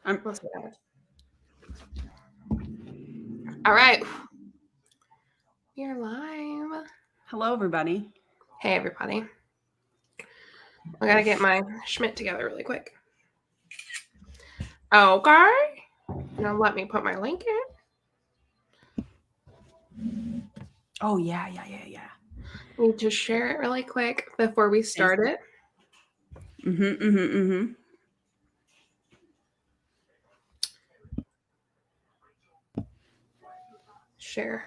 Let's do that. All right. You're live. Hello, everybody. Hey, everybody. I gotta get my Schmidt together really quick. Okay. Now let me put my link in. Oh, yeah. Need to share it really quick before we start it. Share.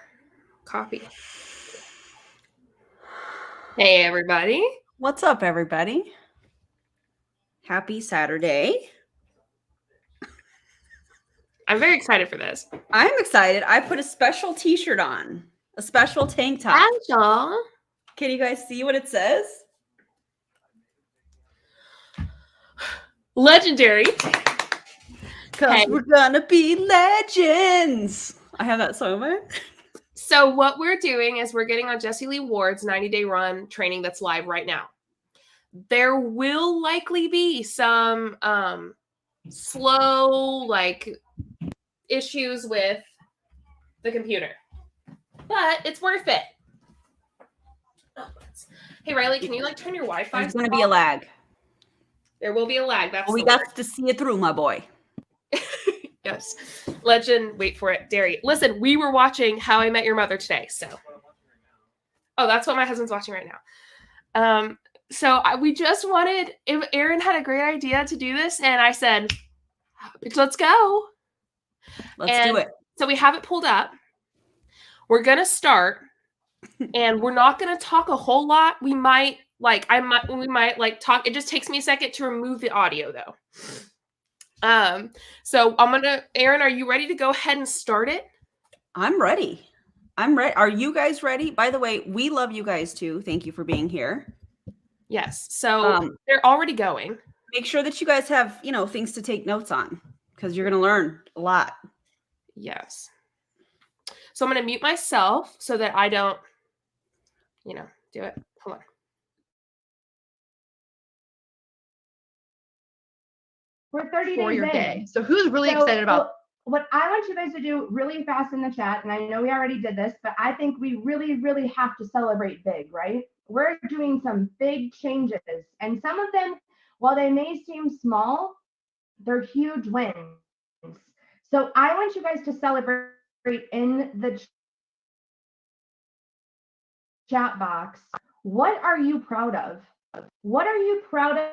Copy. Hey, everybody. What's up, everybody? Happy Saturday. I'm very excited for this. I'm excited. I put a special t-shirt on, a special tank top. Special. Can you guys see what it says? Legendary. Because we're gonna be legends. I have that somewhere. So what we're doing is we're getting on Jessie Lee Ward's 90-day run training that's live right now. There will likely be some slow issues with the computer, but it's worth it. Hey, Riley, can you turn your Wi-Fi? There's gonna be a lag. There will be a lag. That's we got to see it through, my boy. Yes. Legend, wait for it, Derry. Listen, we were watching How I Met Your Mother today, so. Oh, that's what my husband's watching right now. So we just wanted, if Aaron had a great idea to do this, and I said, let's go. Let's do it. So we have it pulled up. We're going to start, and we're not going to talk a whole lot. We might, talk. It just takes me a second to remove the audio, though. So Aaron, are you ready to go ahead and start it? I'm ready. Are you guys ready? By the way, we love you guys too. Thank you for being here. Yes. So they're already going. Make sure that you guys have, things to take notes on because you're going to learn a lot. Yes. So I'm going to mute myself so that I don't, do it. Hold on. We're 30 days your day. So who's really excited about what I want you guys to do really fast in the chat, and I know we already did this, but I think we really, really have to celebrate big, right? We're doing some big changes, and some of them, while they may seem small, they're huge wins. So I want you guys to celebrate in the chat box. What are you proud of? What are you proud of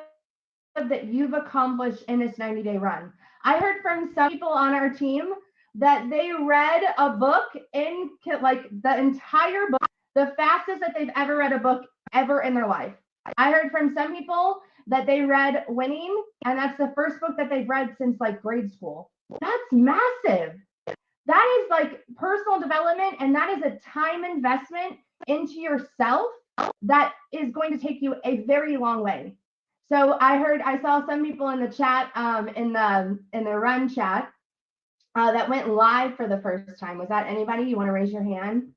that you've accomplished in this 90-day run? I heard from some people on our team that they read a book in the entire book, the fastest that they've ever read a book ever in their life. I heard from some people that they read Winning, and that's the first book that they've read since grade school. That's massive. That is personal development, and that is a time investment into yourself that is going to take you a very long way. So I saw some people in the chat, in the run chat, that went live for the first time. Was that anybody? You want to raise your hand?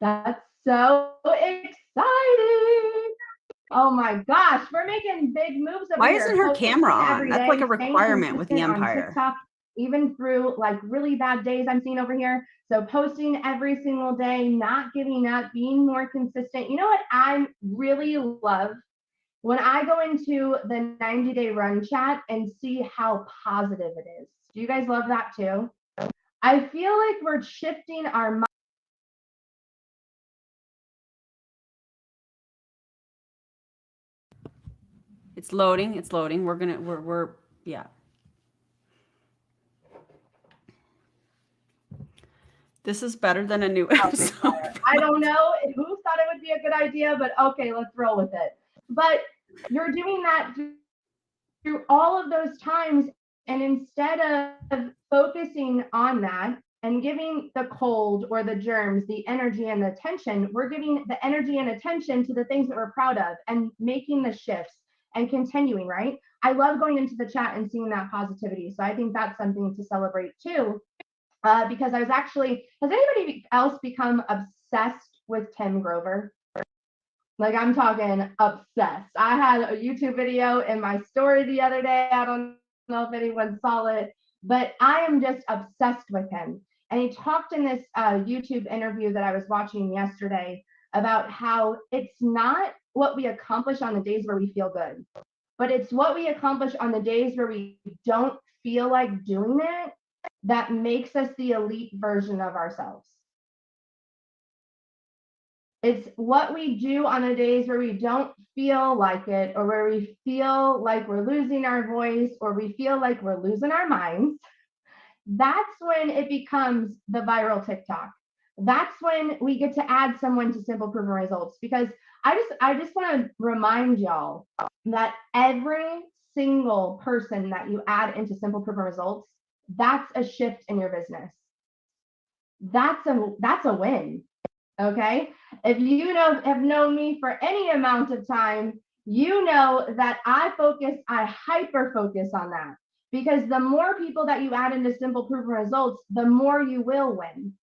That's so exciting. Oh my gosh, we're making big moves over Why here. isn't her camera on? That's like a requirement with the Empire. TikTok, even through really bad days I'm seeing over here. So posting every single day, not giving up, being more consistent. You know what I really love? When I go into the 90-day run chat and see how positive it is. Do you guys love that too? I feel like we're shifting our mind. It's loading. We're yeah. This is better than a new episode. I don't know who thought it would be a good idea, but okay, let's roll with it. But you're doing that through all of those times, and instead of focusing on that and giving the cold or the germs the energy and the attention, we're giving the energy and attention to the things that we're proud of and making the shifts and continuing, right? I love going into the chat and seeing that positivity. So I think that's something to celebrate too. Because I was actually, has anybody else become obsessed with Tim Grover? I'm talking obsessed. I had a YouTube video in my story the other day. I don't know if anyone saw it, but I am just obsessed with him. And he talked in this YouTube interview that I was watching yesterday about how it's not what we accomplish on the days where we feel good, but it's what we accomplish on the days where we don't feel like doing it that makes us the elite version of ourselves. It's what we do on the days where we don't feel like it, or where we feel like we're losing our voice, or we feel like we're losing our minds. That's when it becomes the viral TikTok. That's when we get to add someone to Simple Proven Results, because I just want to remind y'all that every single person that you add into Simple Proven Results, that's a shift in your business. That's a win. Okay. If you have known me for any amount of time, you know that I hyper focus on that, because the more people that you add into Simple Proven Results, the more you will win.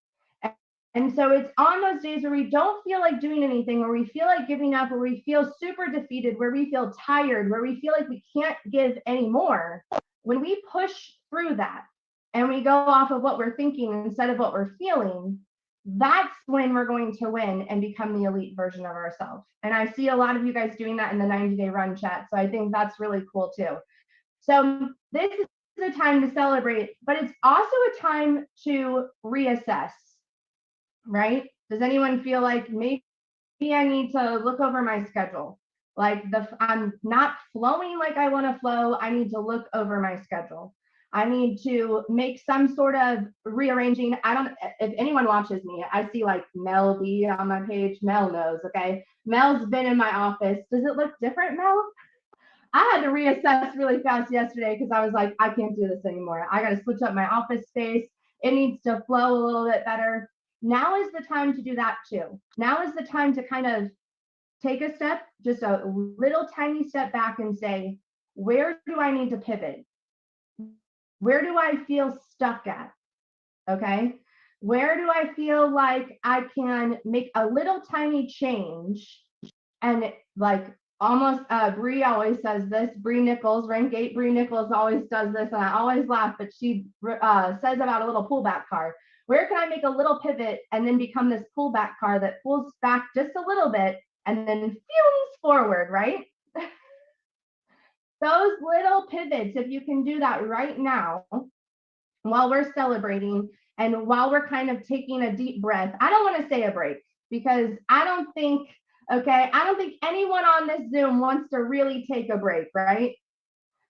And so it's on those days where we don't feel like doing anything, where we feel like giving up, where we feel super defeated, where we feel tired, where we feel like we can't give anymore. When we push through that and we go off of what we're thinking instead of what we're feeling, that's when we're going to win and become the elite version of ourselves. And I see a lot of you guys doing that in the 90-day run chat. So I think that's really cool too. So this is a time to celebrate, but it's also a time to reassess, right? Does anyone feel like maybe I need to look over my schedule? Like I'm not flowing like I want to flow. I need to look over my schedule. I need to make some sort of rearranging. If anyone watches me, I see like Mel B on my page. Mel knows, okay? Mel's been in my office. Does it look different, Mel? I had to reassess really fast yesterday because I was like, I can't do this anymore. I got to switch up my office space. It needs to flow a little bit better. Now is the time to do that too. Now is the time to kind of take a step, just a little tiny step back, and say, where do I need to pivot? Where do I feel stuck at? Okay. Where do I feel like I can make a little tiny change? And like almost, Bree always says this, Bree Nichols, Rank 8 Bree Nichols always does this, and I always laugh, but she says about a little pullback car. Where can I make a little pivot and then become this pullback car that pulls back just a little bit and then fumes forward, right? Those little pivots, if you can do that right now while we're celebrating and while we're kind of taking a deep breath. I don't want to say a break, because I don't think anyone on this Zoom wants to really take a break, right?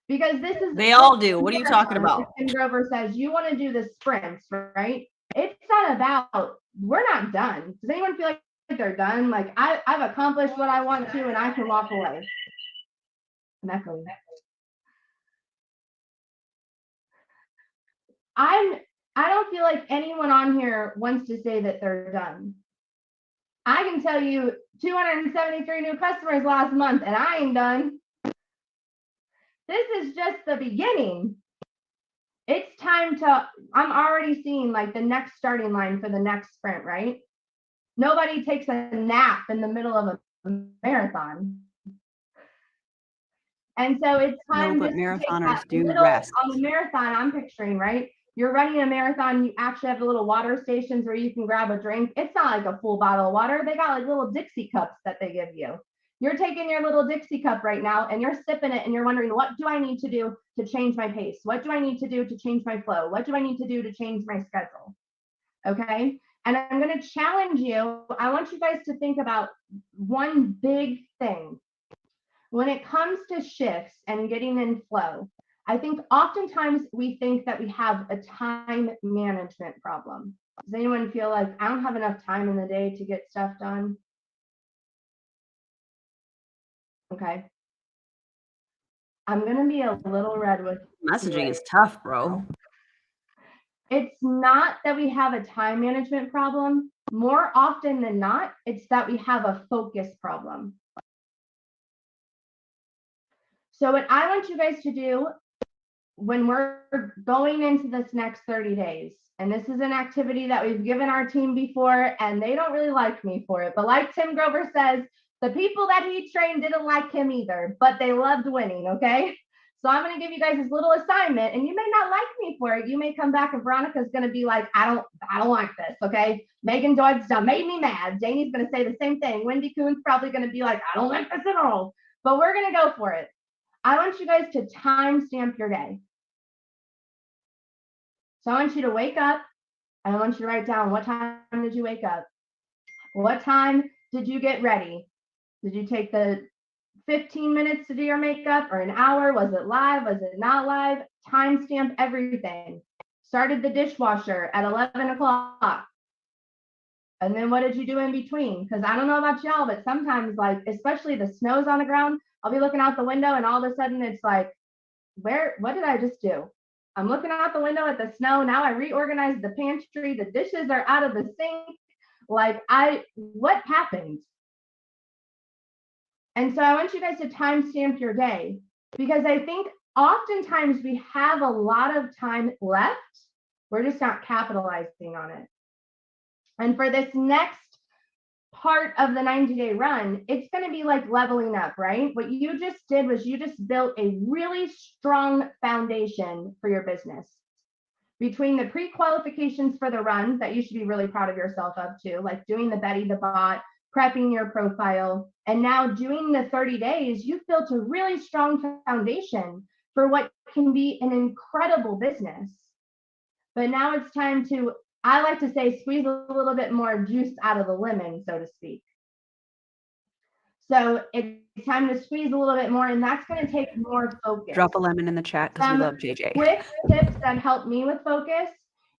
Because they all do. What are you talking about? Tim Grover says you want to do the sprints, right? It's not about, we're not done. Does anyone feel like they're done? Like I've accomplished what I want to and I can walk away. I'm echoing. I don't feel like anyone on here wants to say that they're done. I can tell you 273 new customers last month, and I ain't done. This is just the beginning. It's time to, I'm already seeing like the next starting line for the next sprint, right? Nobody takes a nap in the middle of a marathon. And so it's time but marathoners do rest. On the marathon, I'm picturing, right? You're running a marathon, you actually have the little water stations where you can grab a drink. It's not like a full bottle of water. They got like little Dixie cups that they give you. You're taking your little Dixie cup right now and you're sipping it and you're wondering, what do I need to do to change my pace? What do I need to do to change my flow? What do I need to do to change my schedule? Okay. And I'm going to challenge you. I want you guys to think about one big thing. When it comes to shifts and getting in flow, I think oftentimes we think that we have a time management problem. Does anyone feel like I don't have enough time in the day to get stuff done? Okay. I'm going to be a little red with messaging is tough, bro. It's not that we have a time management problem. More often than not, it's that we have a focus problem. So what I want you guys to do when we're going into this next 30 days, and this is an activity that we've given our team before, and they don't really like me for it, but like Tim Grover says, the people that he trained didn't like him either, but they loved winning, okay? So I'm going to give you guys this little assignment, and you may not like me for it. You may come back and Veronica's going to be like, I don't like this. Okay. Megan Dodd's done made me mad. Janie's going to say the same thing. Wendy Kuhn's probably going to be like, I don't like this at all, but we're going to go for it. I want you guys to timestamp your day. So I want you to wake up, and I want you to write down, what time did you wake up? What time did you get ready? Did you take the 15 minutes to do your makeup, or an hour? Was it live? Was it not live? Timestamp everything. Started the dishwasher at 11 o'clock. And then what did you do in between? Because I don't know about y'all, but sometimes, like, especially the snow's on the ground, I'll be looking out the window and all of a sudden it's like, what did I just do? I'm looking out the window at the snow. Now I reorganized the pantry. The dishes are out of the sink. Like, what happened? And so I want you guys to timestamp your day, because I think oftentimes we have a lot of time left. We're just not capitalizing on it. And for this next part of the 90-day run, it's going to be like leveling up, right? What you just did was you just built a really strong foundation for your business. Between the pre-qualifications for the run that you should be really proud of yourself of too, like doing the Betty the Bot, prepping your profile, and now doing the 30 days, you've built a really strong foundation for what can be an incredible business. But now it's time to, I like to say, squeeze a little bit more juice out of the lemon, so to speak. So it's time to squeeze a little bit more, and that's going to take more focus. Drop a lemon in the chat because we love JJ. Quick tips that help me with focus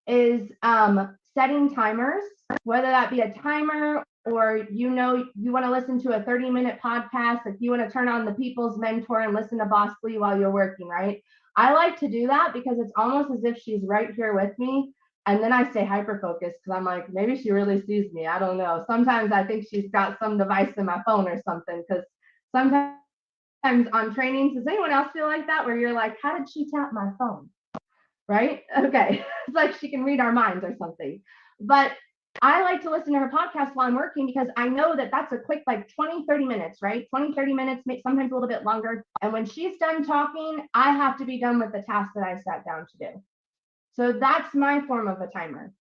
is setting timers, whether that be a timer or you want to listen to a 30-minute podcast, if you want to turn on the People's Mentor and listen to Boss Lee while you're working, right? I like to do that because it's almost as if she's right here with me. And then I stay hyper-focused because I'm like, maybe she really sees me. I don't know. Sometimes I think she's got some device in my phone or something, because sometimes on trainings, does anyone else feel like that, where you're like, how did she tap my phone? Right? Okay. It's like she can read our minds or something. But I like to listen to her podcast while I'm working, because I know that that's a quick, like 20, 30 minutes, right? 20, 30 minutes, sometimes a little bit longer. And when she's done talking, I have to be done with the task that I sat down to do. So that's my form of a timer.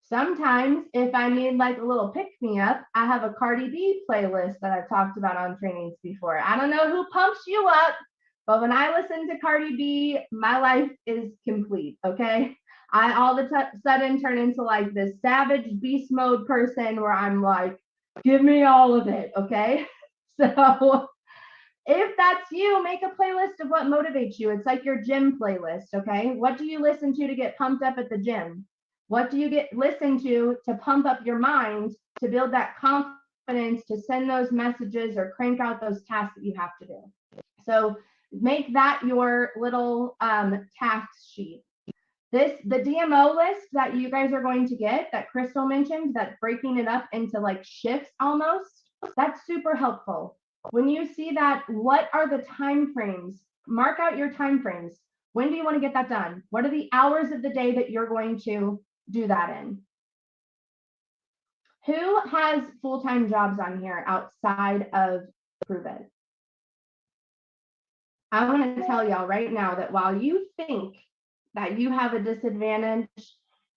Sometimes if I need like a little pick-me-up, I have a Cardi B playlist that I've talked about on trainings before. I don't know who pumps you up, but when I listen to Cardi B, my life is complete, okay? I all of a sudden turn into like this savage beast mode person where I'm like, give me all of it, okay? So if that's you, make a playlist of what motivates you. It's like your gym playlist, okay? What do you listen to get pumped up at the gym? What do you listen to pump up your mind, to build that confidence, to send those messages or crank out those tasks that you have to do? So make that your little task sheet. The DMO list that you guys are going to get, that Crystal mentioned, that breaking it up into like shifts almost, that's super helpful. When you see that, what are the time frames? Mark out your time frames. When do you want to get that done? What are the hours of the day that you're going to do that in? Who has full-time jobs on here outside of Prove It? I want to tell y'all right now that while you think that you have a disadvantage,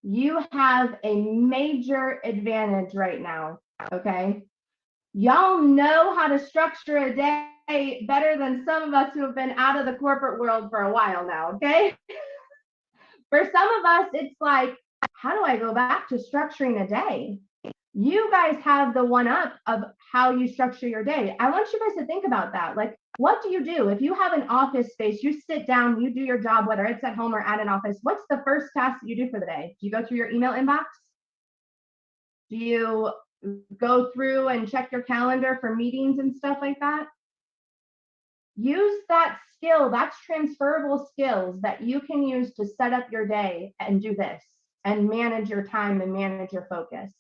you have a major advantage right now, okay? Y'all know how to structure a day better than some of us who have been out of the corporate world for a while now, okay? For some of us, it's like, how do I go back to structuring a day? You guys have the one up of how you structure your day. I want you guys to think about that. Like, what do you do? If you have an office space, you sit down, you do your job, whether it's at home or at an office, what's the first task that you do for the day? Do you go through your email inbox? Do you go through and check your calendar for meetings and stuff like that? Use that skill. That's transferable skills that you can use to set up your day and do this and manage your time and manage your focus.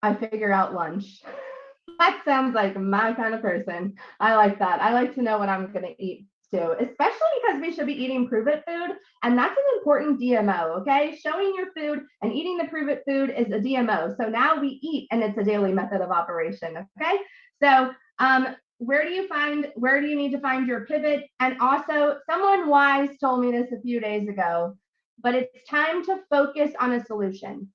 I figure out lunch. That sounds like my kind of person. I like that. I like to know what I'm going to eat too, especially because we should be eating Prove It food. And that's an important DMO, okay? Showing your food and eating the Prove It food is a DMO. So now we eat and it's a daily method of operation, okay? So where do you need to find your pivot? And also, someone wise told me this a few days ago, but it's time to focus on a solution.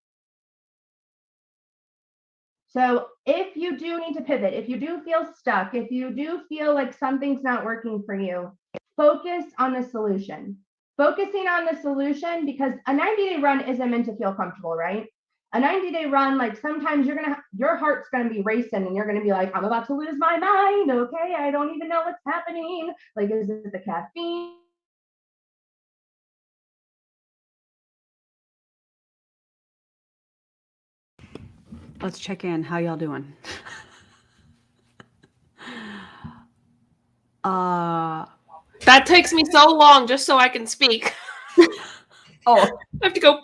So if you do need to pivot, if you do feel stuck, if you do feel like something's not working for you, focus on the solution. Focusing on the solution, because a 90-day run isn't meant to feel comfortable, right? A 90-day run, like sometimes your heart's gonna be racing and you're gonna be like, I'm about to lose my mind. Okay, I don't even know what's happening. Like, is it the caffeine? Let's check in. How y'all doing? That takes me so long just so I can speak. Oh, I have to go.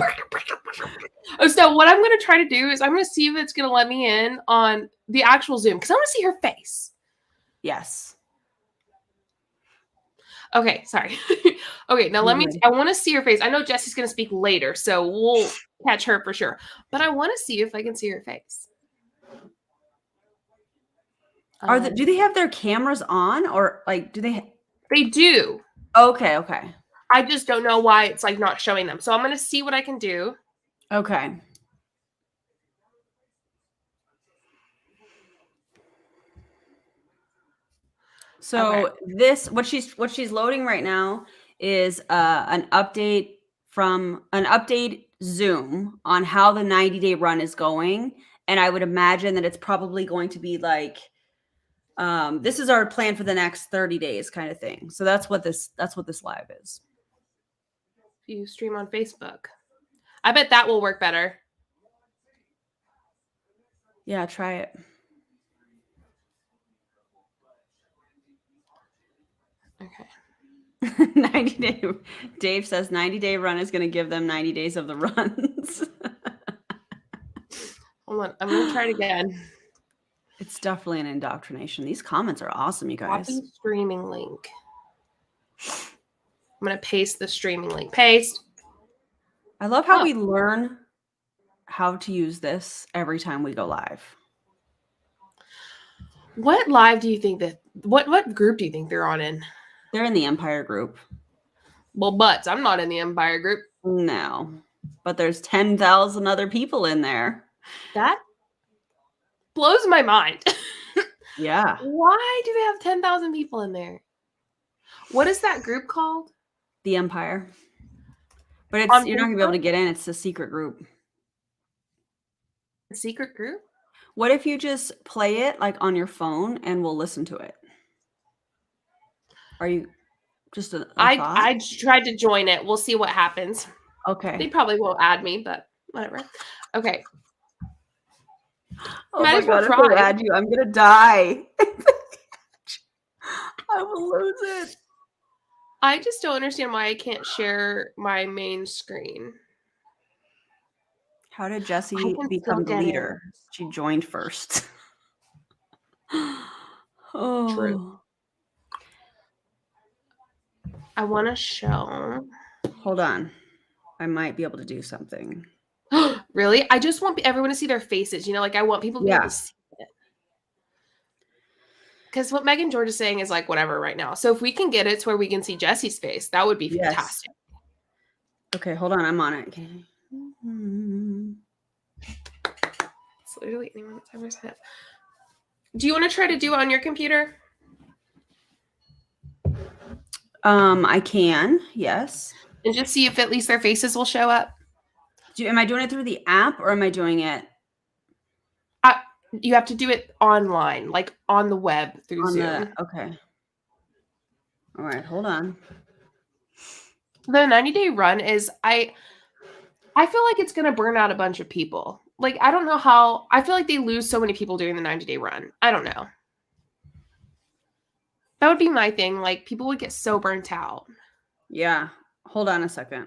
Oh, so what I'm going to try to do is I'm going to see if it's going to let me in on the actual Zoom because I want to see her face. yes. Okay, sorry. Okay, now I want to see her face. I know Jesse's going to speak later, so we'll catch her for sure. But I want to see if I can see her face. Do they have their cameras on, or like do they? They do. Okay. I just don't know why it's like not showing them. So I'm going to see what I can do. Okay. So what she's loading right now is an update Zoom on how the 90-day run is going, and I would imagine that it's probably going to be like this is our plan for the next 30 days kind of thing. So that's what this live is. You stream on Facebook. I bet that will work better. Yeah, try it. Okay. 90-day. Dave says 90-day run is going to give them 90 days of the runs. Hold on. I'm going to try it again. It's definitely an indoctrination. These comments are awesome, you guys. Copy streaming link. I'm going to paste the streaming link. Paste. I love how we learn how to use this every time we go live. What live do you think what group do you think they're on in? They're in the Empire group. Well, I'm not in the Empire group. No, but there's 10,000 other people in there. That blows my mind. Yeah. Why do they have 10,000 people in there? What is that group called? The Empire. But you're not going to be able to get in. It's a secret group. A secret group? What if you just play it like on your phone and we'll listen to it? Are you just a thought? I tried to join it. We'll see what happens. Okay. They probably won't add me, but whatever. Okay. Oh my God, if they add you, I'm going to die. I will lose it. I just don't understand why I can't share my main screen. How did Jessie become the leader? She joined first. Oh. True. I want to show. Hold on. I might be able to do something. Really? I just want everyone to see their faces. You know, like I want people to be able to see it. Because what Megan George is saying is like whatever right now. So if we can get it to where we can see Jessie's face, that would be fantastic. Okay, hold on. I'm on it. Okay. It's literally anyone that's ever said it. Do you want to try to do it on your computer? I can, yes. And just see if at least their faces will show up. Am I doing it through the app or am I doing it? You have to do it online, like on the web through Zoom. Okay. All right, hold on. The 90-day run is, I feel like it's going to burn out a bunch of people. Like, I don't know how, I feel like they lose so many people during the 90-day run. I don't know. That would be my thing. Like, people would get so burnt out. Yeah. Hold on a second.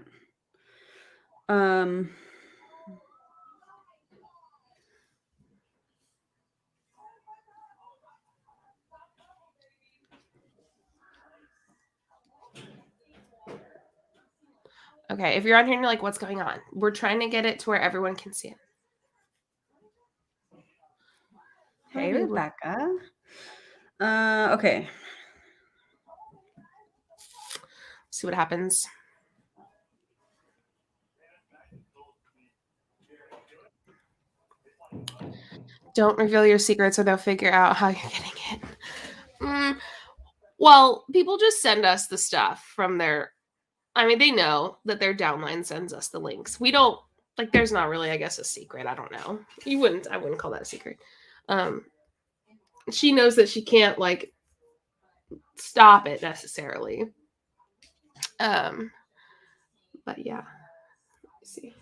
Okay, if you're on here and you're like, what's going on? We're trying to get it to where everyone can see it. Hey, Rebecca. Okay. See what happens. Don't reveal your secrets or they'll figure out how you're getting it. Well, people just send us the stuff from their, I mean, they know that their downline sends us the links. We don't, like, there's not really, I guess, a secret. I don't know. I wouldn't call that a secret. She knows that she can't, like, stop it necessarily. But yeah. Let's see.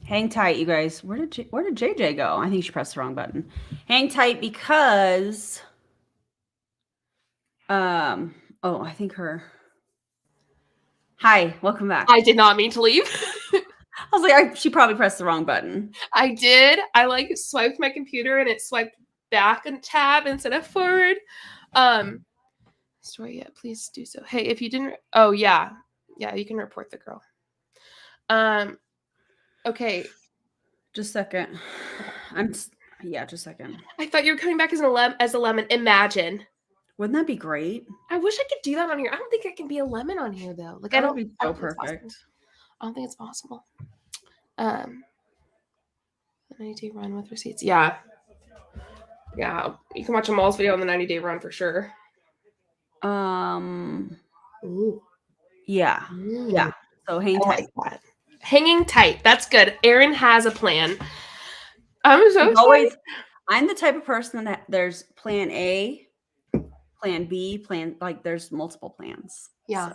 Hang tight, you guys. Where did JJ go? I think she pressed the wrong button. Hang tight because oh, I think her. Hi, welcome back. I did not mean to leave. I was like, she probably pressed the wrong button. I did. I like swiped my computer and it swiped back a tab instead of forward. Story yet? Please do so. Hey, if you didn't, oh yeah, you can report the girl. Okay. Just a second. Just a second. I thought you were coming back as a lemon. Imagine. Wouldn't that be great? I wish I could do that on here. I don't think I can be a lemon on here though. Like That would be so perfect. I don't think it's possible. 90-day run with receipts. Yeah. Yeah. You can watch a Malls video on the 90-day run for sure. Ooh. Yeah. Yeah. So hang tight. Like that. Hanging tight. That's good. Erin has a plan. I'm so always. I'm the type of person that there's plan A, plan B, there's multiple plans. Yeah.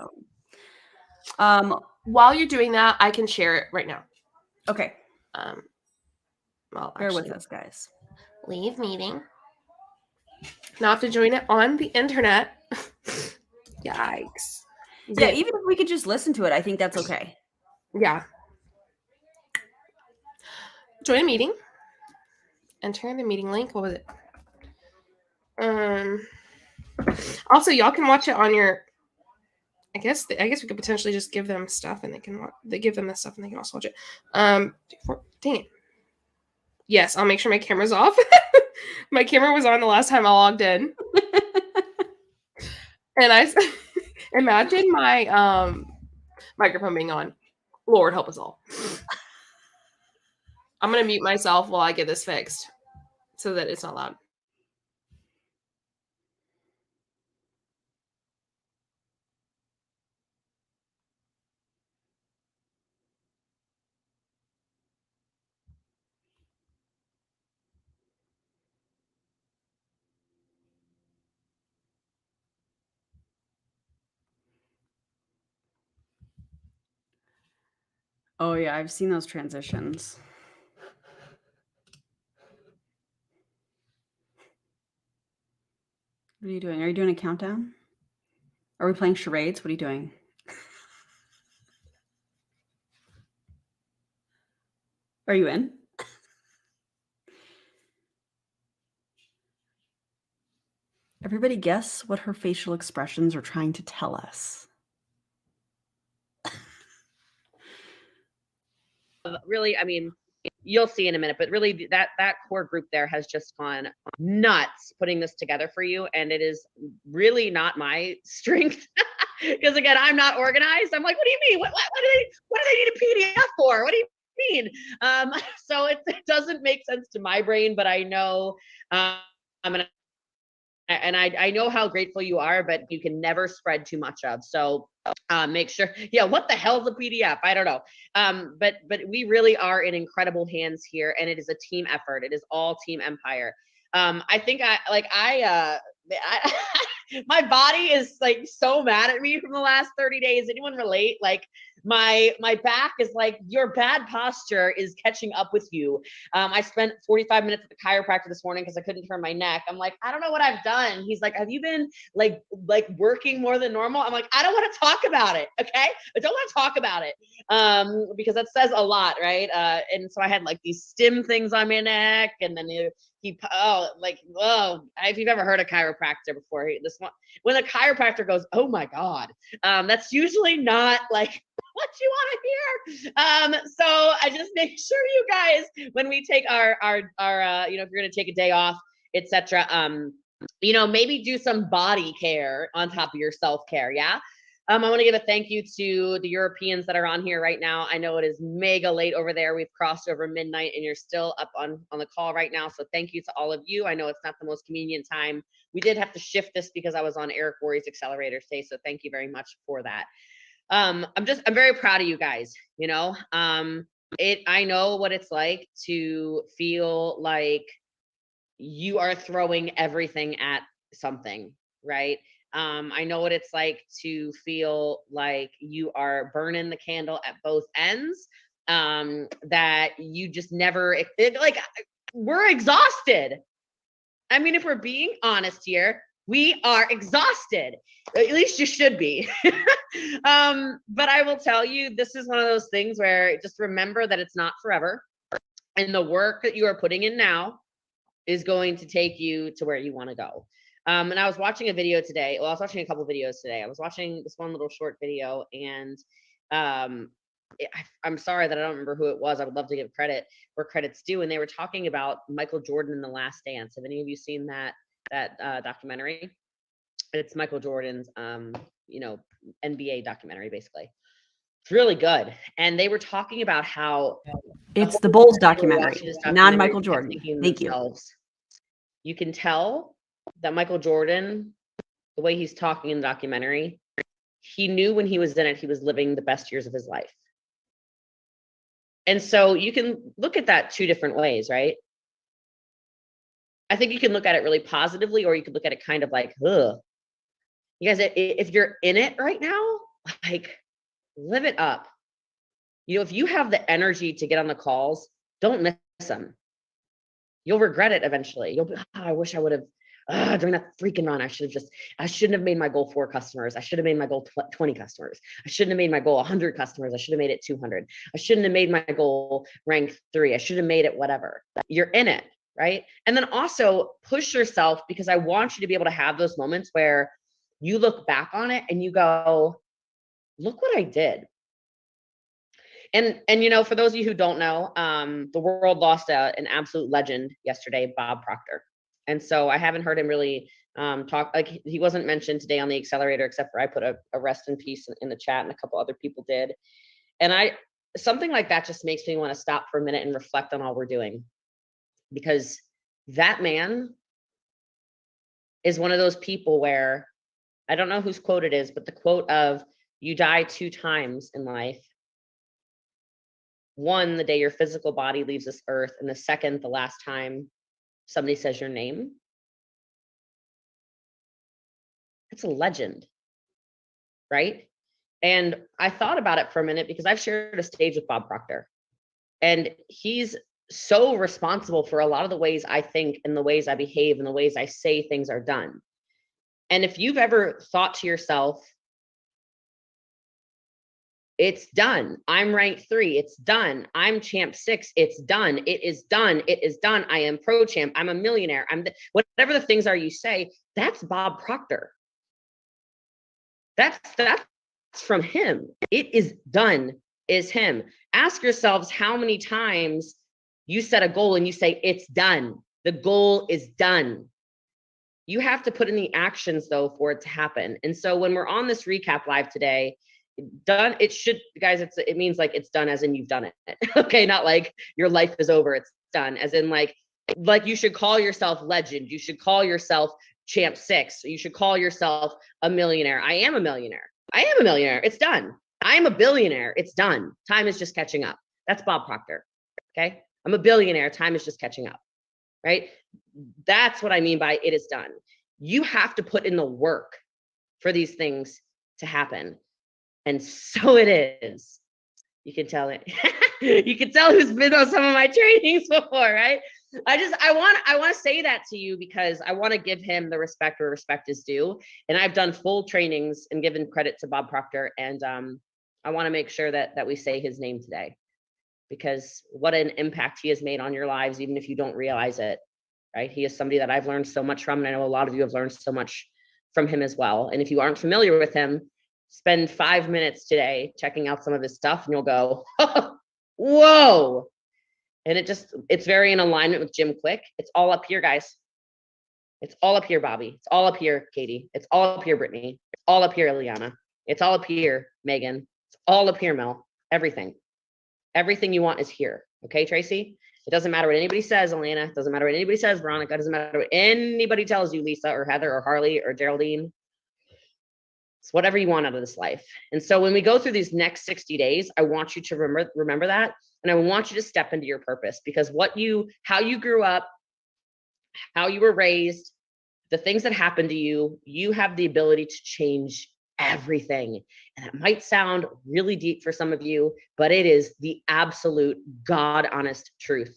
So, while you're doing that, I can share it right now. Okay. Well, bear with us, guys. Leave meeting. Now I have to join it on the internet. Yikes. Yeah, even if we could just listen to it, I think that's okay. Yeah. Join a meeting. Enter the meeting link. What was it? Also, y'all can watch it on your. I guess we could potentially just give them stuff and they give them this stuff and they can also watch it. Dang it. Yes, I'll make sure my camera's off. My camera was on the last time I logged in. And I imagine my microphone being on. Lord help us all. I'm going to mute myself while I get this fixed so that it's not loud. Oh yeah, I've seen those transitions. What are you doing? Are you doing a countdown? Are we playing charades? What are you doing? Are you in? Everybody guess what her facial expressions are trying to tell us. Really, I mean, you'll see in a minute, but really that core group there has just gone nuts putting this together for you. And it is really not my strength. Because again, I'm not organized. I'm like, what do you mean? What do they need a PDF for? What do you mean? So it doesn't make sense to my brain, but I know I know how grateful you are, but you can never spread too much of. So make sure, what the hell's a PDF? I don't know. But we really are in incredible hands here, and it is a team effort. It is all team empire. I think my body is like so mad at me from the last 30 days. Anyone relate? Like my back is like, your bad posture is catching up with you. I spent 45 minutes at the chiropractor this morning because I couldn't turn my neck. I'm like, I don't know what I've done. He's like, have you been like working more than normal? I'm like, I don't want to talk about it. Okay. I don't want to talk about it. Because that says a lot. Right. And so I had like these stim things on my neck, and then if you've ever heard a chiropractor before, this one, when a chiropractor goes, oh my God, that's usually not like what you want to hear. So I just make sure you guys, when we take our if you're going to take a day off, etc., maybe do some body care on top of your self-care. Yeah. I want to give a thank you to the Europeans that are on here right now. I know it is mega late over there. We've crossed over midnight and you're still up on the call right now. So thank you to all of you. I know it's not the most convenient time. We did have to shift this because I was on Eric Worre's accelerator today. So thank you very much for that. I'm very proud of you guys. I know what it's like to feel like you are throwing everything at something, right? I know what it's like to feel like you are burning the candle at both ends, that you just never, we're exhausted. I mean, if we're being honest here, we are exhausted. At least you should be. But I will tell you, this is one of those things where just remember that it's not forever. And the work that you are putting in now is going to take you to where you want to go. And I was watching a video today. Well, I was watching a couple of videos today. I was watching this one little short video, and I'm sorry that I don't remember who it was. I would love to give credit where credit's due. And they were talking about Michael Jordan in The Last Dance. Have any of you seen that documentary? It's Michael Jordan's NBA documentary, basically. It's really good. And they were talking about how it's the Bulls documentary, non-Michael Jordan. Thank you. You can tell that Michael Jordan, the way he's talking in the documentary, he knew when he was in it, he was living the best years of his life. And so you can look at that two different ways, right? I think you can look at it really positively, or you could look at it kind of like, ugh. You guys, if you're in it right now, like, live it up. If you have the energy to get on the calls, don't miss them. You'll regret it eventually. You'll be, I wish I would have, during that freaking run, I shouldn't have made my goal 4 customers. I should have made my goal 20 customers. I shouldn't have made my goal 100 customers. I should have made it 200. I shouldn't have made my goal rank 3. I should have made it whatever. You're in it, right? And then also push yourself, because I want you to be able to have those moments where you look back on it and you go, look what I did. And for those of you who don't know, the world lost an absolute legend yesterday, Bob Proctor. And so I haven't heard him really talk. Like, he wasn't mentioned today on the accelerator, except for I put a rest in peace in the chat, and a couple other people did. And something like that just makes me want to stop for a minute and reflect on all we're doing, because that man is one of those people where, I don't know whose quote it is, but the quote of, you die 2 times in life. One, the day your physical body leaves this earth, and the second, the last time somebody says your name. It's a legend, right? And I thought about it for a minute, because I've shared a stage with Bob Proctor, and he's so responsible for a lot of the ways I think and the ways I behave and the ways I say things are done. And if you've ever thought to yourself, it's done, I'm rank 3, it's done, I'm champ 6, it's done, it is done, it is done, I am pro champ, I'm a millionaire, whatever the things are you say, that's Bob Proctor. That's from him. It is done is him. Ask yourselves how many times you set a goal and you say, it's done. The goal is done. You have to put in the actions, though, for it to happen. And so when we're on this recap live today, done, it means like it's done as in you've done it. Okay, not like your life is over, it's done, as in like you should call yourself legend, you should call yourself champ 6, you should call yourself a millionaire. I am a millionaire, it's done. I am a billionaire, it's done. Time is just catching up. That's Bob Proctor. Okay, I'm a billionaire, time is just catching up, right? That's what I mean by it is done. You have to put in the work for these things to happen. And so it is. You can tell it. You can tell who's been on some of my trainings before, right? I want to say that to you, because I want to give him the respect where respect is due. And I've done full trainings and given credit to Bob Proctor. And I want to make sure that we say his name today, because what an impact he has made on your lives, even if you don't realize it, right? He is somebody that I've learned so much from, and I know a lot of you have learned so much from him as well. And if you aren't familiar with him, spend 5 minutes today checking out some of his stuff, and you'll go, whoa. And it's very in alignment with Jim Quick. It's all up here, guys. It's all up here, Bobby. It's all up here, Katie. It's all up here, Brittany. It's all up here, Eliana. It's all up here, Megan. It's all up here, Mel. Everything you want is here. Okay, Tracy? It doesn't matter what anybody says, Elena. It doesn't matter what anybody says, Veronica. It doesn't matter what anybody tells you, Lisa or Heather or Harley or Geraldine. It's whatever you want out of this life. And so when we go through these next 60 days, I want you to remember that. And I want you to step into your purpose, because how you grew up, how you were raised, the things that happened to you, you have the ability to change everything. And it might sound really deep for some of you, but it is the absolute God honest truth.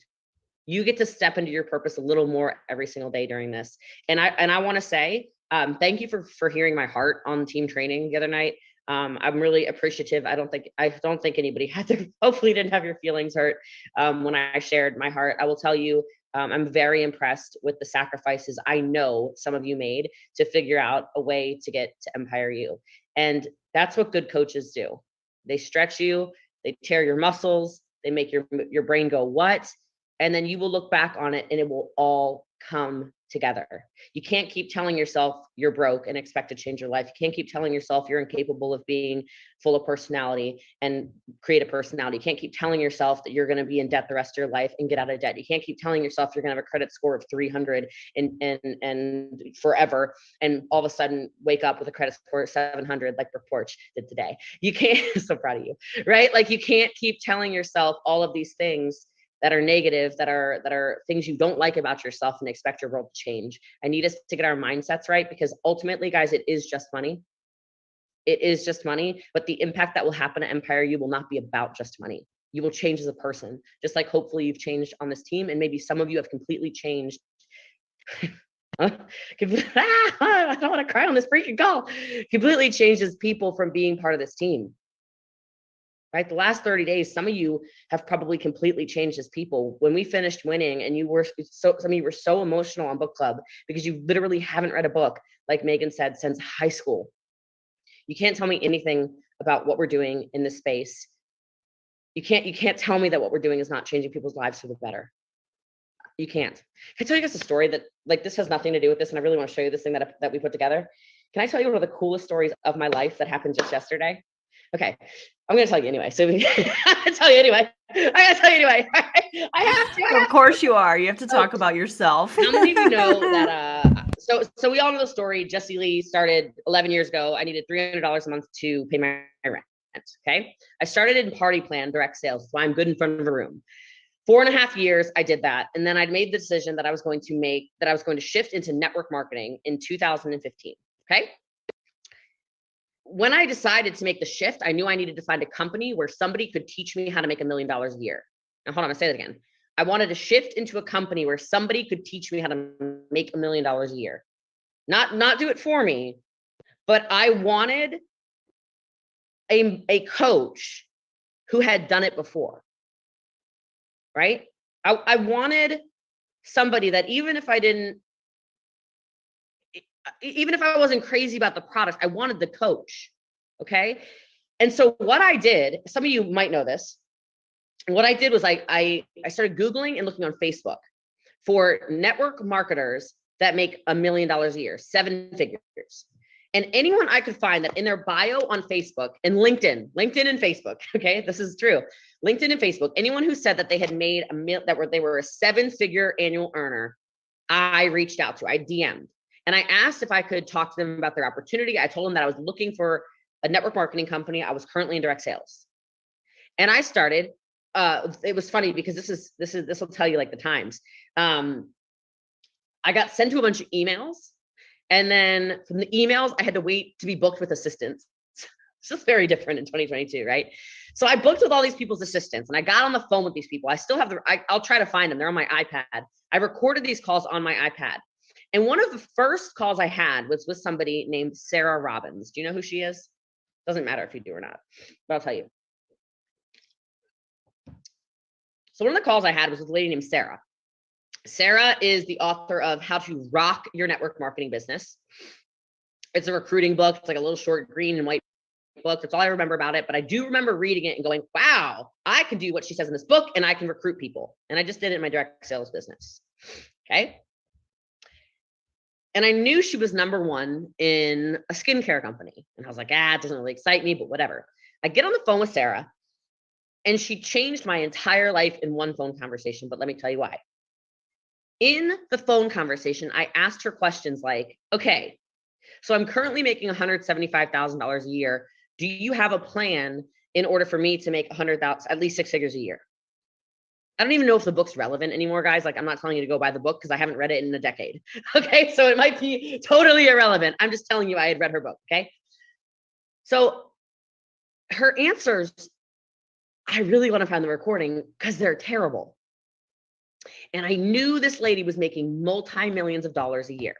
You get to step into your purpose a little more every single day during this. And I want to say, thank you for hearing my heart on team training the other night. I'm really appreciative. I don't think anybody hopefully didn't have your feelings hurt when I shared my heart. I will tell you, I'm very impressed with the sacrifices I know some of you made to figure out a way to get to Empire U. And that's what good coaches do. They stretch you, they tear your muscles, they make your brain go, what? And then you will look back on it and it will all come together. You can't keep telling yourself you're broke and expect to change your life. You can't keep telling yourself you're incapable of being full of personality and create a personality. You can't keep telling yourself that you're going to be in debt the rest of your life and get out of debt. You can't keep telling yourself you're going to have a credit score of 300 and forever, and all of a sudden wake up with a credit score of 700 like Brooke Porch did today. You can't, so proud of you, right? Like, you can't keep telling yourself all of these things that are negative, that are things you don't like about yourself, and expect your world to change. I need us to get our mindsets right, because ultimately, guys, it is just money. It is just money, but the impact that will happen at Empire U will not be about just money. You will change as a person, just like hopefully you've changed on this team, and maybe some of you have completely changed. I don't want to cry on this freaking call. Completely changed as people from being part of this team. Right? The last 30 days, some of you have probably completely changed as people. When we finished winning, and some of you were so emotional on book club because you literally haven't read a book, like Megan said, since high school. You can't tell me anything about what we're doing in this space. You can't tell me that what we're doing is not changing people's lives for the better. You can't. Can I tell you guys a story that, like, this has nothing to do with this, and I really want to show you this thing that we put together? Can I tell you one of the coolest stories of my life that happened just yesterday? Okay, I'm going to tell you anyway. So I'm going to tell you anyway. I have to. Of course you are. You have to talk about yourself. How many of you know that, so we all know the story. Jesse Lee started 11 years ago. I needed $300 a month to pay my rent. Okay. I started in party plan direct sales. So I'm good in front of a room. 4.5 years, I did that. And then I'd made the decision that I was going to shift into network marketing in 2015. Okay. When I decided to make the shift, I knew I needed to find a company where somebody could teach me how to make $1 million a year. Now, hold on, I'm gonna say that again. I wanted to shift into a company where somebody could teach me how to make $1 million a year. Not do it for me, but I wanted a coach who had done it before, right? I wanted somebody that even if I wasn't crazy about the product, I wanted the coach. Okay. And so what I did, some of you might know this. What I did was I started Googling and looking on Facebook for network marketers that make $1 million a year, 7 figures. And anyone I could find that in their bio on Facebook and LinkedIn and Facebook. Okay. This is true. LinkedIn and Facebook, anyone who said that they had made they were a 7-figure annual earner, I reached out to, I DM'd. And I asked if I could talk to them about their opportunity. I told them that I was looking for a network marketing company. I was currently in direct sales. And I started, it was funny because this will tell you like the times. I got sent to a bunch of emails. And then from the emails, I had to wait to be booked with assistants. It's just very different in 2022, right? So I booked with all these people's assistants and I got on the phone with these people. I still have I'll try to find them. They're on my iPad. I recorded these calls on my iPad. And one of the first calls I had was with somebody named Sarah Robbins. Do you know who she is? Doesn't matter if you do or not, but I'll tell you. So one of the calls I had was with a lady named Sarah. Sarah is the author of How to Rock Your Network Marketing Business. It's a recruiting book. It's like a little short green and white book. That's all I remember about it. But I do remember reading it and going, wow, I can do what she says in this book and I can recruit people. And I just did it in my direct sales business. Okay. And I knew she was number one in a skincare company. And I was like, it doesn't really excite me, but whatever. I get on the phone with Sarah and she changed my entire life in one phone conversation. But let me tell you why. In the phone conversation, I asked her questions like, okay, so I'm currently making $175,000 a year. Do you have a plan in order for me to make 100,000, at least 6 figures a year? I don't even know if the book's relevant anymore, guys. Like, I'm not telling you to go buy the book because I haven't read it in a decade. Okay. So it might be totally irrelevant. I'm just telling you I had read her book. Okay. So her answers, I really want to find the recording because they're terrible. And I knew this lady was making multi-millions of dollars a year.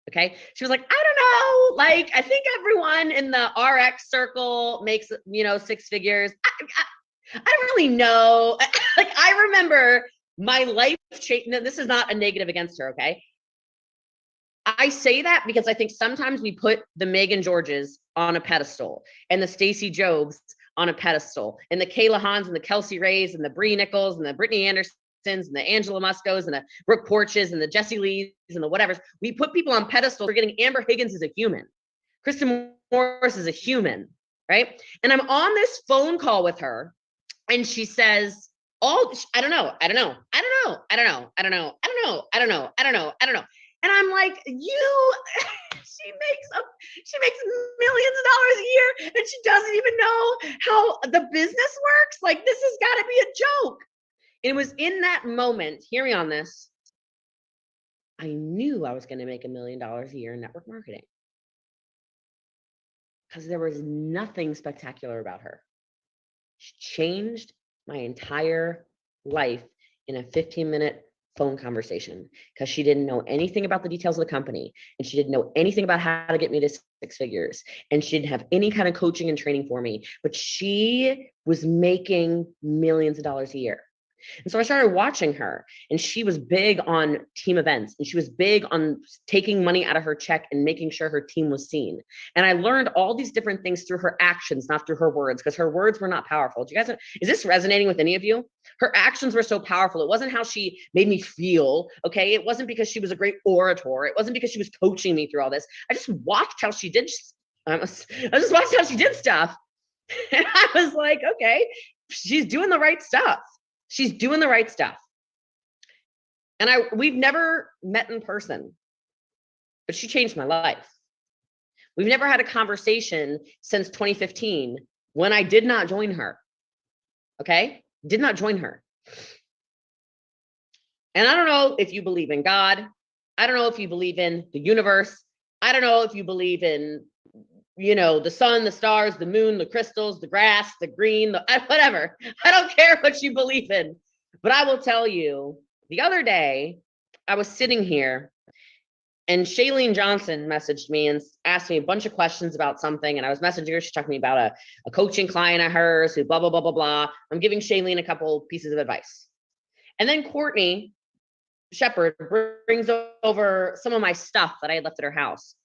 Okay. She was like, I don't know. Like, I think everyone in the RX circle makes, 6 figures. I don't really know. Like, I remember my life change. No, this is not a negative against her. Okay. I say that because I think sometimes we put the Megan Georges on a pedestal and the Stacey Jobs on a pedestal and the Kayla Hans and the Kelsey Rays and the Brie Nichols and the Brittany Andersons and the Angela Muscos and the Brooke Porches and the Jessie Lees and the whatevers. We put people on pedestals. We're getting Amber Higgins is a human. Kristen Morris is a human, right? And I'm on this phone call with her and she says, I don't know. And I'm like, she makes millions of dollars a year and she doesn't even know how the business works. Like, this has got to be a joke. It was in that moment, hear me on this, I knew I was going to make $1 million a year in network marketing because there was nothing spectacular about her. She changed my entire life in a 15-minute phone conversation because she didn't know anything about the details of the company and she didn't know anything about how to get me to 6 figures and she didn't have any kind of coaching and training for me, but she was making millions of dollars a year. And so I started watching her and she was big on team events and she was big on taking money out of her check and making sure her team was seen. And I learned all these different things through her actions, not through her words, because her words were not powerful. Do you guys, is this resonating with any of you? Her actions were so powerful. It wasn't how she made me feel. Okay. It wasn't because she was a great orator. It wasn't because she was coaching me through all this. I just watched how she did. I just watched how she did stuff. And I was like, okay, she's doing the right stuff. She's doing the right stuff. And we've never met in person, but she changed my life. We've never had a conversation since 2015 when I did not join her. Okay? Did not join her. And I don't know if you believe in God. I don't know if you believe in the universe. I don't know if you believe in, the sun, the stars, the moon, the crystals, the grass, the green, whatever. I don't care what you believe in, but I will tell you, the other day I was sitting here and Shailene Johnson messaged me and asked me a bunch of questions about something. And I was messaging her. She's talking to me about a coaching client of hers who blah, blah, blah, blah, blah. I'm giving Shailene a couple pieces of advice. And then Courtney Shepard brings over some of my stuff that I had left at her house.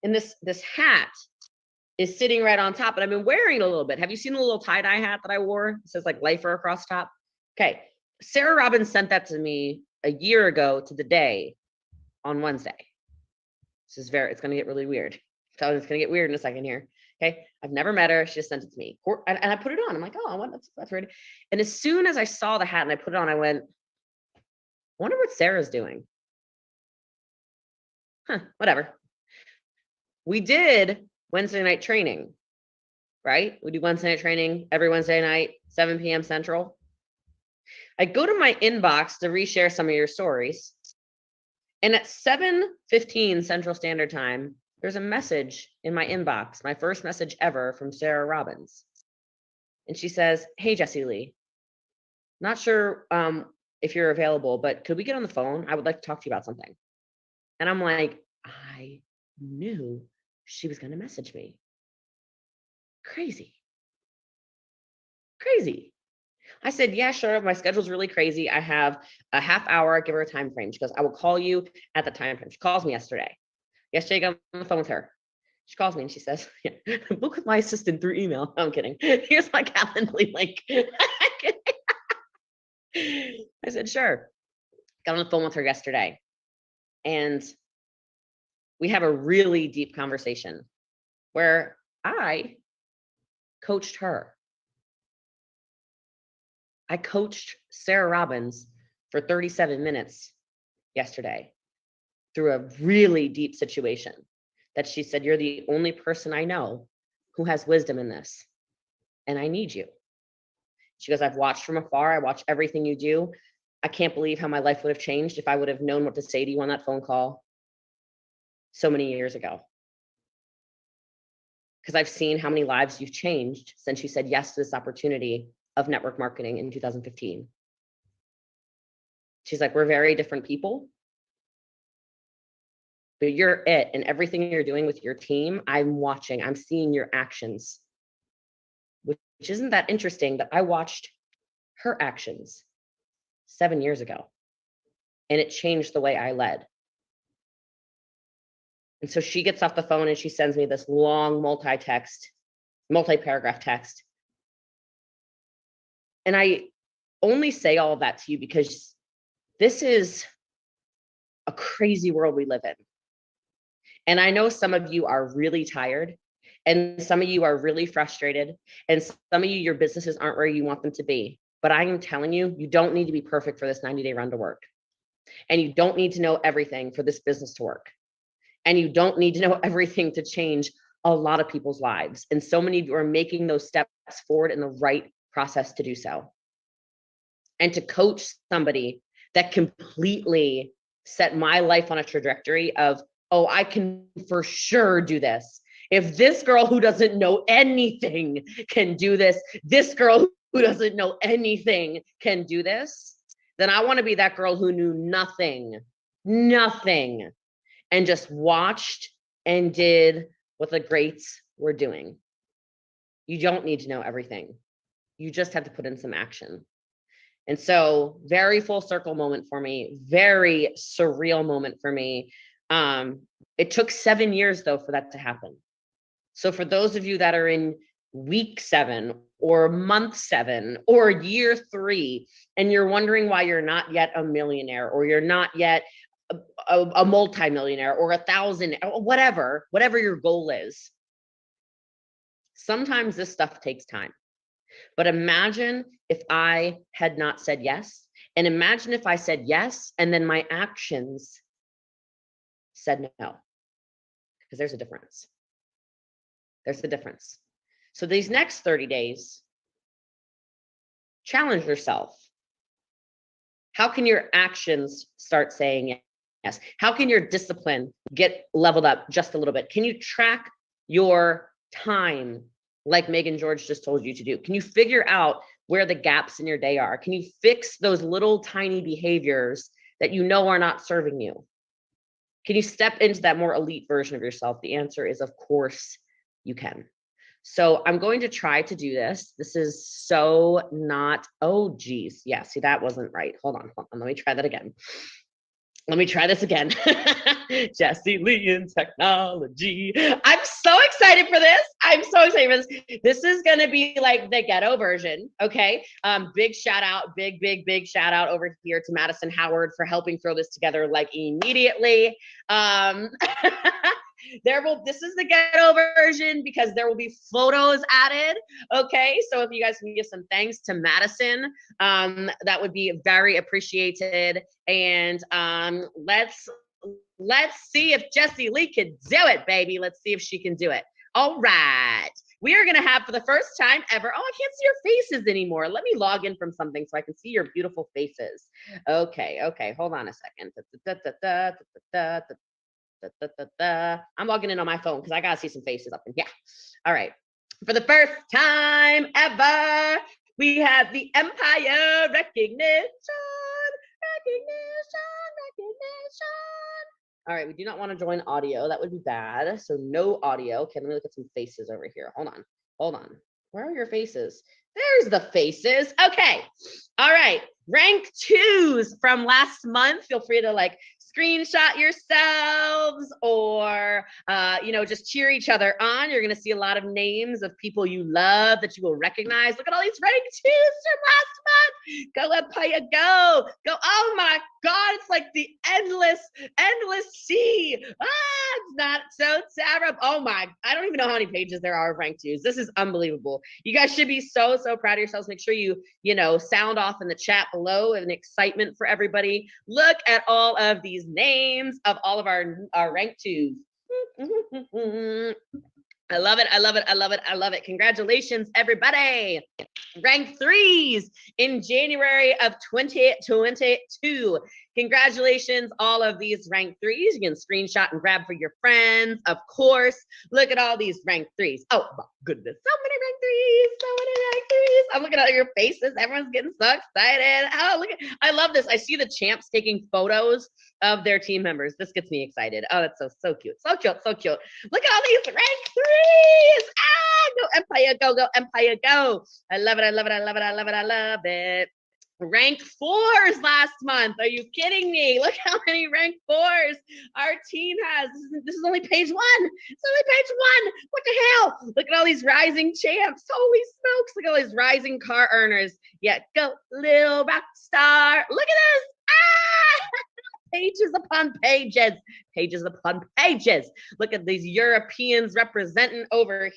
And this hat is sitting right on top, and I've been wearing it a little bit. Have you seen the little tie-dye hat that I wore? It says like lifer across top. Okay. Sarah Robbins sent that to me a year ago to the day on Wednesday. It's going to get really weird. So it's going to get weird in a second here. Okay. I've never met her. She just sent it to me. And I put it on. I'm like, oh, that's weird. And as soon as I saw the hat and I put it on, I went, I wonder what Sarah's doing. Whatever. We did Wednesday night training, right? We do Wednesday night training every Wednesday night, 7 p.m. Central. I go to my inbox to reshare some of your stories. And at 7:15 Central Standard Time, there's a message in my inbox, my first message ever from Sarah Robbins. And she says, hey, Jessie Lee, not sure if you're available, but could we get on the phone? I would like to talk to you about something. And I'm like, I knew she was going to message me. Crazy. I said, yeah, sure. My schedule's really crazy. I have a half hour, give her a time frame. She goes, I will call you at the time frame. She calls me yesterday. Yesterday, I got on the phone with her. She calls me and she says, yeah, book with my assistant through email. I'm kidding. Here's my Calendly link. I said, sure. Got on the phone with her yesterday. And we have a really deep conversation where I coached her. I coached Sarah Robbins for 37 minutes yesterday through a really deep situation that she said, you're the only person I know who has wisdom in this, and I need you. She goes, I've watched from afar. I watch everything you do. I can't believe how my life would have changed if I would have known what to say to you on that phone call so many years ago. Because I've seen how many lives you've changed since you said yes to this opportunity of network marketing in 2015. She's like, we're very different people, but you're it. And everything you're doing with your team, I'm watching, I'm seeing your actions, which isn't that interesting that I watched her actions 7 years ago, and it changed the way I led. And so she gets off the phone and she sends me this long multi-paragraph text. And I only say all of that to you because this is a crazy world we live in. And I know some of you are really tired, and some of you are really frustrated, and some of you, your businesses aren't where you want them to be. But I am telling you, you don't need to be perfect for this 90-day run to work. And you don't need to know everything for this business to work. And you don't need to know everything to change a lot of people's lives. And so many of you are making those steps forward in the right process to do so. And to coach somebody that completely set my life on a trajectory of, oh, I can for sure do this. If this girl who doesn't know anything can do this, this girl who doesn't know anything can do this, then I want to be that girl who knew nothing, and just watched and did what the greats were doing. You don't need to know everything. You just have to put in some action. And so, very full circle moment for me, very surreal moment for me. It took 7 years though for that to happen. So for those of you that are in week 7 or month 7 or year 3, and you're wondering why you're not yet a millionaire, or you're not yet a multimillionaire, or 1,000, or whatever your goal is, sometimes this stuff takes time. But imagine if I had not said yes, and imagine if I said yes and then my actions said no, because there's a difference. There's the difference. So these next 30 days, challenge yourself. How can your actions start saying yes? How can your discipline get leveled up just a little bit? Can you track your time like Megan George just told you to do? Can you figure out where the gaps in your day are? Can you fix those little tiny behaviors that you know are not serving you? Can you step into that more elite version of yourself? The answer is, of course, you can. So I'm going to try to do this. This is so not, oh geez. Yeah, see, that wasn't right. Hold on. Let me try that again. Let me try this again. Jessie Lee in technology. I'm so excited for this. I'm so excited for this. This is going to be like the ghetto version. Okay. Big shout out, big shout out over here to Madison Howard for helping throw this together like immediately. This is the ghetto version because there will be photos added. Okay. So if you guys can give some thanks to Madison, that would be very appreciated. And let's see if Jessie Lee can do it, baby. Let's see if she can do it. All right. We are going to have, for the first time ever, oh, I can't see your faces anymore. Let me log in from something so I can see your beautiful faces. Okay. Hold on a second. I'm logging in on my phone because I got to see some faces up in here. All right. For the first time ever, we have the Empire recognition. All right, we do not want to join audio. That would be bad. So no audio. Okay, let me look at some faces over here. Hold on. Where are your faces? There's the faces. Okay. All right. Rank 2s from last month. Feel free to like screenshot yourselves or, just cheer each other on. You're going to see a lot of names of people you love that you will recognize. Look at all these rank 2s from last month. Go Empire, go. Go. Oh my God. It's like the endless sea. It's not so terrible. Oh my, I don't even know how many pages there are of rank 2s. This is unbelievable. You guys should be so proud of yourselves. Make sure you sound off in the chat below and excitement for everybody. Look at all of these names of all of our rank 2s. I love it. I love it. I love it. I love it. Congratulations, everybody. Rank 3s in January of 2022. Congratulations, all of these rank 3s. You can screenshot and grab for your friends, of course. Look at all these rank 3s. Oh my goodness, so many rank 3s, so many rank 3s. I'm looking at your faces. Everyone's getting so excited. Oh, I love this. I see the champs taking photos of their team members. This gets me excited. Oh, that's so cute. So cute, so cute. Look at all these rank 3s. Go Empire, go Empire, go. I love it. I love it. I love it. I love it. I love it. Rank 4s last month. Are you kidding me? Look how many rank 4s our team has. This is only page 1. It's only page 1. What the hell? Look at all these rising champs. Holy smokes. Look at all these rising car earners. Yeah, go little rock star. Look at this. Pages upon pages. Pages upon pages. Look at these Europeans representing over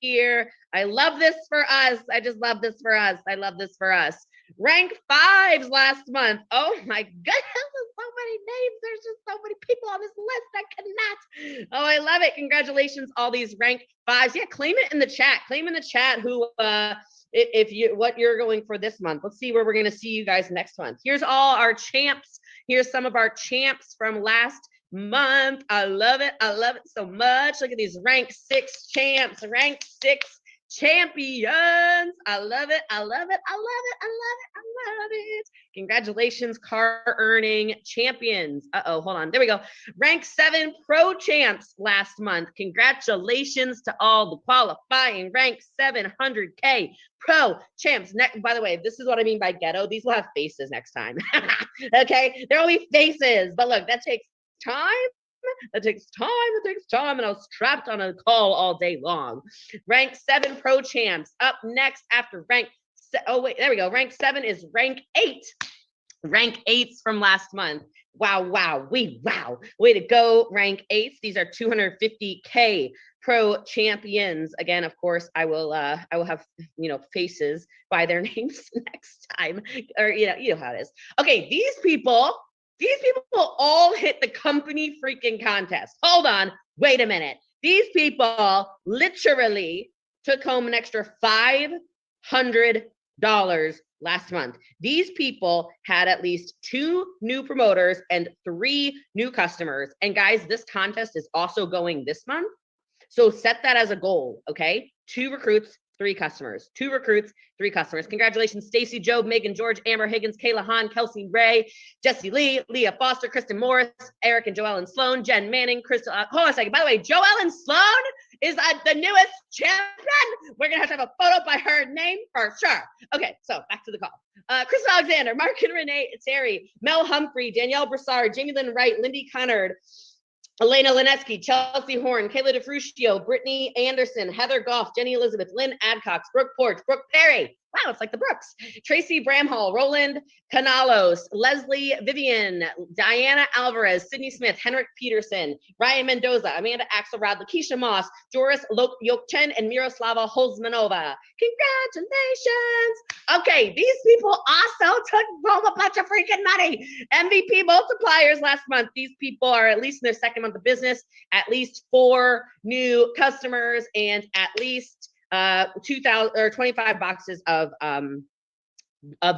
here. I love this for us. I just love this for us. I love this for us. Rank 5s last month. Oh my goodness, there's so many names. There's just so many people on this list. I cannot. Oh, I love it. Congratulations, all these rank 5s. Yeah, claim it in the chat. Claim in the chat who what you're going for this month. Let's see where we're gonna see you guys next month. Here's all our champs. Here's some of our champs from last month. I love it. I love it so much. Look at these rank 6 champs, rank 6 champions. I love it. I love it. I love it. I love it. I love it. Congratulations, car earning champions. Hold on. There we go. Rank 7 pro champs last month. Congratulations to all the qualifying rank 700K pro champs. By the way, this is what I mean by ghetto. These will have faces next time. Okay. There will be faces, but look, that takes time. That takes time. It takes time. And I was trapped on a call all day long. Rank 7 pro champs up next after rank. Oh, wait, there we go. Rank 7 is rank 8. Rank 8s from last month. Wow. Wow. Way to go. Rank 8s. These are 250K pro champions. Again, of course, I will have, faces by their names next time, or, you know how it is. Okay. These people all hit the company freaking contest. Hold on. Wait a minute. These people literally took home an extra $500 last month. These people had at least 2 new promoters and 3 new customers. And guys, this contest is also going this month. So set that as a goal, okay? 2 recruits, 3 customers. 2 recruits, 3 customers. Congratulations, Stacy, Job, Megan, George, Amber, Higgins, Kayla Hahn, Kelsey Ray, Jesse Lee, Leah Foster, Kristen Morris, Eric and Joellen Sloan, Jen Manning, Crystal. Hold on a second. By the way, Joellen Sloan is the newest champion. We're going to have a photo by her name for sure. Okay, so back to the call. Crystal Alexander, Mark and Renee Terry, Mel Humphrey, Danielle Broussard, Jamie Lynn Wright, Lindy Connard, Elena Lineski, Chelsea Horn, Kayla DeFruscio, Brittany Anderson, Heather Goff, Jenny Elizabeth, Lynn Adcox, Brooke Porch, Brooke Perry. Wow, it's like the Brooks. Tracy Bramhall, Roland Canalos, Leslie Vivian, Diana Alvarez, Sydney Smith, Henrik Peterson, Ryan Mendoza, Amanda Axelrod, Lakeisha Moss, Joris Yokchen, and Miroslava Holzmanova. Congratulations. Okay, these people also took home a bunch of freaking money. MVP multipliers last month. These people are at least in their second month of business, at least 4 new customers, and at least 25 boxes of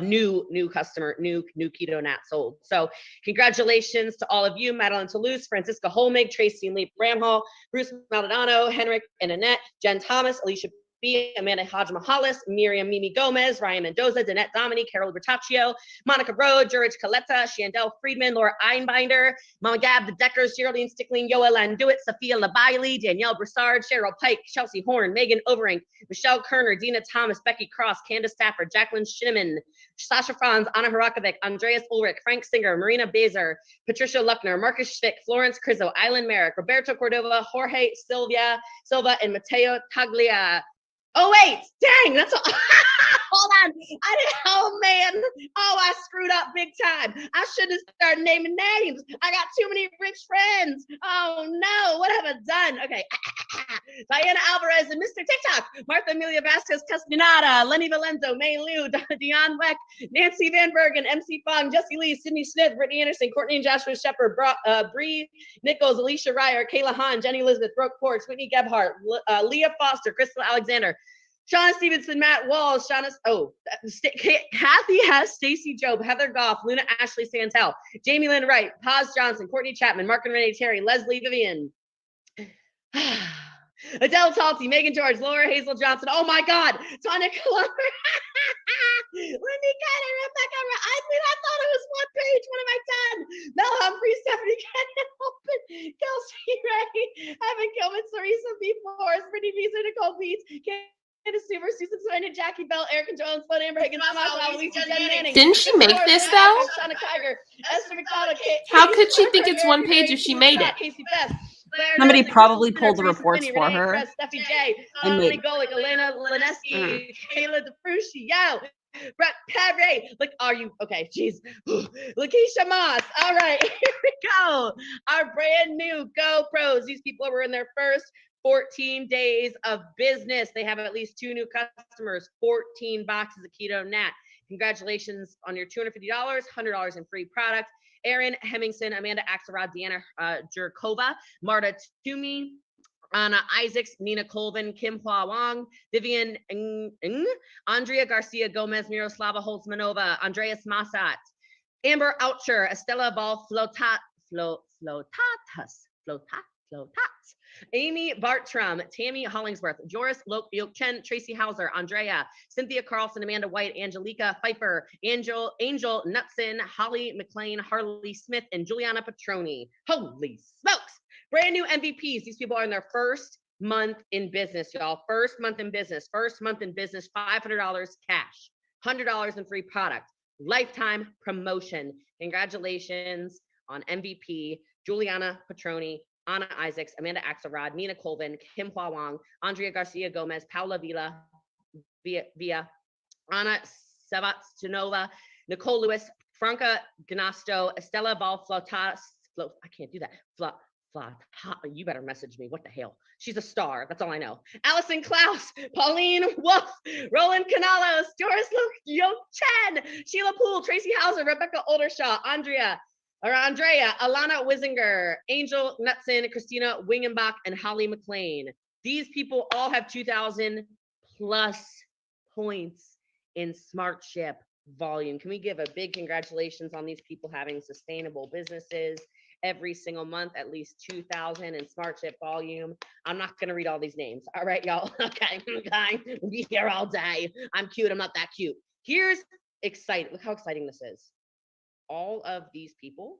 new customer, new keto nat sold. So congratulations to all of you, Madeline Toulouse, Francisca Holmig, Tracy and Lee Bramhall, Bruce Maldonado, Henrik and Annette, Jen Thomas, Alicia B, Amanda Hodge-Mahalis, Miriam Mimi Gomez, Ryan Mendoza, Danette Domini, Carol Bertaccio, Monica Rode, George Coletta, Shandell Friedman, Laura Einbinder, Mama Gab, The Deckers, Geraldine Stickling, Yoel Landuit, Sophia Labailey, Danielle Broussard, Cheryl Pike, Chelsea Horn, Megan Overink, Michelle Kerner, Dina Thomas, Becky Cross, Candace Stafford, Jacqueline Shinneman, Sasha Franz, Anna Harakovic, Andreas Ulrich, Frank Singer, Marina Bazer, Patricia Luckner, Marcus Schvick, Florence Crizzo, Island Merrick, Roberto Cordova, Jorge Silva, and Mateo Taglia. Oh wait, dang, that's all. Hold on. Oh man. Oh, I screwed up big time. I should have started naming names. I got too many rich friends. Oh no, what have I done? Okay. Diana Alvarez and Mr. TikTok, Martha Amelia Vasquez Castaneda, Lenny Valento, May Liu, Dion Weck, Nancy Van Bergen, MC Fong, Jesse Lee, Sydney Smith, Brittany Anderson, Courtney and Joshua Shepard, Bree Nichols, Alicia Ryer, Kayla Hahn, Jenny Elizabeth, Brooke Ports, Whitney Gebhardt, Leah Foster, Crystal Alexander, Shauna Stevenson, Matt Walls, Kathy Hess, Stacy Job, Heather Goff, Luna Ashley Santel, Jamie Lynn Wright, Paz Johnson, Courtney Chapman, Mark and Renee Terry, Leslie Vivian, Adele Talty, Megan George, Laura Hazel Johnson. Oh my God, Tanya Columber, Lindy Cannon, Rebecca. I mean, I thought it was one page. What have I done? Mel Humphrey, Stephanie Cannon, Kelsey Ray, Evan Gilman, Sarisa B. Forrest, Brittany Visa, Nicole Beats, Candace Super, Susan Swin, Jackie Bell, Erica Jones, Fun Amber Higgins, Lisa Jen Manning. Didn't she make this though? Shauna Kiger, Esther McDonald, How could she think it's one page if she made it? Casey Best. Somebody probably pulled the reports for her. Steffi J, and made Tony Golick, Elena Lineski, Kayla DeFruscio, Brett Perry. Look, are you okay? Jeez, Lakeisha Moss. All right, here we go. Our brand new Go Pros. These people were in their first 14 days of business. They have at least 2 new customers, 14 boxes of Keto Nat. Congratulations on your $250, $100 in free product. Erin Hemmingson, Amanda Axelrod, Deanna Jerkova, Marta Toomey, Anna Isaacs, Nina Colvin, Kim Hua Wong, Vivian Ng, Andrea Garcia Gomez, Miroslava Holzmanova, Andreas Massat, Amber Oucher, Estella Val Flotats, Amy Bartram, Tammy Hollingsworth, Joris Chen, Tracy Hauser, Andrea, Cynthia Carlson, Amanda White, Angelica Pfeiffer, Angel Knutson, Holly McLean, Harley Smith, and Juliana Petroni. Holy smokes! Brand new MVPs. These people are in their first month in business, y'all. First month in business, $500 cash, $100 in free product, lifetime promotion. Congratulations on MVP, Juliana Petroni, Anna Isaacs, Amanda Axelrod, Nina Colvin, Kim Hua Wong, Andrea Garcia Gomez, Paula Villa, Anna Sevatstanova, Nicole Lewis, Franca Gnasto, Estella Val Flotas, I can't do that. You better message me. What the hell? She's a star. That's all I know. Allison Klaus, Pauline Wolf, Roland Canales, Doris Yo Chen, Sheila Poole, Tracy Hauser, Rebecca Oldershaw, Andrea, Alana Wisinger, Angel Knutson, Christina Wingenbach, and Holly McLean. These people all have 2,000 plus points in SmartShip volume. Can we give a big congratulations on these people having sustainable businesses every single month, at least 2,000 in SmartShip volume? I'm not going to read all these names. All right, y'all. Okay. We'll be here all day. I'm cute. I'm not that cute. Here's exciting. Look how exciting this is. All of these people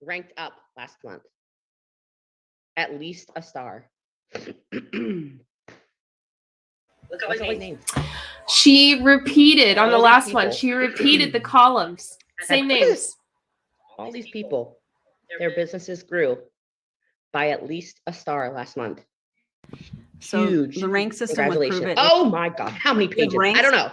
ranked up last month, at least a star. Look at all these names. She repeated on the All last these one. people. She repeated the columns. Same Look at names. this. All these people, their businesses grew by at least a star last month. So Huge. the rank system would prove it. Oh my God, how many pages? ranks- I don't know.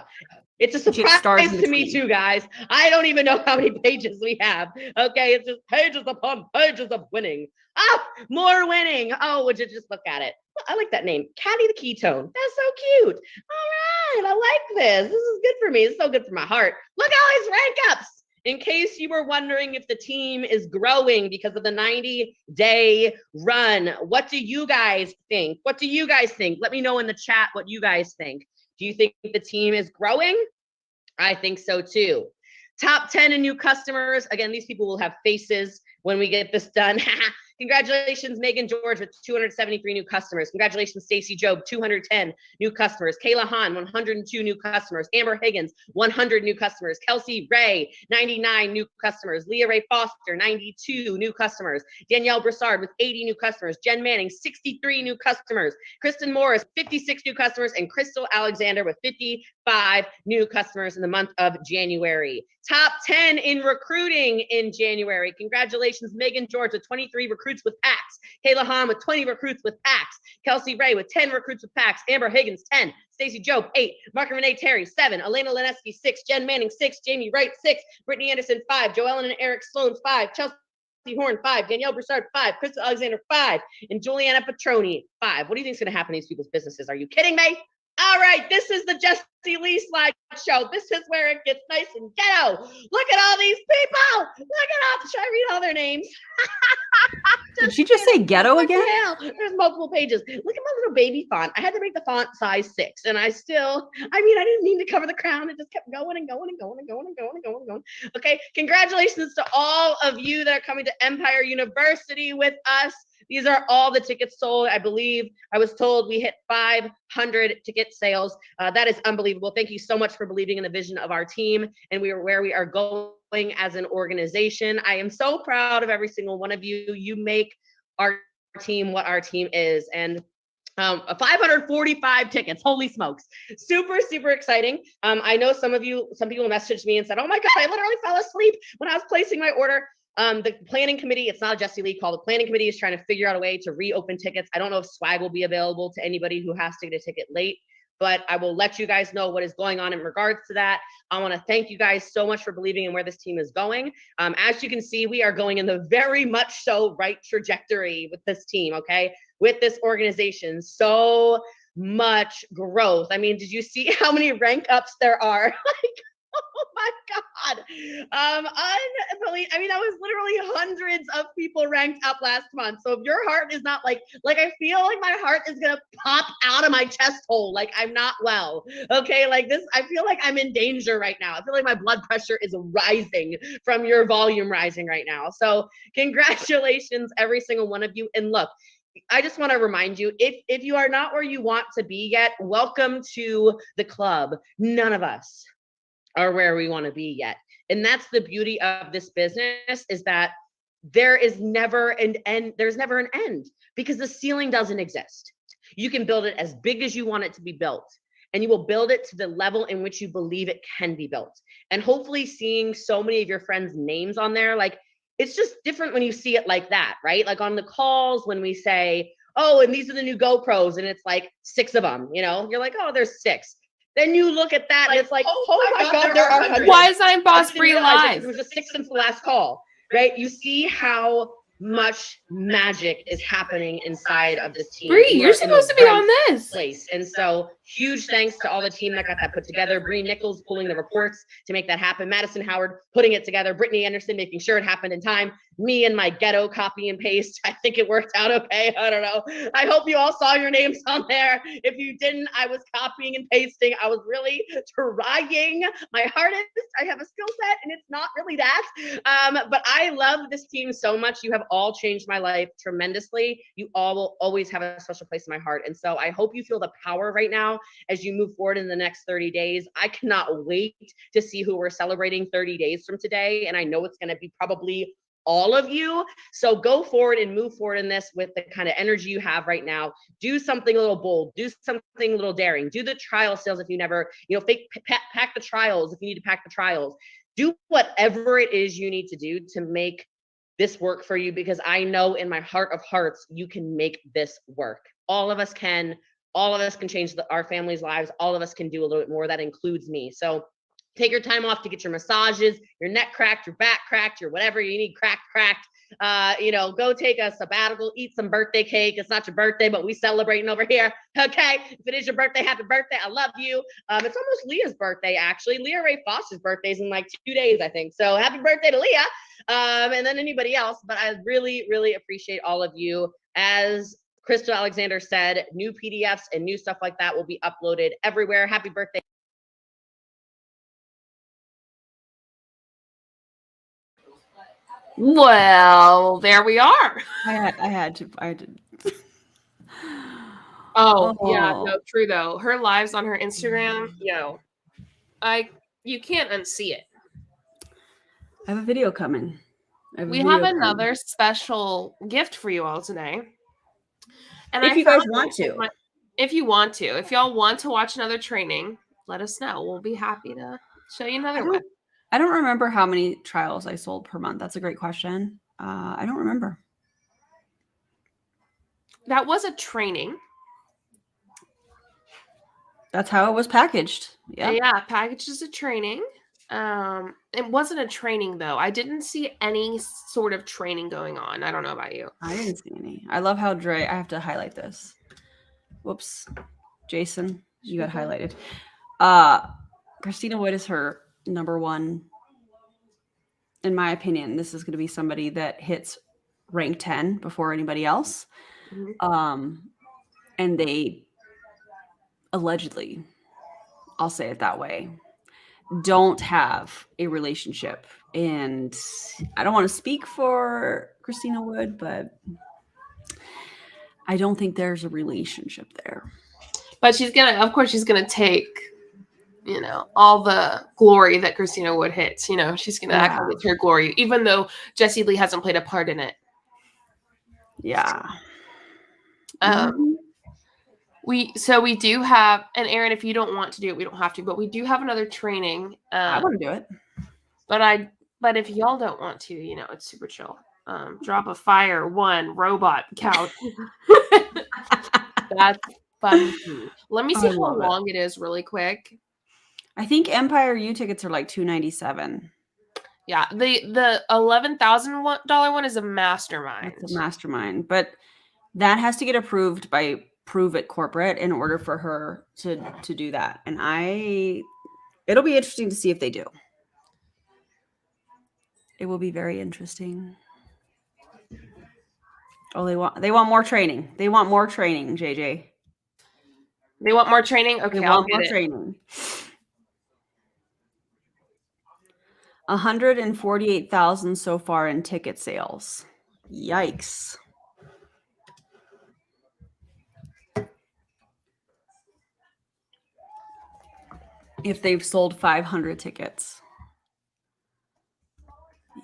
It's a Get stars surprise in to me between. too, guys. I don't even know how many pages we have. Okay, it's just pages upon pages of winning. Oh, more winning. Oh, would you just look at it? I like that name, Caddy the Ketone. That's so cute. All right, I like this. This is good for me. It's so good for my heart. Look at all these rank ups. In case you were wondering if the team is growing because of the 90-day run, what do you guys think? What do you guys think? Let me know in the chat what you guys think. Do you think the team is growing? I think so too. Top 10 in new customers. Again, these people will have faces when we get this done. Congratulations, Megan George with 273 new customers. Congratulations, Stacy Job, 210 new customers. Kayla Hahn, 102 new customers. Amber Higgins, 100 new customers. Kelsey Ray, 99 new customers. Leah Ray Foster, 92 new customers. Danielle Broussard with 80 new customers. Jen Manning, 63 new customers. Kristen Morris, 56 new customers. And Crystal Alexander with 55 new customers in the month of January. Top 10 in recruiting in January. Congratulations, Megan George with 23 recruits with PAX. Kayla Hahn with 20 recruits with PAX. Kelsey Ray with 10 recruits with PAX. Amber Higgins, 10. Stacey Job, 8. Mark and Renee Terry, 7. Elena Lineski, 6. Jen Manning, 6. Jamie Wright, 6. Brittany Anderson, 5. Joellen and Eric Sloan, 5. Chelsea Horn, 5. Danielle Broussard, 5. Crystal Alexander, 5. And Juliana Petroni, 5. What do you think is going to happen in these people's businesses? Are you kidding me? All right, this is the Jessie Lee slideshow. This is where it gets nice and ghetto. Look at all these people. Look at all. Should I read all their names? Did she just say ghetto again? Hell, there's multiple pages. Look at my little baby font. I had to make the font size 6, and I didn't mean to cover the crown. It just kept going and going and going and going and going and going and going. Okay, congratulations to all of you that are coming to Empire University with us. These are all the tickets sold. I believe I was told we hit 500 ticket sales. That is unbelievable. Thank you so much for believing in the vision of our team and where we are going as an organization. I am so proud of every single one of you. You make our team what our team is. And 545 tickets. Holy smokes. Super, super exciting. I know some people messaged me and said, oh my God, I literally fell asleep when I was placing my order. The planning committee, it's not a Jessie Lee call. The planning committee is trying to figure out a way to reopen tickets. I don't know if swag will be available to anybody who has to get a ticket late, but I will let you guys know what is going on in regards to that. I want to thank you guys so much for believing in where this team is going. As you can see, we are going in the very much so right trajectory with this team, okay? With this organization, so much growth. I mean, did you see how many rank ups there are? Oh my God. Unbelievable. I mean, that was literally hundreds of people ranked up last month. So if your heart is not like I feel like my heart is going to pop out of my chest hole. Like I'm not well. Okay. Like this, I feel like I'm in danger right now. I feel like my blood pressure is rising from your volume rising right now. So congratulations, every single one of you. And look, I just want to remind you, if you are not where you want to be yet, welcome to the club. None of us are where we want to be yet. And that's the beauty of this business, is that there's never an end because the ceiling doesn't exist. You can build it as big as you want it to be built, and you will build it to the level in which you believe it can be built. And hopefully seeing so many of your friends' names on there, like it's just different when you see it like that, right? Like on the calls when we say, oh, and these are the new GoPros, and it's like 6 of them, you're like, oh, there's 6. Then you look at that and it's like, oh my God, there are hundreds. Why is I'm Boss Bree live? It was just 6 since the last call, right? You see how much magic is happening inside of this team. Bree, you're supposed to be on this place. And so huge thanks to all the team that got that put together. Bree Nichols pulling the reports to make that happen. Madison Howard putting it together. Brittany Anderson making sure it happened in time. Me and my ghetto copy and paste. I think it worked out okay. I don't know. I hope you all saw your names on there. If you didn't, I was copying and pasting. I was really trying my hardest. I have a skill set and it's not really that. But I love this team so much. You have all changed my life tremendously. You all will always have a special place in my heart. And so I hope you feel the power right now as you move forward in the next 30 days. I cannot wait to see who we're celebrating 30 days from today. And I know it's going to be probably all of you. So go forward and move forward in this with the kind of energy you have right now. Do something a little bold, do something a little daring, do the trial sales if you never, pack the trials if you need to pack the trials. Do whatever it is you need to do to make this work for you, because I know in my heart of hearts, you can make this work. All of us can. All of us can change our families' lives. All of us can do a little bit more. That includes me. So take your time off to get your massages, your neck cracked, your back cracked, your whatever you need cracked. Go take a sabbatical, eat some birthday cake. It's not your birthday, but we celebrating over here. Okay. If it is your birthday, happy birthday. I love you. It's almost Leah's birthday, actually. Leah Ray Foster's birthday is in like 2 days, I think. So happy birthday to Leah. And then anybody else. But I really, really appreciate all of you. As Crystal Alexander said, new PDFs and new stuff like that will be uploaded everywhere. Happy birthday. Well, there we are. I had to. Oh, yeah, Oh. no, true though. Her lives on her Instagram, you can't unsee it. I have a video coming. We have another special gift for you all today. And If you guys want to. If you want to. If y'all want to watch another training, let us know. We'll be happy to show you another one. I don't remember how many trials I sold per month. That's a great question. I don't remember. That was a training. That's how it was packaged. Yeah, packaged as a training. It wasn't a training though. I didn't see any sort of training going on. I don't know about you. I didn't see any. I love how Dre. I have to highlight this. Whoops, Jason, you got highlighted. Christina Wood is her number one. In my opinion, this is going to be somebody that hits rank 10 before anybody else. Mm-hmm. And they allegedly, I'll say it that way, don't have a relationship. And I don't want to speak for Christina Wood, but I don't think there's a relationship there. But she's gonna take, all the glory that Christina Wood hits. She's gonna act like it's her glory, even though Jessie Lee hasn't played a part in it. Yeah. We do have, and Erin, if you don't want to do it, we don't have to, but we do have another training. I want to do it. But if y'all don't want to, it's super chill. Drop a fire, one robot couch. That's fun. Let me see how long it is really quick. I think Empire U tickets are like $297. Yeah, the $11,000 one is a mastermind. It's a mastermind, but that has to get approved by Prove It Corporate in order for her to do that. And it'll be interesting to see if they do. It will be very interesting. Oh, they want more training. They want more training, JJ. They want more training? Okay, I'll get more training. 148,000 so far in ticket sales. Yikes. If they've sold 500 tickets.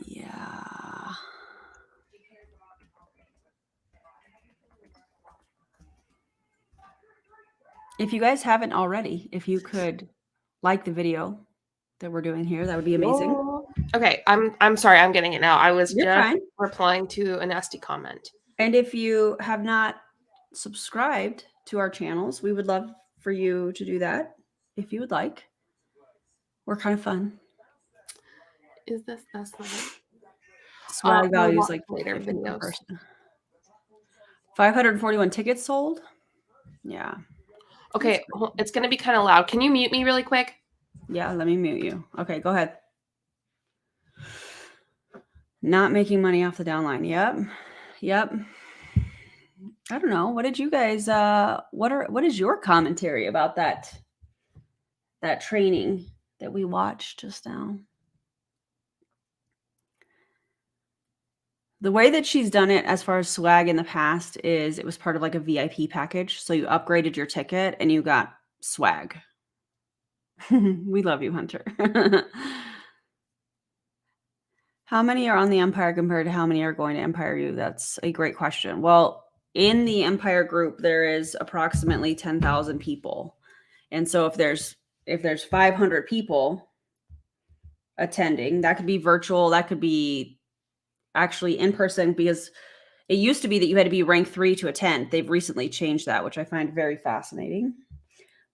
Yeah. If you guys haven't already, if you could like the video that we're doing here, that would be amazing. Okay, I'm sorry, I'm getting it now. I was You're just fine. replying to a nasty comment. And if you have not subscribed to our channels, we would love for you to do that if you would like. We're kind of fun. Is that's not it? Swag values like later videos. 541 tickets sold. Yeah. Okay, it's gonna be kind of loud. Can you mute me really quick? Yeah, let me mute you. Okay, go ahead. Not making money off the downline. Yep. I don't know. What did you guys? What is your commentary about that training that we watched just now? The way that she's done it as far as swag in the past is it was part of like a VIP package. So you upgraded your ticket and you got swag. We love you, Hunter. How many are on the Empire compared to how many are going to Empire U? That's a great question. Well, in the Empire group, there is approximately 10,000 people. And so if there's 500 people attending, that could be virtual, that could be actually in person, because it used to be that you had to be rank 3 to attend. They've recently changed that, which I find very fascinating.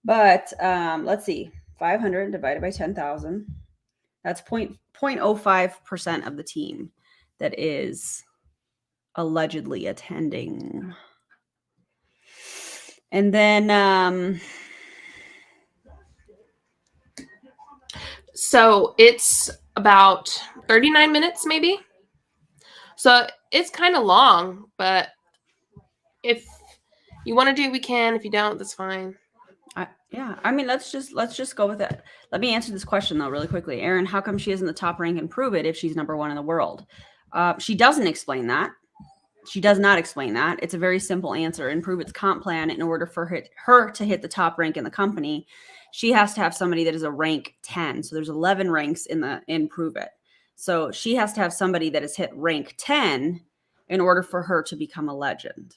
But let's see, 500 divided by 10,000. That's 0.05% of the team that is allegedly attending. And then so it's about 39 minutes maybe. So it's kind of long, but if you want to do it, we can. If you don't, that's fine. Yeah, I mean, let's just go with it. Let me answer this question though really quickly. Erin, how come she isn't the top rank and Prove It if she's number 1 in the world? She doesn't explain that. She does not explain that. It's a very simple answer. Improve its comp plan in order for her to hit the top rank in the company. She has to have somebody that is a rank 10. So there's 11 ranks in Prove It. So she has to have somebody that has hit rank 10 in order for her to become a legend.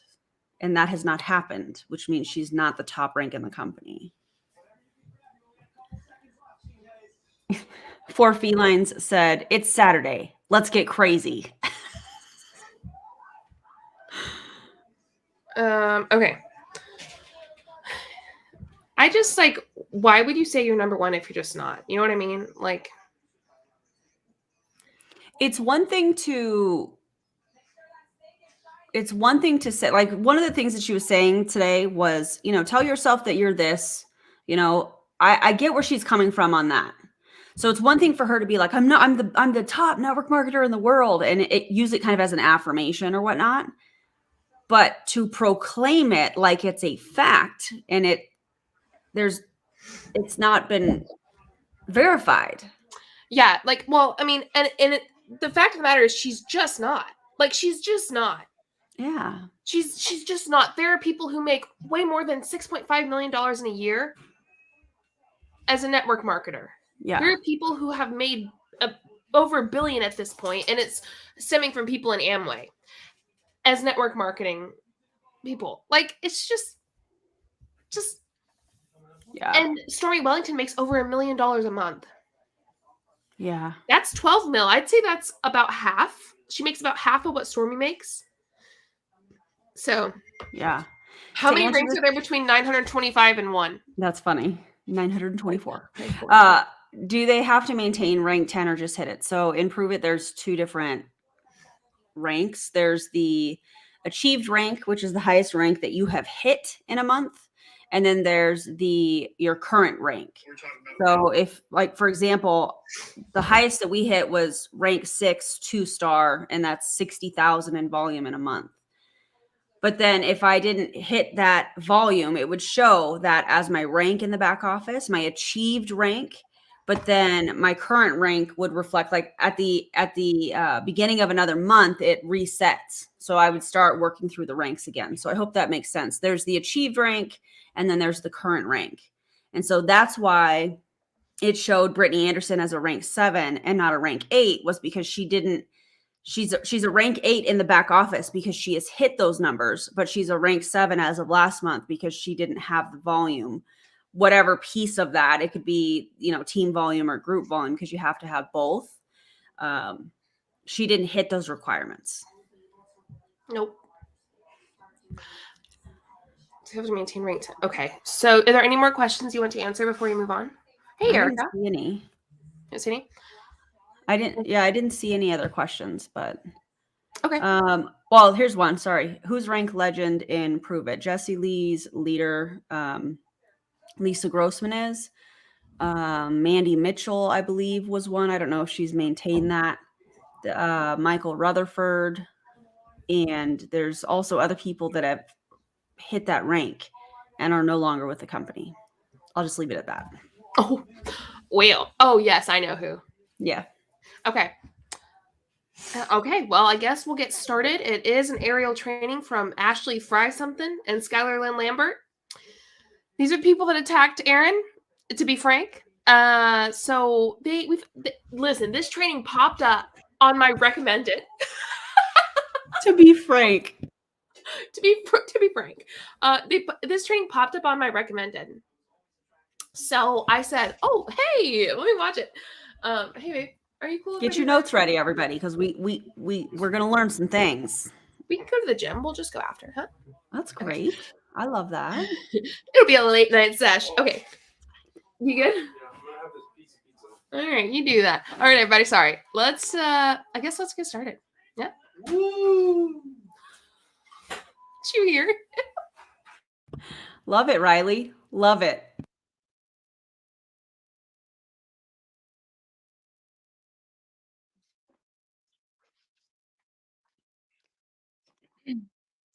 And that has not happened, which means she's not the top rank in the company. Four Felines said, it's Saturday. Let's get crazy. Okay. I just like, why would you say you're number one if you're just not? You know what I mean? Like, it's one thing to say, like, one of the things that she was saying today was, tell yourself that you're this, I get where she's coming from on that. So it's one thing for her to be like, I'm the top network marketer in the world, and use it kind of as an affirmation or whatnot. But to proclaim it like it's a fact, and it's not been verified. Yeah, like, well, I mean, the fact of the matter is she's just not. Like, she's just not. Yeah. She's just not. There are people who make way more than $6.5 million in a year as a network marketer. Yeah. There are people who have made over $1 billion at this point, and it's stemming from people in Amway as network marketing people. Like, it's just yeah. And Stormy Wellington makes over $1 million a month. Yeah. That's 12 mil. I'd say that's about half. She makes about half of what Stormy makes. So, yeah. How many ranks are there between 925 and 1? That's funny. 924. Do they have to maintain rank 10 or just hit it? So in Prove It, there's two different ranks. There's the achieved rank, which is the highest rank that you have hit in a month. And then there's your current rank. So if, like, for example, the highest that we hit was rank 6, 2-star, and that's 60,000 in volume in a month. But then if I didn't hit that volume, it would show that as my rank in the back office, my achieved rank, but then my current rank would reflect, like, at the beginning of another month, it resets. So I would start working through the ranks again. So I hope that makes sense. There's the achieved rank, and then there's the current rank. And so that's why it showed Brittany Anderson as a rank 7 and not a rank 8, was because she's a rank 8 in the back office because she has hit those numbers, but she's a rank 7 as of last month because she didn't have the volume, whatever piece of that. It could be, team volume or group volume, because you have to have both. She didn't hit those requirements. Nope. So you have to maintain rank 10. Okay. So are there any more questions you want to answer before you move on? Hey, Erica. I didn't see any. You didn't see any? I didn't see any other questions, but okay. Well, here's one. Sorry. Who's rank legend in Prove It? Jessie Lee's leader, Lisa Grossman is. Mandy Mitchell, I believe, was one. I don't know if she's maintained that. Michael Rutherford. And there's also other people that have hit that rank and are no longer with the company. I'll just leave it at that. Oh, well. Oh, yes, I know who. Yeah. Okay. Okay, well, I guess we'll get started. It is an aerial training from Ashley Fry something and Skylar Lynn Lambert. These are people that attacked Aaron, to be frank. So listen, this training popped up on my recommended. To be frank. To be frank. This training popped up on my recommended. So I said, "Oh, hey, let me watch it." Hey, babe, are you cool? Get your notes ready, everybody, because we're gonna learn some things. We can go to the gym. We'll just go after, huh? That's great. Okay. I love that. It'll be a late night sesh. Okay, you good? All right, you do that. All right, everybody. Sorry. Let's. I guess let's get started. Yeah. Woo! Did you hear? Love it, Riley. Love it.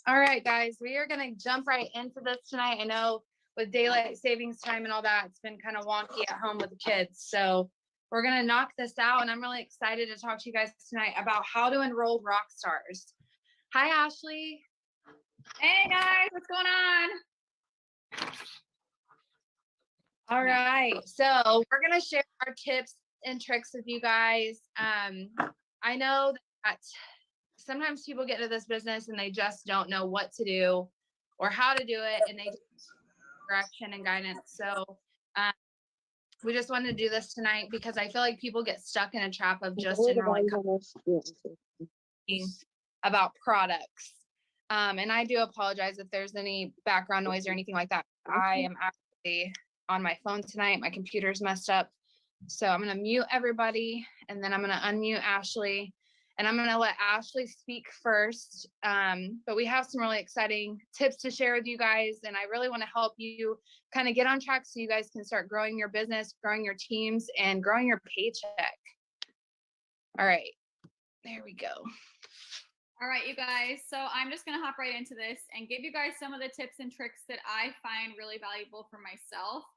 All right, guys, we are going to jump right into this tonight. I know with daylight savings time and all that, it's been kind of wonky at home with the kids. So We're going to knock this out. And I'm really excited to talk to you guys tonight about how to enroll rock stars. Hi, Ashley. Hey, guys. What's going on? All right. So we're going to share our tips and tricks with you guys. I know that sometimes people get into this business and they just don't know what to do or how to do it, and they need direction and guidance. So we just wanted to do this tonight because I feel like people get stuck in a trap of just enrolling about products. And I do apologize if there's any background noise or anything like that. I am actually on my phone tonight. My computer's messed up. So I'm going to mute everybody, and then I'm going to unmute Ashley, and I'm going to let Ashley speak first. But we have some really exciting tips to share with you guys, and I really want to help you kind of get on track so you guys can start growing your business, growing your teams, and growing your paycheck. All right, there we go. All right, you guys. So I'm just going to hop right into this and give you guys some of the tips and tricks that I find really valuable for myself.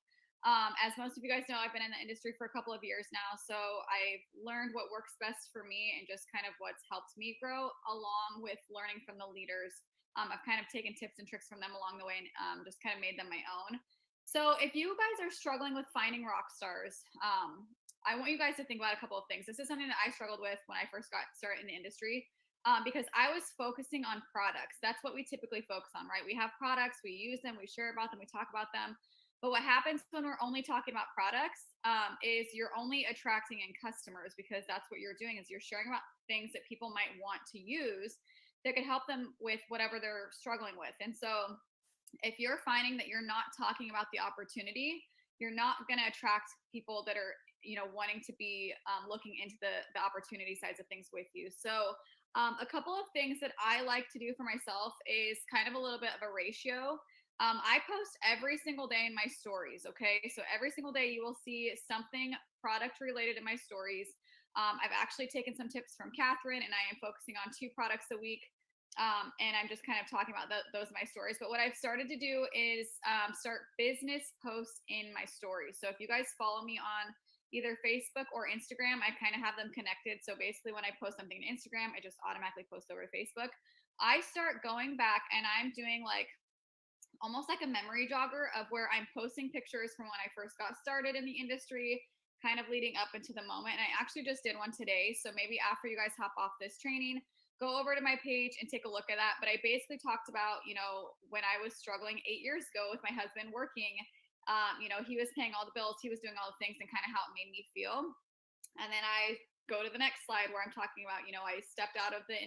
As most of you guys know, I've been in the industry for a couple of years now, so I've learned what works best for me and just kind of what's helped me grow, along with learning from the leaders. I've kind of taken tips and tricks from them along the way and just kind of made them my own. So if you guys are struggling with finding rock stars, I want you guys to think about a couple of things. This is something that I struggled with when I first got started in the industry. Because I was focusing on products. That's what we typically focus on, right? We have products, we use them, we share about them, we talk about them. But what happens when we're only talking about products is you're only attracting in customers, because that's what you're doing, is you're sharing about things that people might want to use that could help them with whatever they're struggling with. And so if you're finding that you're not talking about the opportunity, you're not going to attract people that are, wanting to be looking into the opportunity sides of things with you. So a couple of things that I like to do for myself is kind of a little bit of a ratio. I post every single day in my stories. Okay. So every single day you will see something product related in my stories. I've actually taken some tips from Catherine, and I am focusing on 2 products a week. And I'm just kind of talking about those in my stories. But what I've started to do is start business posts in my stories. So if you guys follow me on either Facebook or Instagram, I kind of have them connected. So basically when I post something on Instagram, I just automatically post over to Facebook. I start going back and I'm doing almost like a memory jogger of where I'm posting pictures from when I first got started in the industry, kind of leading up into the moment. And I actually just did one today. So maybe after you guys hop off this training, go over to my page and take a look at that. But I basically talked about, when I was struggling 8 years ago with my husband working, he was paying all the bills, he was doing all the things, and kind of how it made me feel. And then I go to the next slide where I'm talking about, I stepped out of the,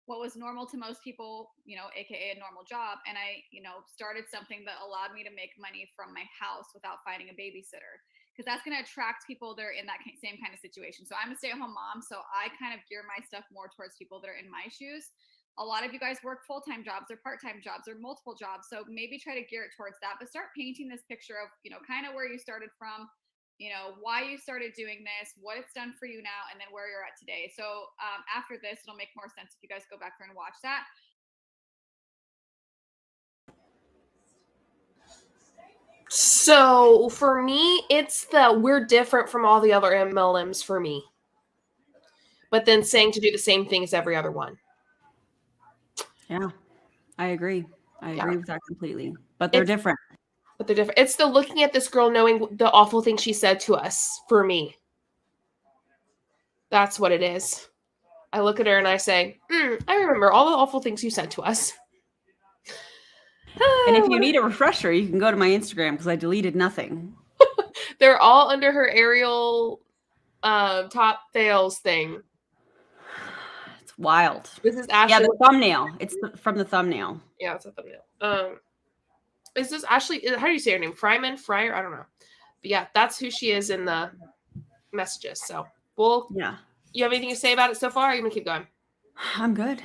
what was normal to most people, AKA a normal job. And I, started something that allowed me to make money from my house without finding a babysitter, because that's going to attract people that are in that same kind of situation. So I'm a stay-at-home mom, so I kind of gear my stuff more towards people that are in my shoes. A lot of you guys work full-time jobs or part-time jobs or multiple jobs. So maybe try to gear it towards that, but start painting this picture of, kind of where you started from, why you started doing this, what it's done for you now, and then where you're at today. So after this, it'll make more sense if you guys go back there and watch that. So for me, it's we're different from all the other MLMs for me. But then saying to do the same thing as every other one. Yeah, I agree. I agree with that completely. But they're different. But they're different. It's the looking at this girl knowing the awful thing she said to us for me. That's what it is. I look at her and I say, I remember all the awful things you said to us. And if you need a refresher, you can go to my Instagram, because I deleted nothing. They're all under her Ariel top fails thing. It's wild. This is Ashley. Yeah, the thumbnail. It's from the thumbnail. Yeah, it's a thumbnail. Is this Ashley? How do you say her name? Fryer? I don't know. But yeah, that's who she is in the messages. So, yeah. You have anything to say about it so far? Or are you gonna keep going? I'm good.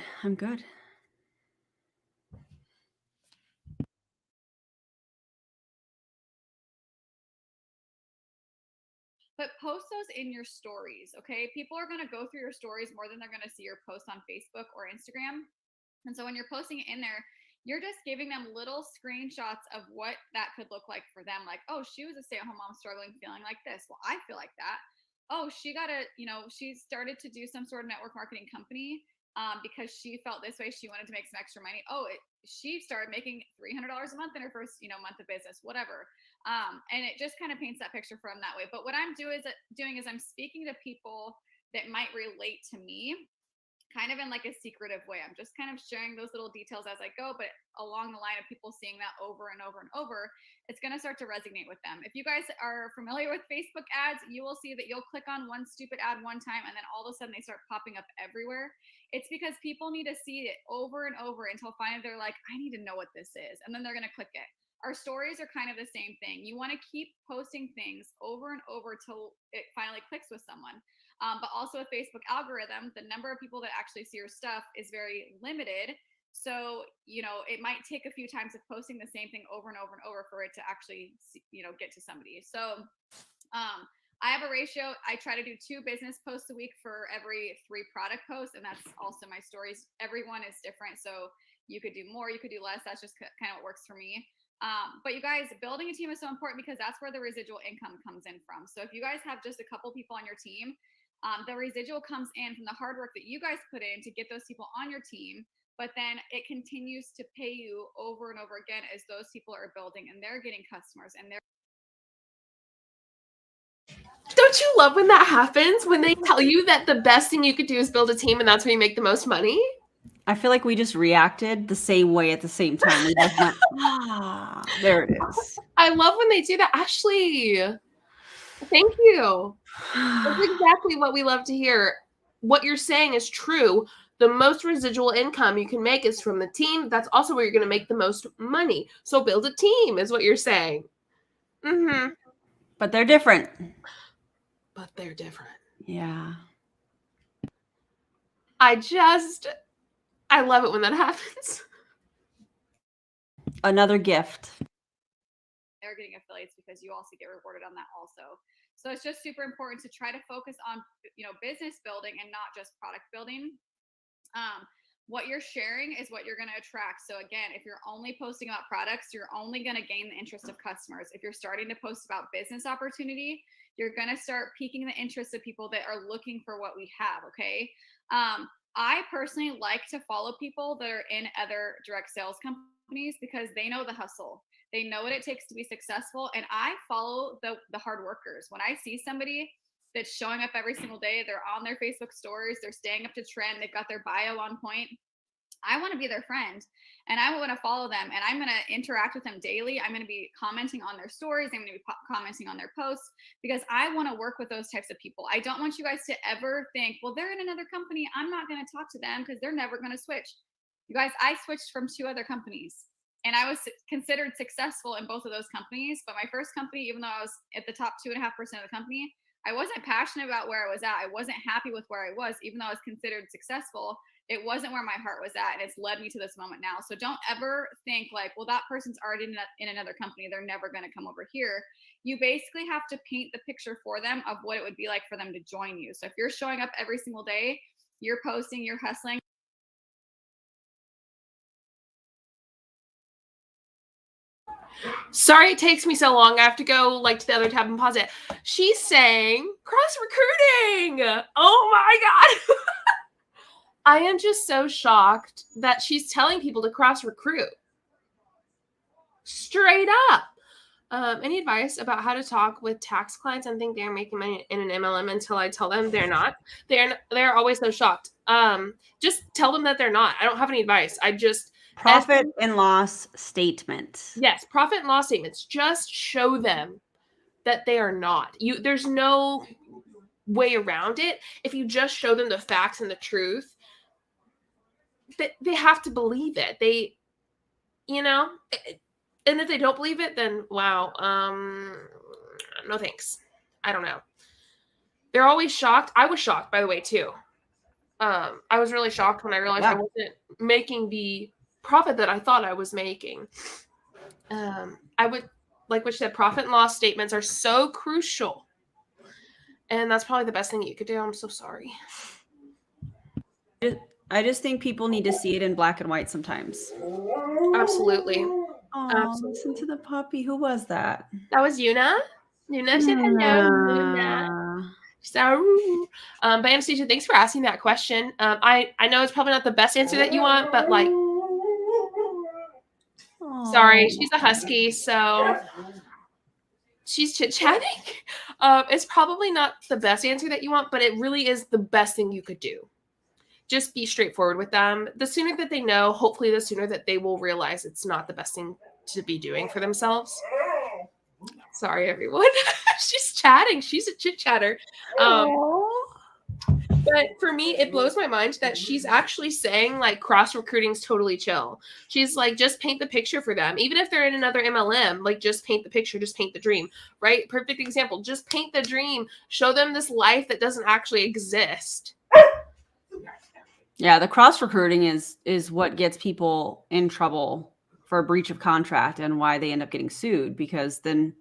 But post those in your stories, okay? People are going to go through your stories more than they're going to see your post on Facebook or Instagram. And so when you're posting it in there, you're just giving them little screenshots of what that could look like for them. Like, oh, she was a stay-at-home mom struggling, feeling like this. Well, I feel like that. oh, she started to do some sort of network marketing company because she felt this way. She wanted to make some extra money. Oh, she started making $300 a month in her first, month of business, whatever. And it just kind of paints that picture for them that way. But what I'm doing is I'm speaking to people that might relate to me, kind of in like a secretive way. I'm just kind of sharing those little details as I go, but along the line of people seeing that over and over and over, it's going to start to resonate with them. If you guys are familiar with Facebook ads, you will see that you'll click on one stupid ad one time and then all of a sudden they start popping up everywhere. It's because people need to see it over and over until finally they're like, I need to know what this is. And then they're going to click it. Our stories are kind of the same thing. You want to keep posting things over and over till it finally clicks with someone. But also a Facebook algorithm, the number of people that actually see your stuff is very limited. So, it might take a few times of posting the same thing over and over and over for it to actually, get to somebody. So, I have a ratio. I try to do 2 business posts a week for every 3 product posts. And that's also my stories. Everyone is different. So you could do more, you could do less. That's just kind of what works for me. But you guys, building a team is so important because that's where the residual income comes in from. So if you guys have just a couple people on your team, the residual comes in from the hard work that you guys put in to get those people on your team, but then it continues to pay you over and over again as those people are building and they're getting customers and they're. Don't you love when that happens? When they tell you that the best thing you could do is build a team and that's where you make the most money? I feel like we just reacted the same way at the same time. We just went, there it is. I love when they do that. Ashley, thank you. That's exactly what we love to hear. What you're saying is true. The most residual income you can make is from the team. That's also where you're going to make the most money. So build a team is what you're saying. Mm-hmm. But they're different. But they're different. Yeah. I love it when that happens. Another gift. They're getting affiliates because you also get rewarded on that also. So it's just super important to try to focus on, business building and not just product building. What you're sharing is what you're going to attract. So again, if you're only posting about products, you're only going to gain the interest of customers. If you're starting to post about business opportunity, you're going to start piquing the interest of people that are looking for what we have. Okay. I personally like to follow people that are in other direct sales companies because they know the hustle. They know what it takes to be successful. And I follow the hard workers. When I see somebody that's showing up every single day, they're on their Facebook stories, they're staying up to trend, they've got their bio on point, I want to be their friend and I want to follow them and I'm going to interact with them daily. I'm going to be commenting on their stories. I'm going to be commenting on their posts because I want to work with those types of people. I don't want you guys to ever think, well, they're in another company, I'm not going to talk to them because they're never going to switch. You guys, I switched from 2 other companies and I was considered successful in both of those companies. But my first company, even though I was at the top 2.5% of the company, I wasn't passionate about where I was at. I wasn't happy with where I was, even though I was considered successful. It wasn't where my heart was at, and it's led me to this moment now. So don't ever think like, well, that person's already in another company, they're never going to come over here. You basically have to paint the picture for them of what it would be like for them to join you. So if you're showing up every single day, you're posting, you're hustling. Sorry it takes me so long. I have to go to the other tab and pause it. She's saying cross recruiting. Oh my God. I am just so shocked that she's telling people to cross recruit. Straight up. Any advice about how to talk with tax clients and think they're making money in an MLM until I tell them they're not? They're always so shocked. Just tell them that they're not. I don't have any advice. Profit and loss statement. Yes, profit and loss statements. Just show them that they are not. There's no way around it. If you just show them the facts and the truth, they have to believe it. And if they don't believe it, then wow, no thanks. I don't know. They're always shocked. I was shocked, by the way, too. I was really shocked when I realized I wasn't making the profit that I thought I was making. I would, like what you said, profit and loss statements are so crucial. And that's probably the best thing you could do. I'm so sorry. I just think people need to see it in black and white sometimes. Absolutely. Oh, listen to the puppy. Who was that? That was Yuna. Yuna said hello. Yuna. So, but Anastasia, thanks for asking that question. I know it's probably not the best answer that you want, but like, sorry, she's a husky, so she's chit-chatting. It's probably not the best answer that you want, but it really is the best thing you could do. Just be straightforward with them. The sooner that they know, hopefully the sooner that they will realize it's not the best thing to be doing for themselves. Sorry, everyone. She's chatting. She's a chit-chatter. But for me, it blows my mind that she's actually saying like cross-recruiting's totally chill. She's like, just paint the picture for them. Even if they're in another MLM, like just paint the picture, just paint the dream, right? Perfect example. Just paint the dream. Show them this life that doesn't actually exist. Yeah, the cross recruiting is what gets people in trouble for a breach of contract and why they end up getting sued, because then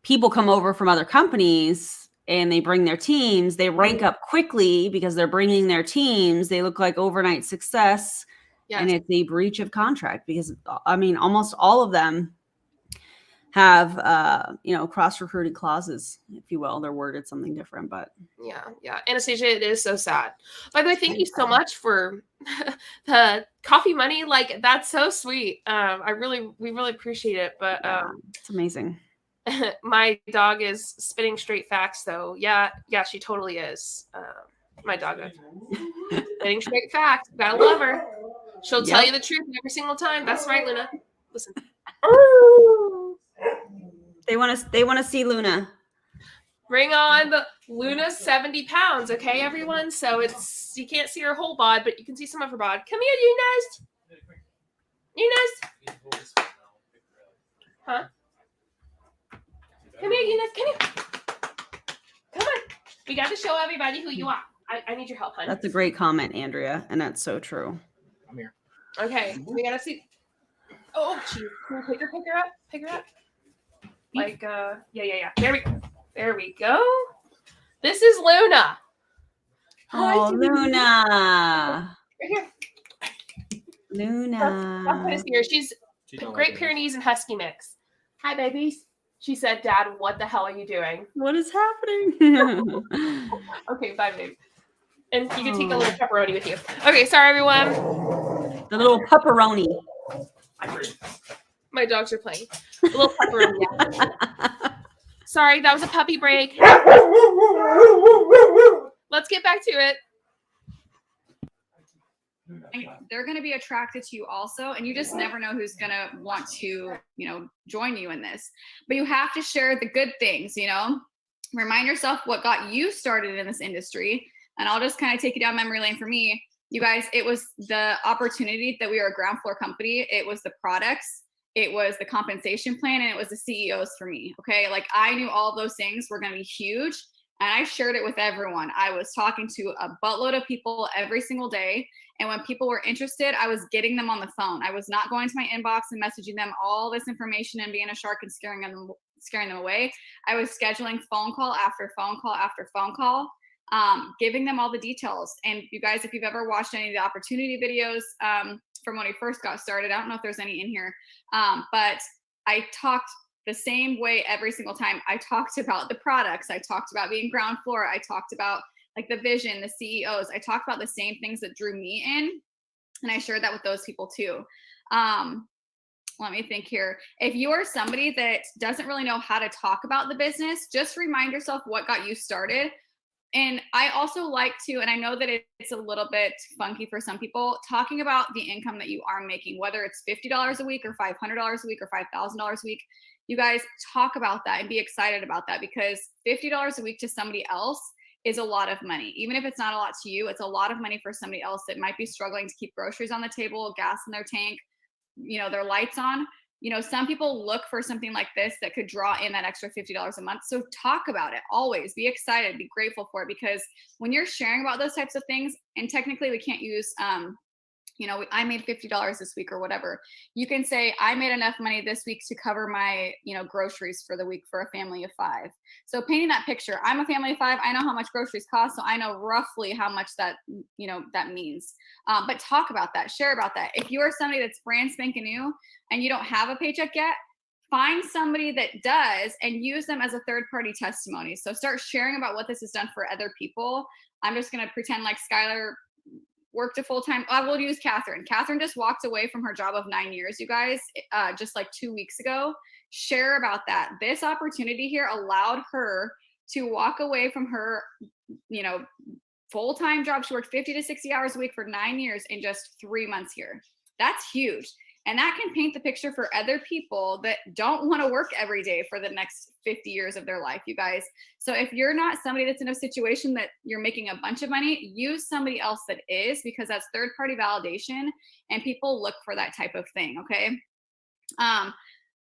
people come over from other companies and they bring their teams, they rank up quickly because they're bringing their teams, they look like overnight success. Yes. And it's a breach of contract because I mean almost all of them have cross recruiting clauses, if you will. They're worded something different, but yeah. Anastasia, it is so sad. By the way, thank you so much for the coffee money. Like, that's so sweet. We really appreciate it. But it's amazing. My dog is spitting straight facts, though. Yeah, she totally is. My dog is spitting straight facts. Gotta love her. She'll tell you the truth every single time. That's right, Luna. Listen. They want to see Luna. Bring on the Luna 70 pounds, okay, everyone? So you can't see her whole bod, but you can see some of her bod. Come here, Eunice. Huh? Come here, Eunice. Come here. Come on. We got to show everybody who you are. I need your help, honey. That's a great comment, Andrea, and that's so true. I'm here. Okay, we got to see. Oh, geez. Can we pick her up? Like, yeah. There we go. This is Luna. Oh, Luna. Right here. Luna. I'll put us here. She's Great Pyrenees and Husky mix. Hi, babies. She said, Dad, what the hell are you doing? What is happening? Okay, bye, babe. And you can take a little pepperoni with you. Okay, sorry, everyone. The little pepperoni. My dogs are playing. A little pepperoni. Sorry, that was a puppy break. Let's get back to it. They're going to be attracted to you also, and you just never know who's going to want to, join you in this. But you have to share the good things, Remind yourself what got you started in this industry. And I'll just kind of take you down memory lane for me. You guys, it was the opportunity that we are a ground floor company. It was the products. It was the compensation plan, and it was the CEOs for me. Okay. Like, I knew all those things were going to be huge, and I shared it with everyone. I was talking to a buttload of people every single day. And when people were interested, I was getting them on the phone. I was not going to my inbox and messaging them all this information and being a shark and scaring them away. I was scheduling phone call after phone call after phone call, giving them all the details. And you guys, if you've ever watched any of the opportunity videos, from when we first got started, I don't know if there's any in here, but I talked the same way every single time. I talked about the products. I talked about being ground floor. I talked about like the vision, the CEOs. I talked about the same things that drew me in, and I shared that with those people too. Let me think here. If you're somebody that doesn't really know how to talk about the business, just remind yourself what got you started. And I also like to, and I know that it's a little bit funky for some people, talking about the income that you are making, whether it's $50 a week or $500 a week or $5,000 a week. You guys talk about that and be excited about that, because $50 a week to somebody else is a lot of money. Even if it's not a lot to you, it's a lot of money for somebody else that might be struggling to keep groceries on the table, gas in their tank, their lights on. Some people look for something like this that could draw in that extra $50 a month. So talk about it. Always be excited, be grateful for it, because when you're sharing about those types of things, and technically we can't use, I made $50 this week or whatever. You can say, I made enough money this week to cover my, groceries for the week for a family of 5. So painting that picture, I'm a family of 5. I know how much groceries cost. So I know roughly how much that, that means. But talk about that, share about that. If you are somebody that's brand spanking new and you don't have a paycheck yet, find somebody that does and use them as a third-party testimony. So start sharing about what this has done for other people. I'm just going to pretend like Skylar worked a full-time. I will use Catherine. Catherine just walked away from her job of 9 years, you guys, just like 2 weeks ago. Share about that. This opportunity here allowed her to walk away from her, you know, full-time job. She worked 50 to 60 hours a week for 9 years in just 3 months here. That's huge. And that can paint the picture for other people that don't want to work every day for the next 50 years of their life, you guys. So if you're not somebody that's in a situation that you're making a bunch of money, use somebody else that is, because that's third-party validation and people look for that type of thing, okay?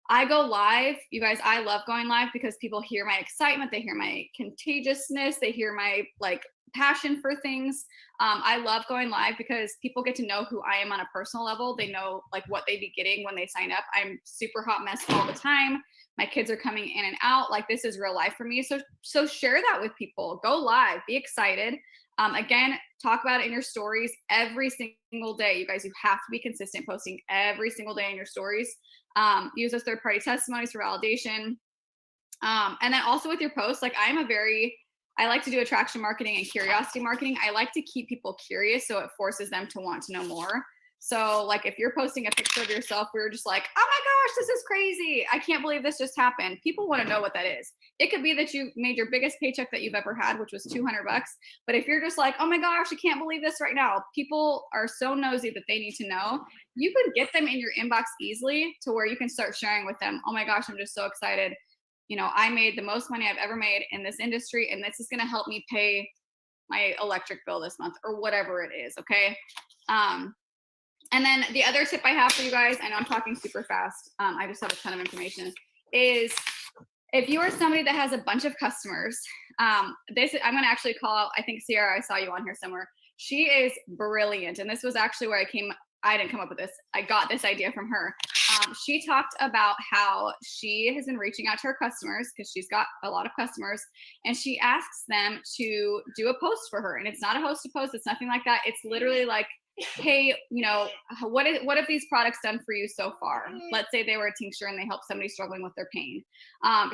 I go live, you guys. I love going live because people hear my excitement, they hear my contagiousness, they hear my like passion for things. I love going live because people get to know who I am on a personal level. They know like what they'd be getting when they sign up. I'm super hot mess all the time. My kids are coming in and out. Like, this is real life for me. So share that with people. Go live, be excited. Again, talk about it in your stories every single day. You guys, you have to be consistent, posting every single day in your stories. Use those third-party testimonies for validation. And then also with your posts, like I like to do attraction marketing and curiosity marketing. I like to keep people curious, so it forces them to want to know more. So like if you're posting a picture of yourself, we're just like, oh my gosh, this is crazy. I can't believe this just happened. People want to know what that is. It could be that you made your biggest paycheck that you've ever had, which was $200. But if you're just like, oh my gosh, I can't believe this right now. People are so nosy that they need to know. You can get them in your inbox easily to where you can start sharing with them. Oh my gosh, I'm just so excited. You know, I made the most money I've ever made in this industry, and this is going to help me pay my electric bill this month or whatever it is. Okay. And then the other tip I have for you guys, I know I'm talking super fast. I just have a ton of information, is if you are somebody that has a bunch of customers, I'm going to actually call out, I think Sierra, I saw you on here somewhere. She is brilliant. And this was actually where I didn't come up with this. I got this idea from her. She talked about how she has been reaching out to her customers because she's got a lot of customers, and she asks them to do a post for her. And it's not a hosted post. It's nothing like that. It's literally like, hey, you know, what have these products done for you so far? Let's say they were a tincture and they help somebody struggling with their pain.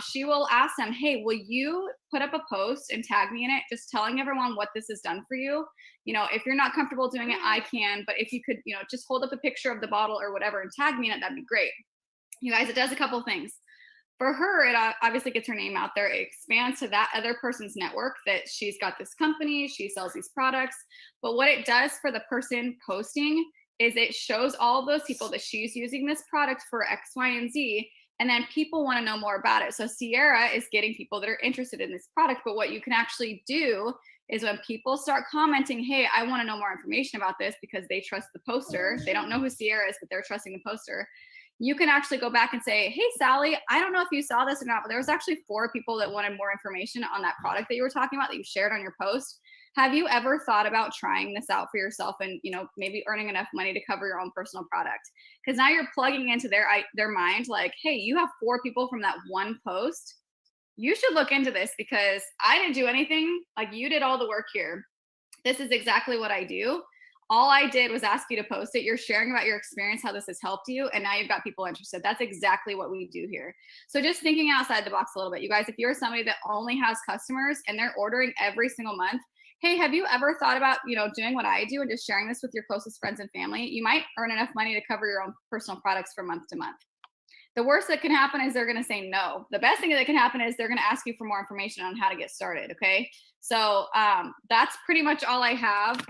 She will ask them, hey, will you put up a post and tag me in it, just telling everyone what this has done for you? You know, if you're not comfortable doing it, I can, but if you could, you know, just hold up a picture of the bottle or whatever and tag me in it, that'd be great. You guys, it does a couple things. For her, it obviously gets her name out there. It expands to that other person's network that she's got this company, she sells these products. But what it does for the person posting is it shows all of those people that she's using this product for X, Y, and Z. And then people want to know more about it. So Sierra is getting people that are interested in this product. But what you can actually do is when people start commenting, hey, I want to know more information about this, because they trust the poster. They don't know who Sierra is, but they're trusting the poster. You can actually go back and say, hey, Sally, I don't know if you saw this or not, but there was actually 4 people that wanted more information on that product that you were talking about that you shared on your post. Have you ever thought about trying this out for yourself and, you know, maybe earning enough money to cover your own personal product? Because now you're plugging into their mind like, hey, you have 4 people from that one post. You should look into this because I didn't do anything. Like, you did all the work here. This is exactly what I do. All I did was ask you to post it. You're sharing about your experience, how this has helped you, and now you've got people interested. That's exactly what we do here. So just thinking outside the box a little bit, you guys, if you're somebody that only has customers and they're ordering every single month, hey, have you ever thought about, you know, doing what I do and just sharing this with your closest friends and family? You might earn enough money to cover your own personal products from month to month. The worst that can happen is they're going to say no. The best thing that can happen is they're going to ask you for more information on how to get started. Okay. So that's pretty much all I have.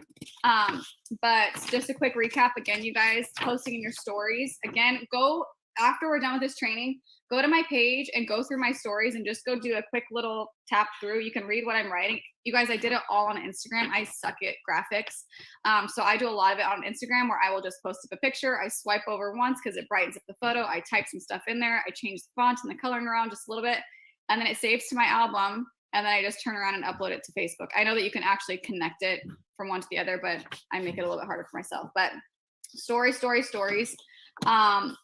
But just a quick recap again, you guys, posting in your stories. Again, go after we're done with this training, go to my page and go through my stories and just go do a quick little tap through. You can read what I'm writing. You guys, I did it all on Instagram. I suck at graphics. So I do a lot of it on Instagram where I will just post up a picture. I swipe over once because it brightens up the photo. I type some stuff in there. I change the font and the coloring around just a little bit. And then it saves to my album. And then I just turn around and upload it to Facebook. I know that you can actually connect it from one to the other, but I make it a little bit harder for myself. But stories.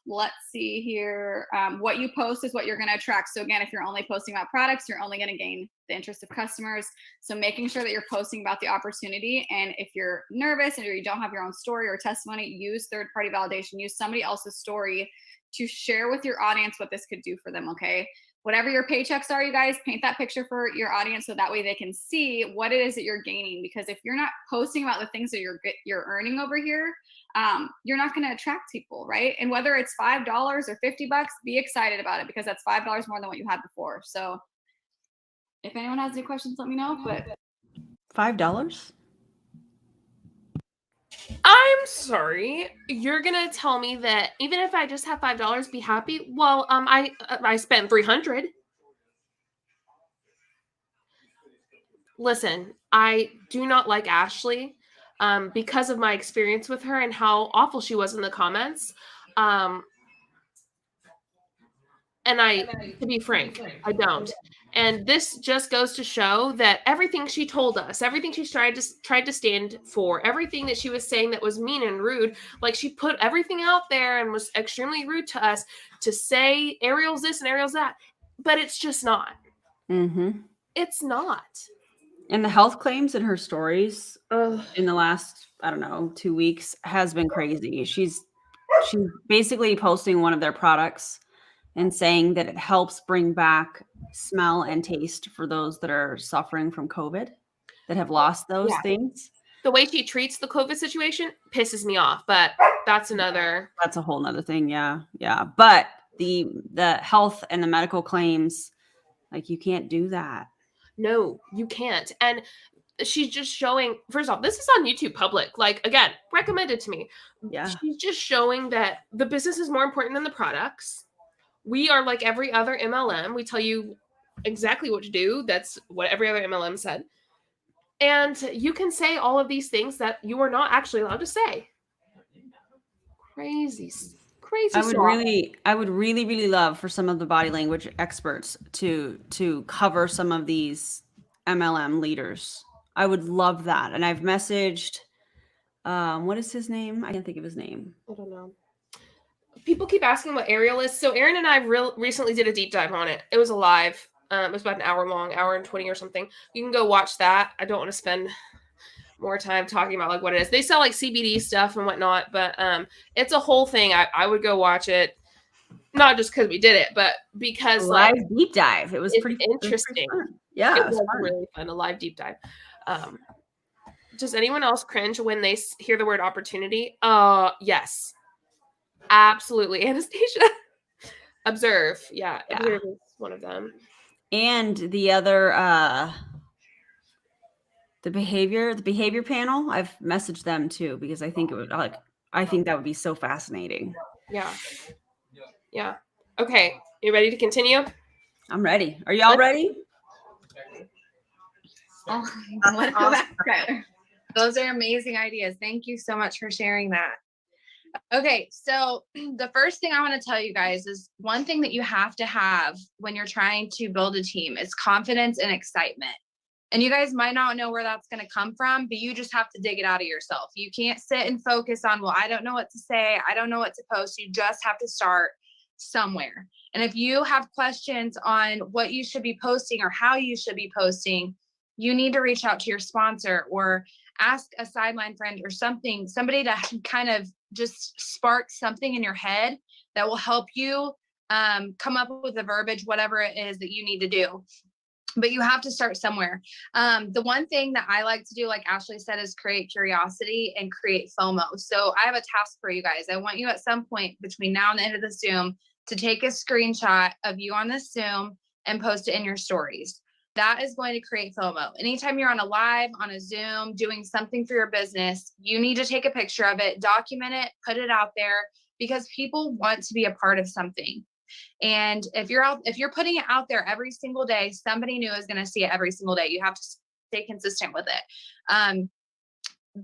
Let's see here. What you post is what you're going to attract. So again, if you're only posting about products, you're only going to gain the interest of customers. So making sure that you're posting about the opportunity. And if you're nervous and you don't have your own story or testimony, use third-party validation. Use somebody else's story to share with your audience what this could do for them. Okay. Whatever your paychecks are, you guys paint that picture for your audience so that way they can see what it is that you're gaining. Because if you're not posting about the things that you're earning over here, you're not going to attract people, right? And whether it's $5 or $50, be excited about it because that's $5 more than what you had before. So if anyone has any questions, let me know. But $5? I'm sorry. You're gonna tell me that even if I just have $5, be happy? Well, I spent $300. Listen, I do not like Ashley, because of my experience with her and how awful she was in the comments. And to be frank, I don't. And this just goes to show that everything she told us, everything she tried to stand for, everything that she was saying that was mean and rude, like she put everything out there and was extremely rude to us to say Ariel's this and Ariel's that, but it's just not. Mm-hmm. It's not. And the health claims in her stories in the last, I don't know, 2 weeks has been crazy. She's basically posting one of their products and saying that it helps bring back smell and taste for those that are suffering from COVID, that have lost those things. The way she treats the COVID situation pisses me off, but that's another. That's a whole nother thing. Yeah. Yeah. But the health and the medical claims, like you can't do that. No, you can't. And she's just showing, first off, this is on YouTube public. Like, again, recommended to me. Yeah. She's just showing that the business is more important than the products. We are like every other MLM. We tell you exactly what to do. That's what every other MLM said. And you can say all of these things that you are not actually allowed to say. Crazy. I would really love for some of the body language experts to cover some of these MLM leaders. I would love that. And I've messaged, what is his name? I can't think of his name. I don't know. People keep asking what Ariel is. So Aaron and I recently did a deep dive on it. It was a live. It was about an hour long, hour and 20 or something. You can go watch that. I don't want to spend more time talking about like what it is. They sell like CBD stuff and whatnot, but it's a whole thing. I would go watch it, not just because we did it, but because live deep dive. It was pretty interesting. Yeah, it was really fun. A live deep dive. Does anyone else cringe when they hear the word opportunity? Yes, absolutely. Anastasia. Observe. Yeah. Observe is one of them. And the other, the behavior panel, I've messaged them too, because I think I think that would be so fascinating. Yeah. Yeah. Okay. You ready to continue? I'm ready. Are y'all ready? Oh, let it go back. Those are amazing ideas. Thank you so much for sharing that. Okay, so the first thing I want to tell you guys is one thing that you have to have when you're trying to build a team is confidence and excitement. And you guys might not know where that's going to come from, but you just have to dig it out of yourself. You can't sit and focus on, well, I don't know what to say. I don't know what to post. You just have to start somewhere. And if you have questions on what you should be posting or how you should be posting, you need to reach out to your sponsor or ask a sideline friend or somebody to kind of just spark something in your head that will help you come up with the verbiage, whatever it is that you need to do. But you have to start somewhere. The one thing that I like to do, like Ashley said, is create curiosity and create FOMO. So I have a task for you guys. I want you at some point between now and the end of the Zoom to take a screenshot of you on this Zoom and post it in your stories. That is going to create FOMO. Anytime you're on a live, on a Zoom, doing something for your business, you need to take a picture of it, document it, put it out there, because people want to be a part of something. And if you're putting it out there every single day, somebody new is going to see it every single day. You have to stay consistent with it.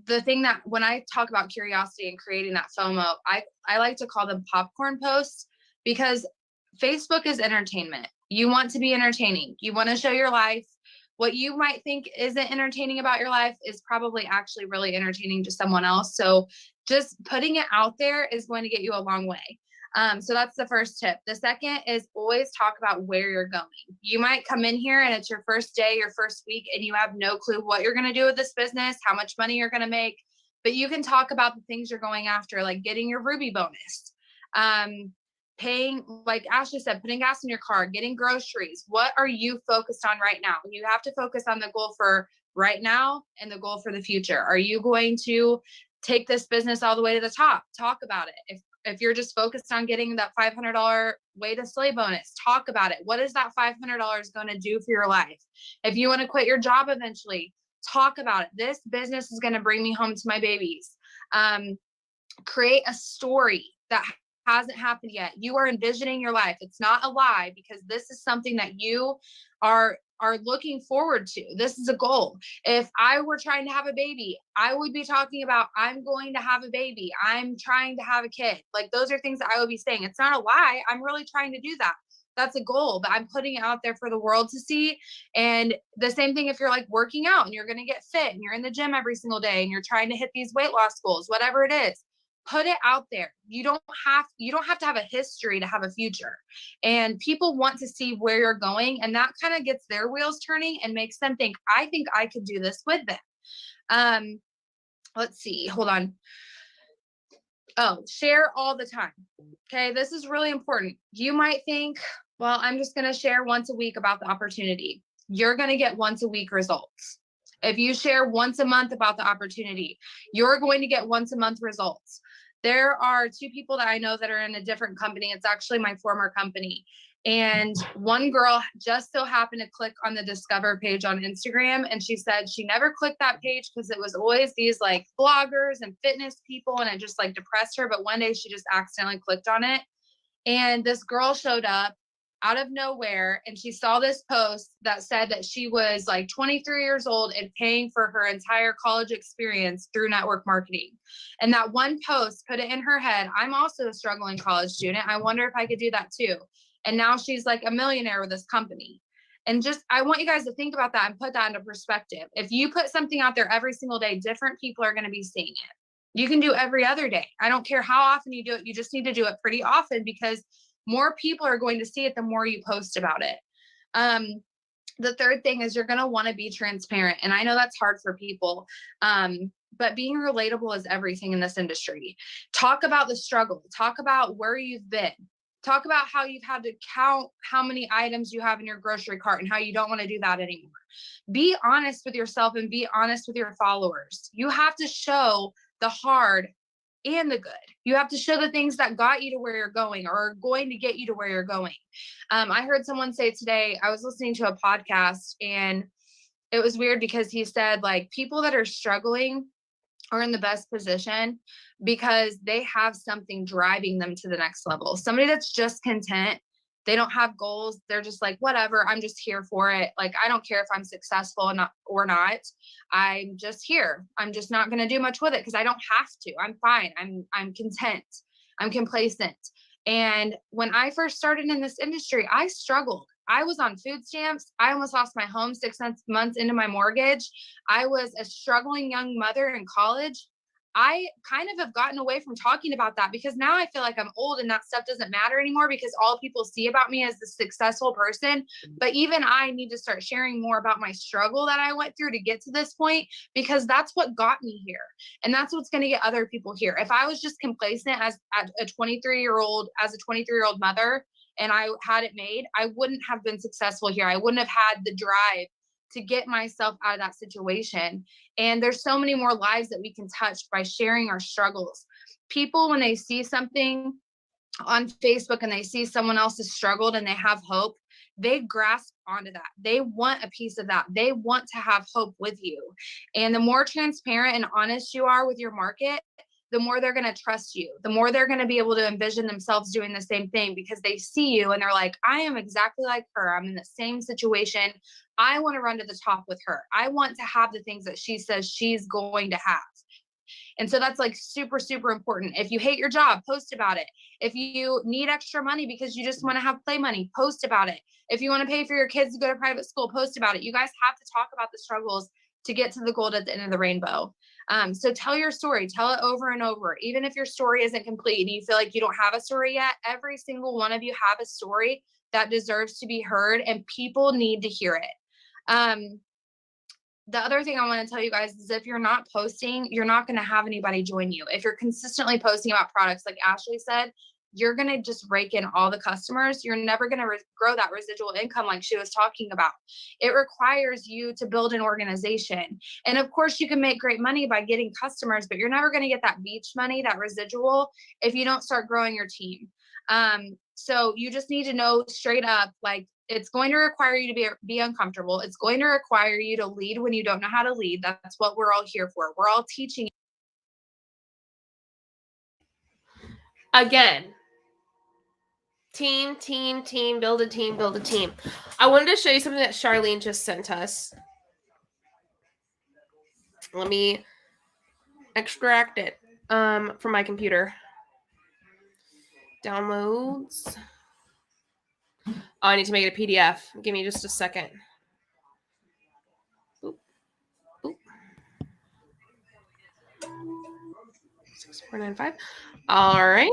The thing that when I talk about curiosity and creating that FOMO, I like to call them popcorn posts, because Facebook is entertainment. You want to be entertaining. You want to show your life. What you might think isn't entertaining about your life is probably actually really entertaining to someone else. So just putting it out there is going to get you a long way. So that's the first tip. The second is always talk about where you're going. You might come in here and it's your first day, your first week, and you have no clue what you're going to do with this business, how much money you're going to make, but you can talk about the things you're going after, like getting your Ruby bonus, paying, like Ashley said, putting gas in your car, getting groceries. What are you focused on right now? You have to focus on the goal for right now and the goal for the future. Are you going to take this business all the way to the top? Talk about it. If you're just focused on getting that $500 way to slay bonus, talk about it. What is that $500 going to do for your life? If you want to quit your job eventually, talk about it. This business is going to bring me home to my babies. Create a story that hasn't happened yet. You are envisioning your life. It's not a lie, because this is something that you are looking forward to. This is a goal. If I were trying to have a baby, I would be talking about, I'm going to have a baby. I'm trying to have a kid. Like, those are things that I would be saying. It's not a lie. I'm really trying to do that. That's a goal, but I'm putting it out there for the world to see. And the same thing if you're like working out and you're going to get fit and you're in the gym every single day and you're trying to hit these weight loss goals, whatever it is, put it out there. You don't have to have a history to have a future, and people want to see where you're going, and that kind of gets their wheels turning and makes them think I could do this with them. Let's see, hold on. Oh, share all the time. Okay. This is really important. You might think, well, I'm just going to share once a week about the opportunity. You're going to get once a week results. If you share once a month about the opportunity, you're going to get once a month results. There are 2 people that I know that are in a different company. It's actually my former company. And one girl just so happened to click on the Discover page on Instagram. And she said she never clicked that page because it was always these like bloggers and fitness people. And it just like depressed her. But one day she just accidentally clicked on it. And this girl showed up out of nowhere, and she saw this post that said that she was like 23 years old and paying for her entire college experience through network marketing. And that one post put it in her head, I'm also a struggling college student. I wonder if I could do that too. And now she's like a millionaire with this company. And just, I want you guys to think about that and put that into perspective. If you put something out there every single day, different people are going to be seeing it. You can do every other day. I don't care how often you do it. You just need to do it pretty often, because more people are going to see it the more you post about it. The third thing is you're going to want to be transparent. And I know that's hard for people, but being relatable is everything in this industry. Talk about the struggle. Talk about where you've been. Talk about how you've had to count how many items you have in your grocery cart and how you don't want to do that anymore. Be honest with yourself and be honest with your followers. You have to show the hard and the good. You have to show the things that got you to where you're going or are going to get you to where you're going. I heard someone say today, I was listening to a podcast, and it was weird because he said, like, people that are struggling are in the best position because they have something driving them to the next level. Somebody that's just content, they don't have goals. They're just like, whatever, I'm just here for it. Like, I don't care if I'm successful or not. I'm just here. I'm just not going to do much with it because I don't have to. I'm fine. I'm content. I'm complacent. And when I first started in this industry, I struggled. I was on food stamps. I almost lost my home 6 months into my mortgage. I was a struggling young mother in college. I kind of have gotten away from talking about that because now I feel like I'm old and that stuff doesn't matter anymore because all people see about me as the successful person. But even I need to start sharing more about my struggle that I went through to get to this point, because that's what got me here. And that's what's going to get other people here. If I was just complacent as a 23-year-old mother and I had it made, I wouldn't have been successful here. I wouldn't have had the drive to get myself out of that situation. And there's so many more lives that we can touch by sharing our struggles. People, when they see something on Facebook and they see someone else has struggled and they have hope, they grasp onto that. They want a piece of that. They want to have hope with you. And the more transparent and honest you are with your market, the more they're going to trust you, the more they're going to be able to envision themselves doing the same thing, because they see you and they're like, I am exactly like her. I'm in the same situation. I want to run to the top with her. I want to have the things that she says she's going to have. And so that's like super, super important. If you hate your job, post about it. If you need extra money because you just want to have play money, post about it. If you want to pay for your kids to go to private school, post about it. You guys have to talk about the struggles to get to the gold at the end of the rainbow. So tell your story, tell it over and over. Even if your story isn't complete and you feel like you don't have a story yet, every single one of you have a story that deserves to be heard, and people need to hear it. The other thing I want to tell you guys is if you're not posting, you're not going to have anybody join you. If you're consistently posting about products, like Ashley said, you're going to just rake in all the customers. You're never going to grow that residual income like she was talking about. It requires you to build an organization. And of course, you can make great money by getting customers, but you're never going to get that beach money, that residual, if you don't start growing your team. So you just need to know straight up, like, it's going to require you to be uncomfortable. It's going to require you to lead when you don't know how to lead. That's what we're all here for. We're all teaching. Again, team, build a team, build a team. I wanted to show you something that Charlene just sent us. Let me extract it from my computer. Downloads. Oh, I need to make it a PDF. Give me just a second. Oop. Oop. 6495. All right.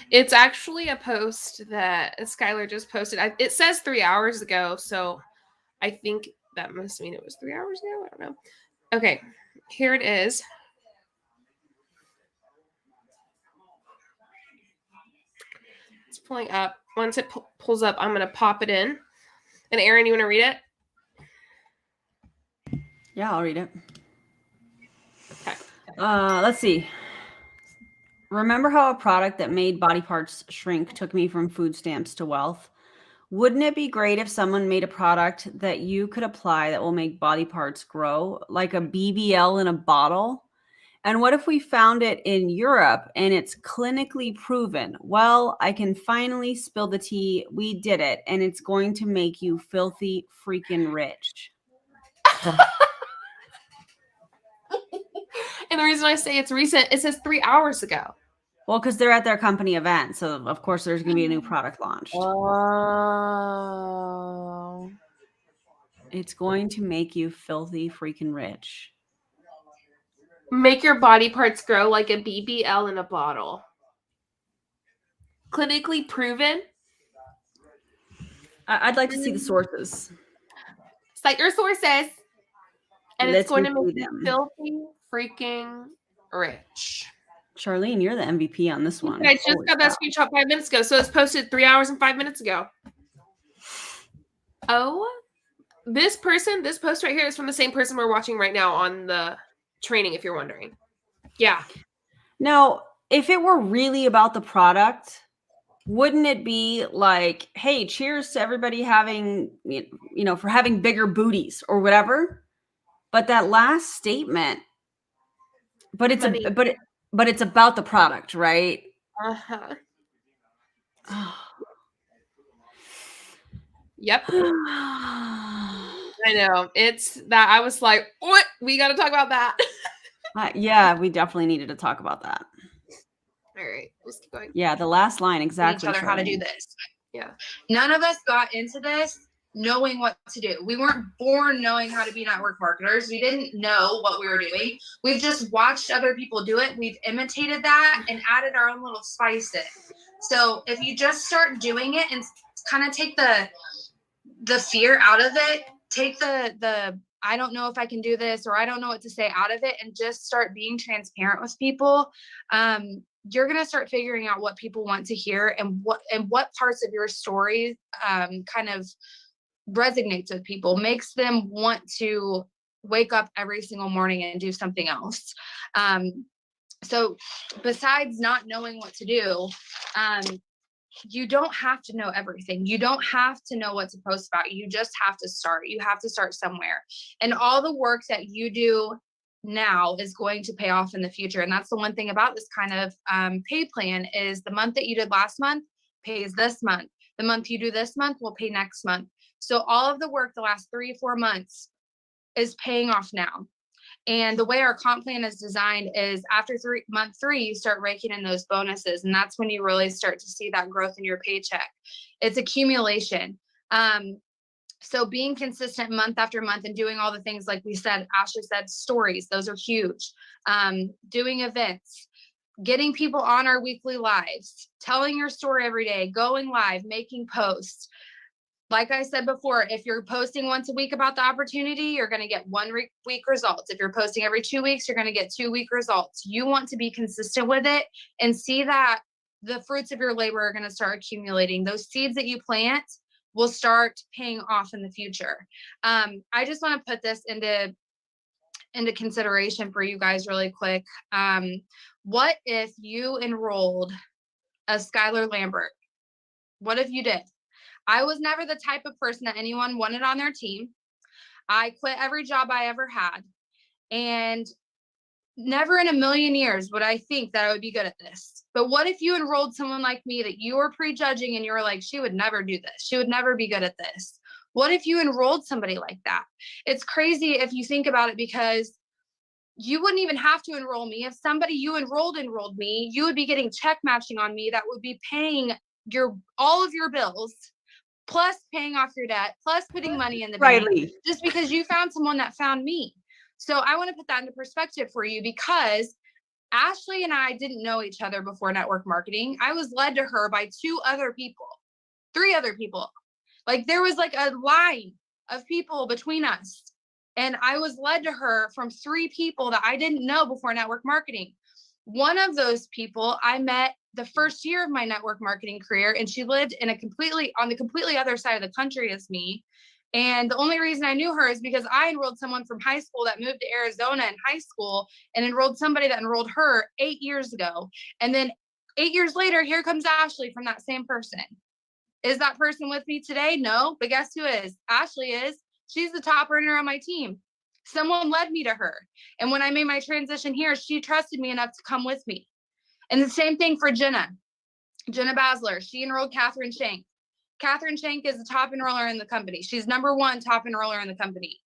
It's actually a post that Skylar just posted. It says 3 hours ago, so I think that must mean it was 3 hours ago. I don't know. Okay, here it is. It's pulling up. Once it pulls up, I'm going to pop it in. And Erin, you want to read it? Yeah, I'll read it. Okay. Let's see. Remember how a product that made body parts shrink took me from food stamps to wealth? Wouldn't it be great if someone made a product that you could apply that will make body parts grow, like a BBL in a bottle? And what if we found it in Europe and it's clinically proven? Well, I can finally spill the tea. We did it, and it's going to make you filthy freaking rich. And the reason I say it's recent, it says 3 hours ago. Well, because they're at their company event. So, of course, there's going to be a new product launched. Oh. It's going to make you filthy freaking rich. Make your body parts grow like a BBL in a bottle. Clinically proven? I'd like to see the sources. Cite your sources. And Let's it's going to make review you them. filthy freaking rich. Charlene, you're the MVP on this one. I just got that screenshot 5 minutes ago, so it's posted 3 hours and 5 minutes ago. Oh, this post right here is from the same person we're watching right now on the training, if you're wondering. Yeah. Now, if it were really about the product, wouldn't it be like, hey, cheers to everybody having, for having bigger booties or whatever? But that last statement, but it's it's about the product, right? Uh-huh. Yep. I know. It's that I was like, what? We got to talk about that. Yeah, we definitely needed to talk about that. All right, let's keep going. Yeah, the last line, exactly. Each other how to do this. Yeah. None of us got into this knowing what to do. We weren't born knowing how to be network marketers. We didn't know what we were doing. We've just watched other people do it. We've imitated that and added our own little spice in. So if you just start doing it and kind of take the fear out of it, take the I don't know if I can do this or I don't know what to say out of it, and just start being transparent with people, you're going to start figuring out what people want to hear and what parts of your story kind of resonates with people, makes them want to wake up every single morning and do something else. So besides not knowing what to do, you don't have to know everything. You don't have to know what to post about. You just have to start. You have to start somewhere. And all the work that you do now is going to pay off in the future. And that's the one thing about this kind of pay plan is the month that you did last month pays this month. The month you do this month will pay next month. So all of the work the last 3 or 4 months is paying off now. And the way our comp plan is designed is after month 3, you start raking in those bonuses. And that's when you really start to see that growth in your paycheck. It's accumulation. So being consistent month after month and doing all the things like we said, Ashley said, stories, those are huge. Doing events, getting people on our weekly lives, telling your story every day, going live, making posts. Like I said before, if you're posting once a week about the opportunity, you're going to get 1 week results. If you're posting every 2 weeks, you're going to get 2 week results. You want to be consistent with it and see that the fruits of your labor are going to start accumulating. Those seeds that you plant will start paying off in the future. I just want to put this into consideration for you guys really quick. What if you enrolled a Skylar Lambert? What if you did? I was never the type of person that anyone wanted on their team. I quit every job I ever had, and never in a million years would I think that I would be good at this. But what if you enrolled someone like me that you were prejudging and you were like, she would never do this. She would never be good at this. What if you enrolled somebody like that? It's crazy if you think about it, because you wouldn't even have to enroll me. If somebody you enrolled me, you would be getting check matching on me that would be paying all of your bills, plus paying off your debt, plus putting money in the bank, just because you found someone that found me. So I want to put that into perspective for you, because Ashley and I didn't know each other before network marketing. I was led to her by 3 other people. Like there was like a line of people between us. And I was led to her from 3 people that I didn't know before network marketing. One of those people I met the first year of my network marketing career, and she lived on the completely other side of the country as me. And the only reason I knew her is because I enrolled someone from high school that moved to Arizona in high school, and enrolled somebody that enrolled her 8 years ago. And then 8 years later, here comes Ashley from that same person. Is that person with me today? No, but guess who is? Ashley is. She's the top earner on my team. Someone led me to her. And when I made my transition here, she trusted me enough to come with me. And the same thing for Jenna Basler. She enrolled Catherine Shank. Catherine Shank is the top enroller in the company. She's #1 top enroller in the company.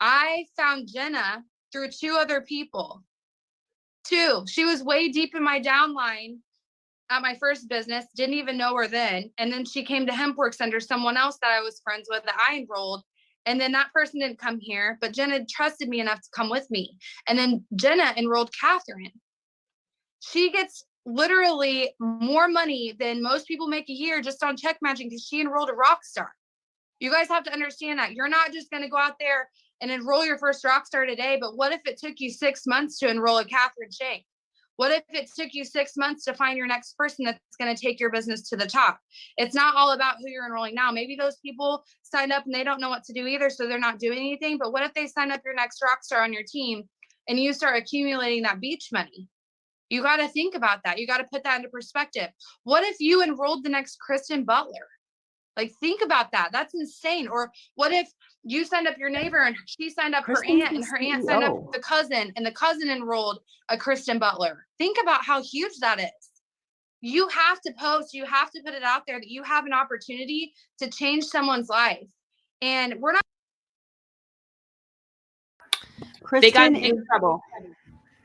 I found Jenna through 2 other people. 2. She was way deep in my downline at my first business, didn't even know her then. And then she came to HempWorks under someone else that I was friends with that I enrolled. And then that person didn't come here, but Jenna trusted me enough to come with me. And then Jenna enrolled Catherine. She gets literally more money than most people make a year just on check matching, because she enrolled a rock star. You guys have to understand that. You're not just going to go out there and enroll your first rock star today, but what if it took you 6 months to enroll a Catherine Shank? What if it took you 6 months to find your next person that's going to take your business to the top? It's not all about who you're enrolling now. Maybe those people signed up and they don't know what to do either, so they're not doing anything. But what if they sign up your next rock star on your team and you start accumulating that beach money? You got to think about that. You got to put that into perspective. What if you enrolled the next Kristen Butler? Like, think about that. That's insane. Or what if you signed up your neighbor and she signed up her aunt, and her aunt signed up the cousin, and the cousin enrolled a Kristen Butler? Think about how huge that is. You have to post, you have to put it out there that you have an opportunity to change someone's life. And we're not. Kristen is in trouble.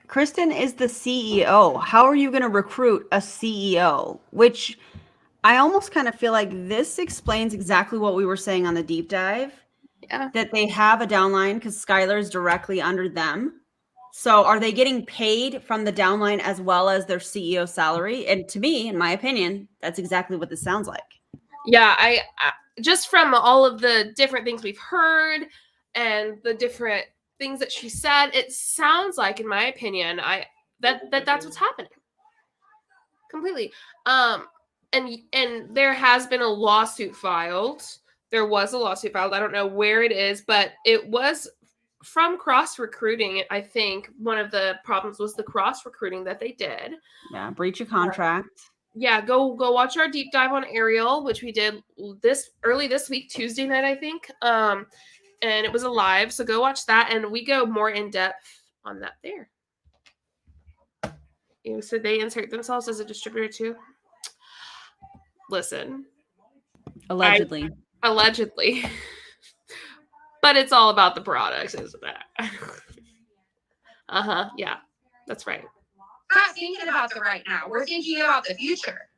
Kristen is the CEO. How are you going to recruit a CEO? Which I almost kind of feel like this explains exactly what we were saying on the deep dive. Yeah. That they have a downline because Skylar is directly under them. So are they getting paid from the downline as well as their CEO salary? And to me, in my opinion, that's exactly what this sounds like. Yeah, I just from all of the different things we've heard and the different things that she said, it sounds like, in my opinion, that's what's happening. Completely. And there has been a lawsuit filed. There was a lawsuit filed. I don't know where it is, but it was from cross recruiting. I think one of the problems was the cross recruiting that they did. Yeah, breach of contract. Yeah, go watch our deep dive on Ariel, which we did early this week, Tuesday night, I think. And it was a live, so go watch that, and we go more in depth on that there. So they insert themselves as a distributor too. Listen, Allegedly. Allegedly. But it's all about the products, isn't it? Yeah, that's right. We're not thinking about the right now. We're thinking about the future.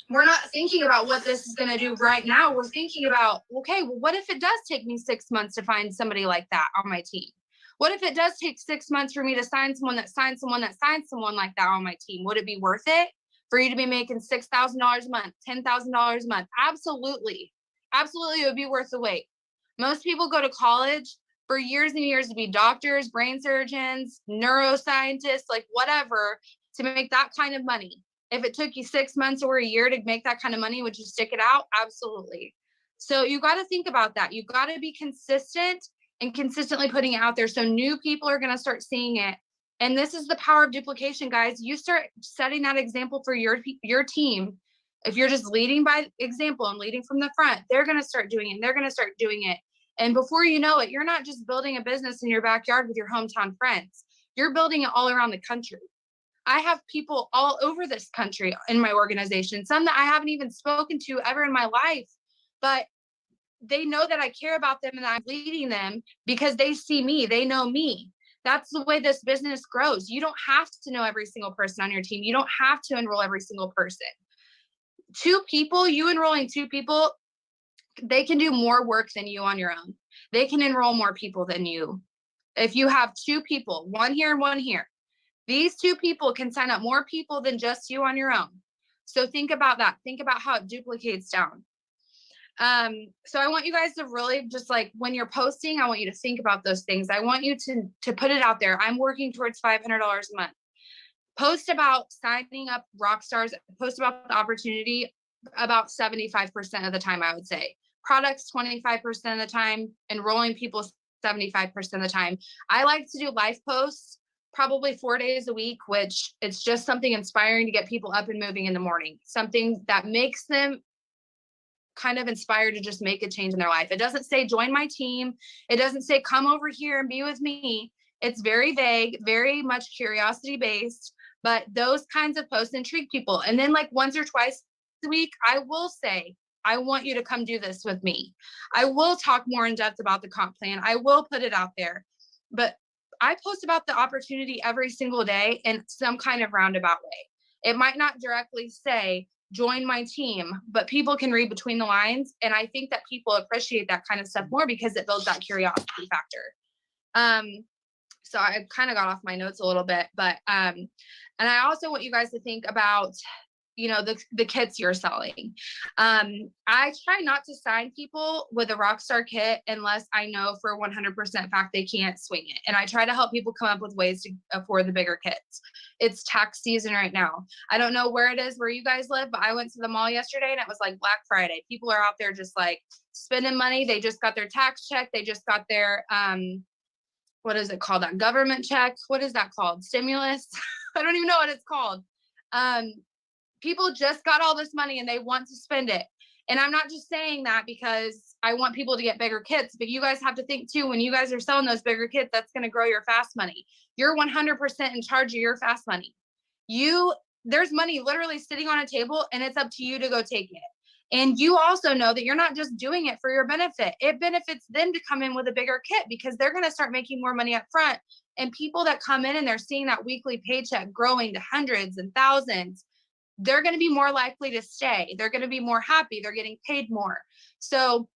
We're not thinking about what this is going to do right now. We're thinking about, okay, well, what if it does take me 6 months to find somebody like that on my team? What if it does take 6 months for me to sign someone that signs someone that signs someone like that on my team? Would it be worth it for you to be making $6,000 a month, $10,000 a month? Absolutely. Absolutely, it would be worth the wait. Most people go to college for years and years to be doctors, brain surgeons, neuroscientists, like whatever, to make that kind of money. If it took you 6 months or a year to make that kind of money, would you stick it out? Absolutely. So you got to think about that. You got to be consistent and consistently putting it out there. So new people are going to start seeing it. And this is the power of duplication, guys. You start setting that example for your team. If you're just leading by example and leading from the front, they're going to start doing it, and they're going to start doing it. And before you know it, you're not just building a business in your backyard with your hometown friends. You're building it all around the country. I have people all over this country in my organization, some that I haven't even spoken to ever in my life, but they know that I care about them and I'm leading them because they see me, they know me. That's the way this business grows. You don't have to know every single person on your team. You don't have to enroll every single person. 2 people, you enrolling 2 people, they can do more work than you on your own. They can enroll more people than you. If you have 2 people, one here and one here, these 2 people can sign up more people than just you on your own. So think about that. Think about how it duplicates down. So I want you guys to really just like, when you're posting, I want you to think about those things. I want you to put it out there. I'm working towards $500 a month. Post about signing up rock stars, post about the opportunity about 75% of the time, I would say. Products 25% of the time, enrolling people 75% of the time. I like to do live posts probably 4 days a week, which it's just something inspiring to get people up and moving in the morning, something that makes them kind of inspired to just make a change in their life. It doesn't say join my team. It doesn't say come over here and be with me. It's very vague, very much curiosity based, but those kinds of posts intrigue people. And then like once or twice a week, I will say, I want you to come do this with me. I will talk more in depth about the comp plan. I will put it out there, but I post about the opportunity every single day in some kind of roundabout way. It might not directly say join my team, but people can read between the lines. And I think that people appreciate that kind of stuff more because it builds that curiosity factor. So I kind of got off my notes a little bit, but, and I also want you guys to think about, you know, the kits you're selling. I try not to sign people with a Rockstar kit unless I know for 100% fact they can't swing it. And I try to help people come up with ways to afford the bigger kits. It's tax season right now. I don't know where it is where you guys live, but I went to the mall yesterday and it was like Black Friday. People are out there just like spending money. They just got their tax check. They just got their, what is it called? That government check. What is that called? Stimulus. I don't even know what it's called. People just got all this money and they want to spend it. And I'm not just saying that because I want people to get bigger kits, but you guys have to think too, when you guys are selling those bigger kits, that's going to grow your fast money. You're 100% in charge of your fast money. There's money literally sitting on a table and it's up to you to go take it. And you also know that you're not just doing it for your benefit. It benefits them to come in with a bigger kit because they're going to start making more money up front. And people that come in and they're seeing that weekly paycheck growing to hundreds and thousands, they're going to be more likely to stay. They're going to be more happy. They're getting paid more. So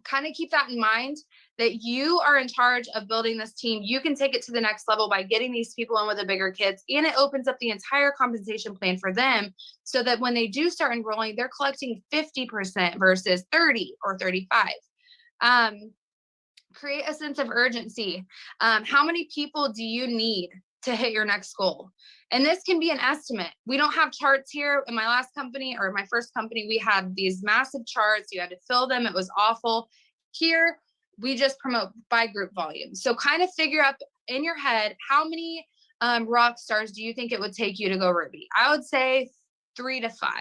kind of keep that in mind, that you are in charge of building this team. You can take it to the next level by getting these people in with the bigger kits, and it opens up the entire compensation plan for them so that when they do start enrolling, they're collecting 50% versus 30 or 35. Create a sense of urgency. How many people do you need to hit your next goal? And this can be an estimate. We don't have charts here. In my last company or my first company, we had these massive charts. You had to fill them. It was awful. Here, we just promote by group volume. So kind of figure up in your head, how many rock stars do you think it would take you to go Ruby? I would say 3 to 5.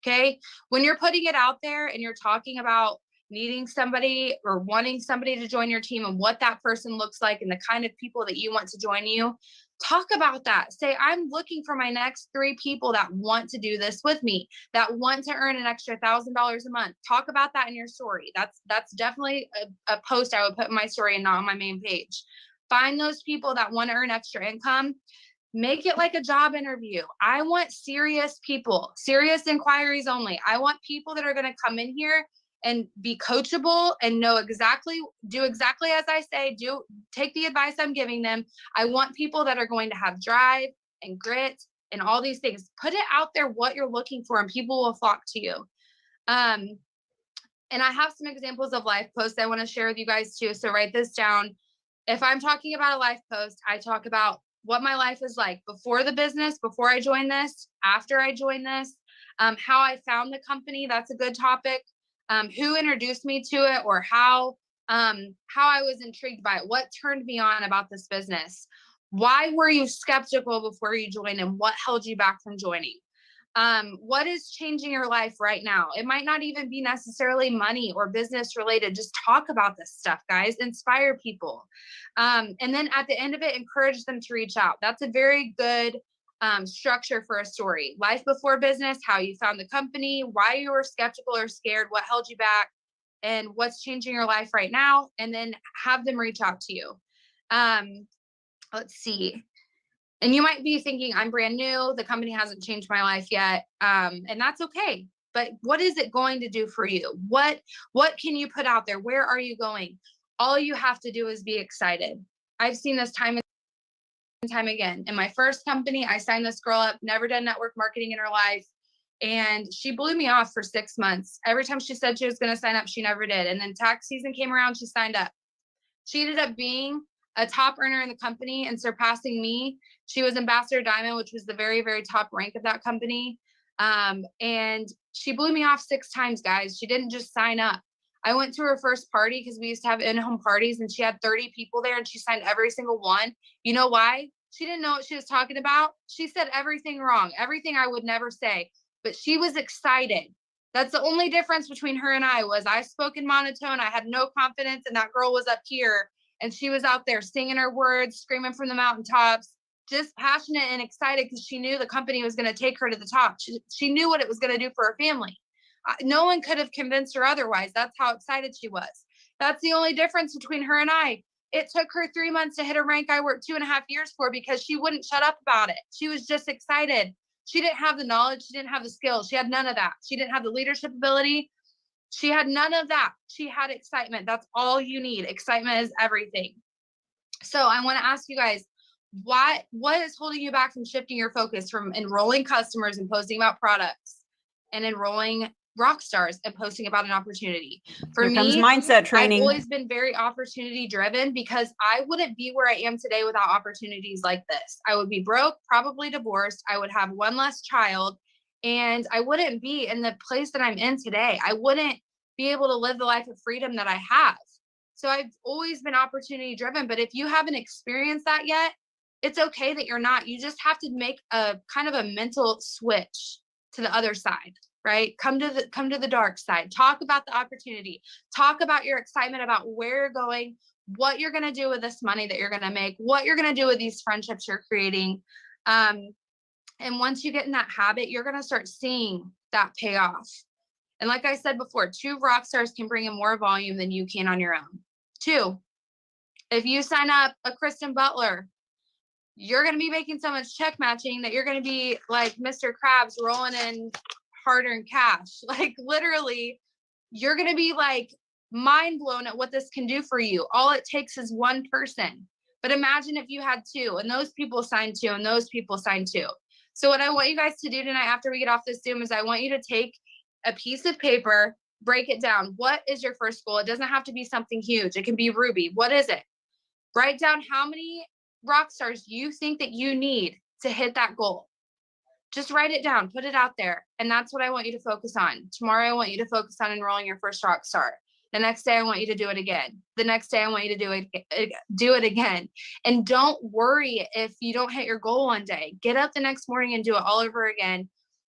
Okay. When you're putting it out there and you're talking about needing somebody or wanting somebody to join your team and what that person looks like and the kind of people that you want to join you, talk about that. Say, I'm looking for my next 3 people that want to do this with me, that want to earn an extra $1,000 a month. Talk about that in your story. That's definitely a post I would put in my story and not on my main page. Find those people that want to earn extra income. Make it like a job interview. I want serious people, serious inquiries only. I want people that are going to come in here and be coachable and do exactly as I say, take the advice I'm giving them. I want people that are going to have drive and grit and all these things. Put it out there what you're looking for and people will flock to you. And I have some examples of life posts I want to share with you guys too. So write this down. If I'm talking about a life post, I talk about what my life is like before the business, before I joined this, after I joined this, how I found the company. That's a good topic. Who introduced me to it, or how I was intrigued by it. What turned me on about this business? Why were you skeptical before you joined, and what held you back from joining? What is changing your life right now? It might not even be necessarily money or business related. Just talk about this stuff, guys. Inspire people. And then at the end of it, encourage them to reach out. That's a very good structure for a story. Life before business, how you found the company, why you were skeptical or scared, what held you back, and what's changing your life right now. And then have them reach out to you. Let's see. And you might be thinking, I'm brand new. The company hasn't changed my life yet. And that's okay. But what is it going to do for you? What can you put out there? Where are you going? All you have to do is be excited. I've seen this time and time again. In my first company, I signed this girl up, never done network marketing in her life. And she blew me off for 6 months. Every time she said she was going to sign up, she never did. And then tax season came around, she signed up. She ended up being a top earner in the company and surpassing me. She was Ambassador Diamond, which was the very, very top rank of that company. And she blew me off 6 times, guys. She didn't just sign up. I went to her first party because we used to have in-home parties, and she had 30 people there, and she signed every single one. You know why? She didn't know what she was talking about. She said everything wrong, everything I would never say, but she was excited. That's the only difference between her and I was I spoke in monotone. I had no confidence, and that girl was up here. And she was out there singing her words, screaming from the mountaintops, just passionate and excited because she knew the company was going to take her to the top. She knew what it was going to do for her family. No one could have convinced her otherwise. That's how excited she was. That's the only difference between her and I. It took her 3 months to hit a rank I worked 2.5 years for because she wouldn't shut up about it. She was just excited. She didn't have the knowledge. She didn't have the skills. She had none of that. She didn't have the leadership ability. She had none of that. She had excitement. That's all you need. Excitement is everything. So I want to ask you guys, what is holding you back from shifting your focus from enrolling customers and posting about products and enrolling rock stars and posting about an opportunity? For Here comes me, mindset training. I've always been very opportunity driven because I wouldn't be where I am today without opportunities like this. I would be broke, probably divorced. I would have one less child. And I wouldn't be in the place that I'm in today. I wouldn't be able to live the life of freedom that I have. So I've always been opportunity driven. But if you haven't experienced that yet, it's okay that you're not. You just have to make a kind of a mental switch to the other side, right? Come to the dark side. Talk about the opportunity. Talk about your excitement about where you're going, what you're going to do with this money that you're going to make, what you're going to do with these friendships you're creating. And once you get in that habit, you're going to start seeing that pay off. And like I said before, 2 rock stars can bring in more volume than you can on your own. 2, if you sign up a Kristen Butler, you're going to be making so much check matching that you're going to be like Mr. Krabs rolling in hard-earned cash. Like literally, you're going to be like mind blown at what this can do for you. All it takes is one person. But imagine if you had 2 and those people signed 2 and those people signed 2. So what I want you guys to do tonight after we get off this Zoom is I want you to take a piece of paper, break it down. What is your first goal? It doesn't have to be something huge. It can be Ruby. What is it? Write down how many rock stars you think that you need to hit that goal. Just write it down, put it out there. And that's what I want you to focus on. Tomorrow, I want you to focus on enrolling your first rock star. The next day, I want you to do it again. The next day, I want you to do it again. And don't worry if you don't hit your goal one day. Get up the next morning and do it all over again.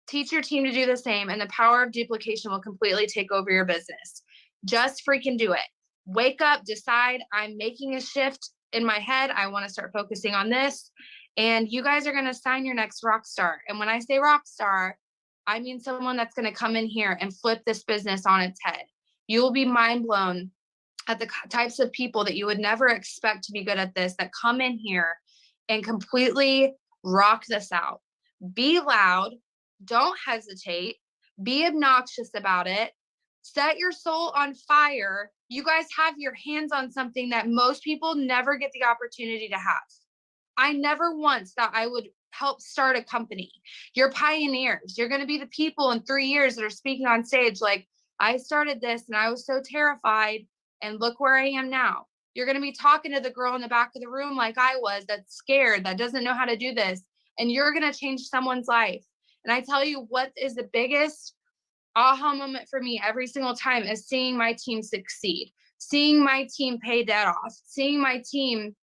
Teach your team to do the same, and the power of duplication will completely take over your business. Just freaking do it. Wake up, decide I'm making a shift in my head. I want to start focusing on this. And you guys are going to sign your next rock star. And when I say rock star, I mean someone that's going to come in here and flip this business on its head. You will be mind blown at the types of people that you would never expect to be good at this that come in here and completely rock this out. Be loud. Don't hesitate. Be obnoxious about it. Set your soul on fire. You guys have your hands on something that most people never get the opportunity to have. I never once thought I would help start a company. You're pioneers. You're going to be the people in 3 years that are speaking on stage like, I started this and I was so terrified, and look where I am now. You're going to be talking to the girl in the back of the room like I was, that's scared, that doesn't know how to do this. And you're going to change someone's life. And I tell you what is the biggest aha moment for me every single time is seeing my team succeed, seeing my team pay debt off, seeing my team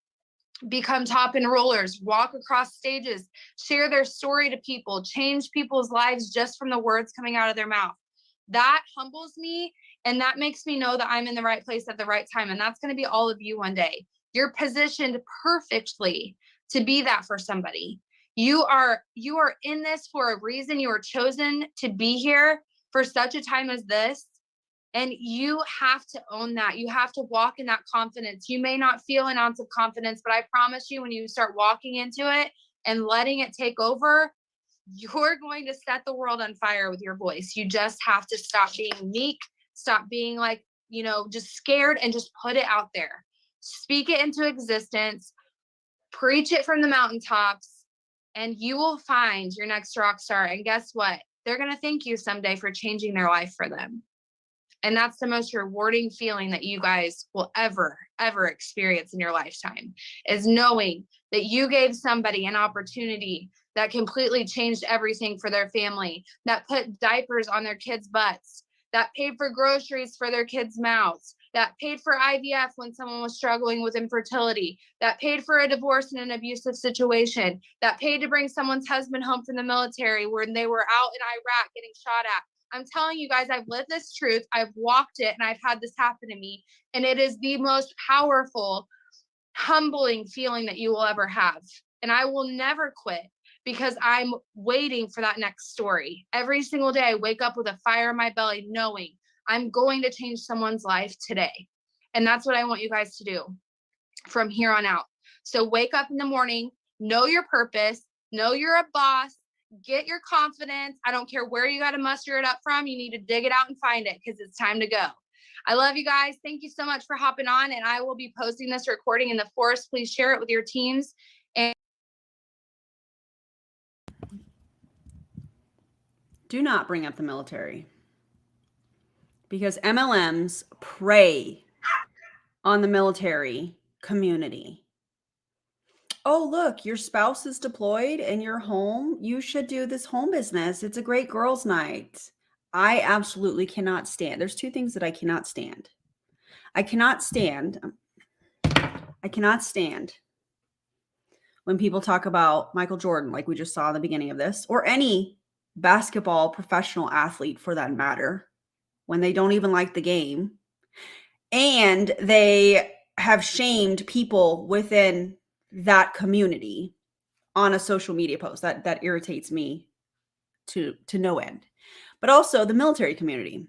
become top enrollers, walk across stages, share their story to people, change people's lives just from the words coming out of their mouth. That humbles me, and that makes me know that I'm in the right place at the right time. And that's going to be all of you one day. You're positioned perfectly to be that for somebody. You are in this for a reason. You are chosen to be here for such a time as this. And you have to own that. You have to walk in that confidence. You may not feel an ounce of confidence, but I promise you, when you start walking into it and letting it take over, you're going to set the world on fire with your voice. You just have to stop being meek, stop being like, just scared, and just put it out there. Speak it into existence, preach it from the mountaintops, and you will find your next rock star. And guess what? They're going to thank you someday for changing their life for them. And that's the most rewarding feeling that you guys will ever, ever experience in your lifetime, is knowing that you gave somebody an opportunity that completely changed everything for their family, that put diapers on their kids' butts, that paid for groceries for their kids' mouths, that paid for IVF when someone was struggling with infertility, that paid for a divorce in an abusive situation, that paid to bring someone's husband home from the military when they were out in Iraq getting shot at. I'm telling you guys, I've lived this truth. I've walked it, and I've had this happen to me. And it is the most powerful, humbling feeling that you will ever have. And I will never quit, because I'm waiting for that next story. Every single day I wake up with a fire in my belly, knowing I'm going to change someone's life today. And that's what I want you guys to do from here on out. So wake up in the morning, know your purpose, know you're a boss, get your confidence. I don't care where you got to muster it up from. You need to dig it out and find it, because it's time to go. I love you guys. Thank you so much for hopping on. And I will be posting this recording in the forest. Please share it with your teams. And Do not bring up the military, because MLMs prey on the military community. Oh, look, your spouse is deployed and you're home. You should do this home business. It's a great girls' night. I absolutely cannot stand. There's two things that I cannot stand. I cannot stand when people talk about Michael Jordan, like we just saw in the beginning of this, or any basketball professional athlete for that matter, when they don't even like the game, and they have shamed people within that community on a social media post. That irritates me to no end. But also the military community,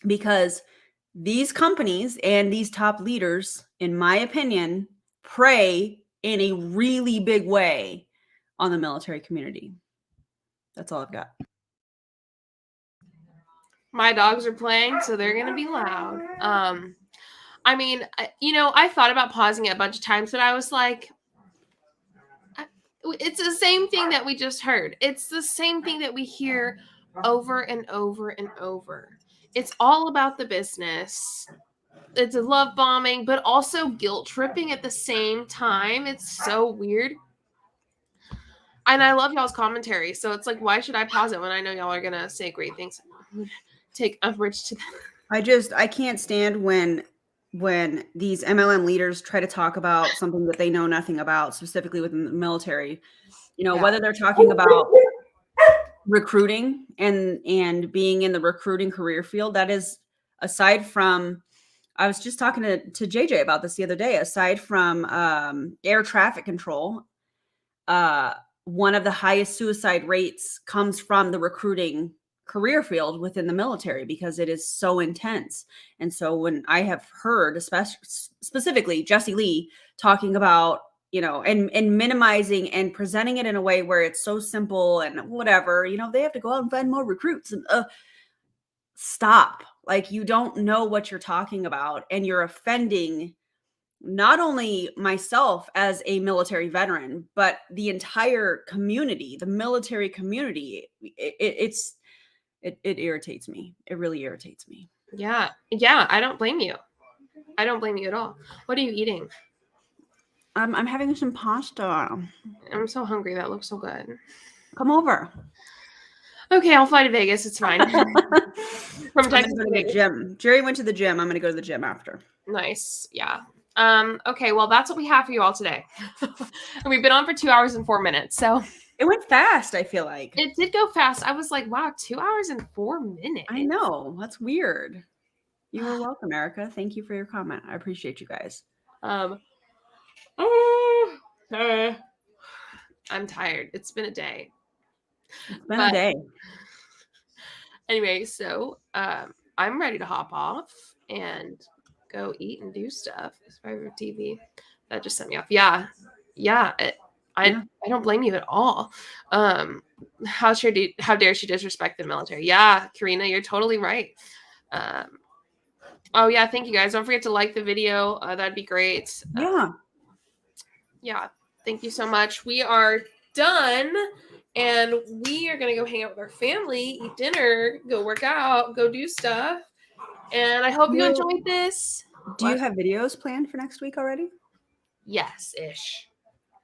because these companies and these top leaders, in my opinion, prey in a really big way on the military community. That's all I've got. My dogs are playing, so they're going to be loud. I mean, I thought about pausing it a bunch of times, but I was like, it's the same thing that we just heard. It's the same thing that we hear over and over and over. It's all about the business. It's a love bombing, but also guilt tripping at the same time. It's so weird. And I love y'all's commentary. So it's like, why should I pause it when I know y'all are going to say great things? Take umbrage to that. I can't stand when these MLM leaders try to talk about something that they know nothing about, specifically within the military, whether they're talking about recruiting and being in the recruiting career field. That is, aside from, I was just talking to JJ about this the other day, aside from air traffic control, one of the highest suicide rates comes from the recruiting career field within the military, because it is so intense. And so when I have heard, specifically Jesse Lee talking about, and minimizing and presenting it in a way where it's so simple and whatever, they have to go out and find more recruits, and stop. Like, you don't know what you're talking about, and you're offending not only myself as a military veteran, but the entire community, the military community. It irritates me. It really irritates me. Yeah. I don't blame you. I don't blame you at all. What are you eating? I'm having some pasta. I'm so hungry. That looks so good. Come over. Okay, I'll fly to Vegas. It's fine. From I'm Texas gonna to go to the Vegas. gym. Jerry went to the gym. I'm gonna go to the gym after. Nice. Yeah. Okay, well, that's what we have for you all today. And we've been on for 2 hours and 4 minutes. So It went fast, I feel like. it did go fast. I was like, wow, 2 hours and 4 minutes. I know. That's weird. You are welcome, Erica. Thank you for your comment. I appreciate you guys. I'm tired. It's been a day. It's been a day. Anyway, so I'm ready to hop off and go eat and do stuff. Survivor TV. That just sent me off. Yeah. I don't blame you at all. How dare she disrespect the military? Yeah, Karina, you're totally right. Oh yeah, thank you guys. Don't forget to like the video. That'd be great. Yeah, thank you so much. We are done, and we are gonna go hang out with our family, eat dinner, go work out, go do stuff. And I hope you enjoyed this. Do you have videos planned for next week already? Yes, ish.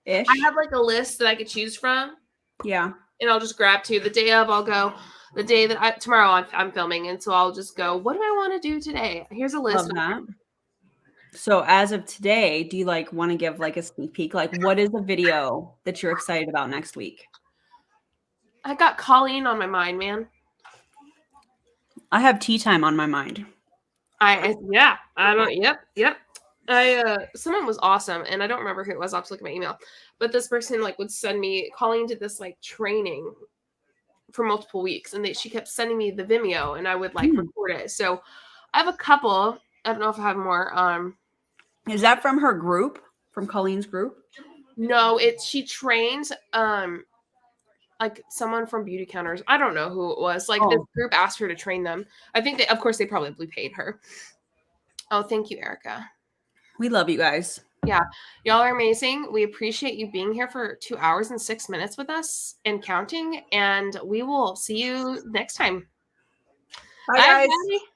Ish. I have like a list that I could choose from. Yeah. And I'll just grab two. The day of, I'll go. The day that tomorrow I'm filming, and so I'll just go. What do I want to do today? Here's a list. Love that. So as of today, do you like want to give like a sneak peek? Like, what is a video that you're excited about next week? I got Colleen on my mind, man. I have tea time on my mind. Someone was awesome, and I don't remember who it was. I'll have to look at my email. But this person like would send me. Colleen did this like training for multiple weeks, and she kept sending me the Vimeo, and I would like record it. So I have a couple. I don't know if I have more. Is that from her group? From Colleen's group? No, she trains like someone from Beauty Counters. I don't know who it was. Like this group asked her to train them. I think of course they probably paid her. Oh, thank you, Erica. We love you guys. Yeah, y'all are amazing. We appreciate you being here for 2 hours and 6 minutes with us and counting. And we will see you next time. Bye guys. Bye.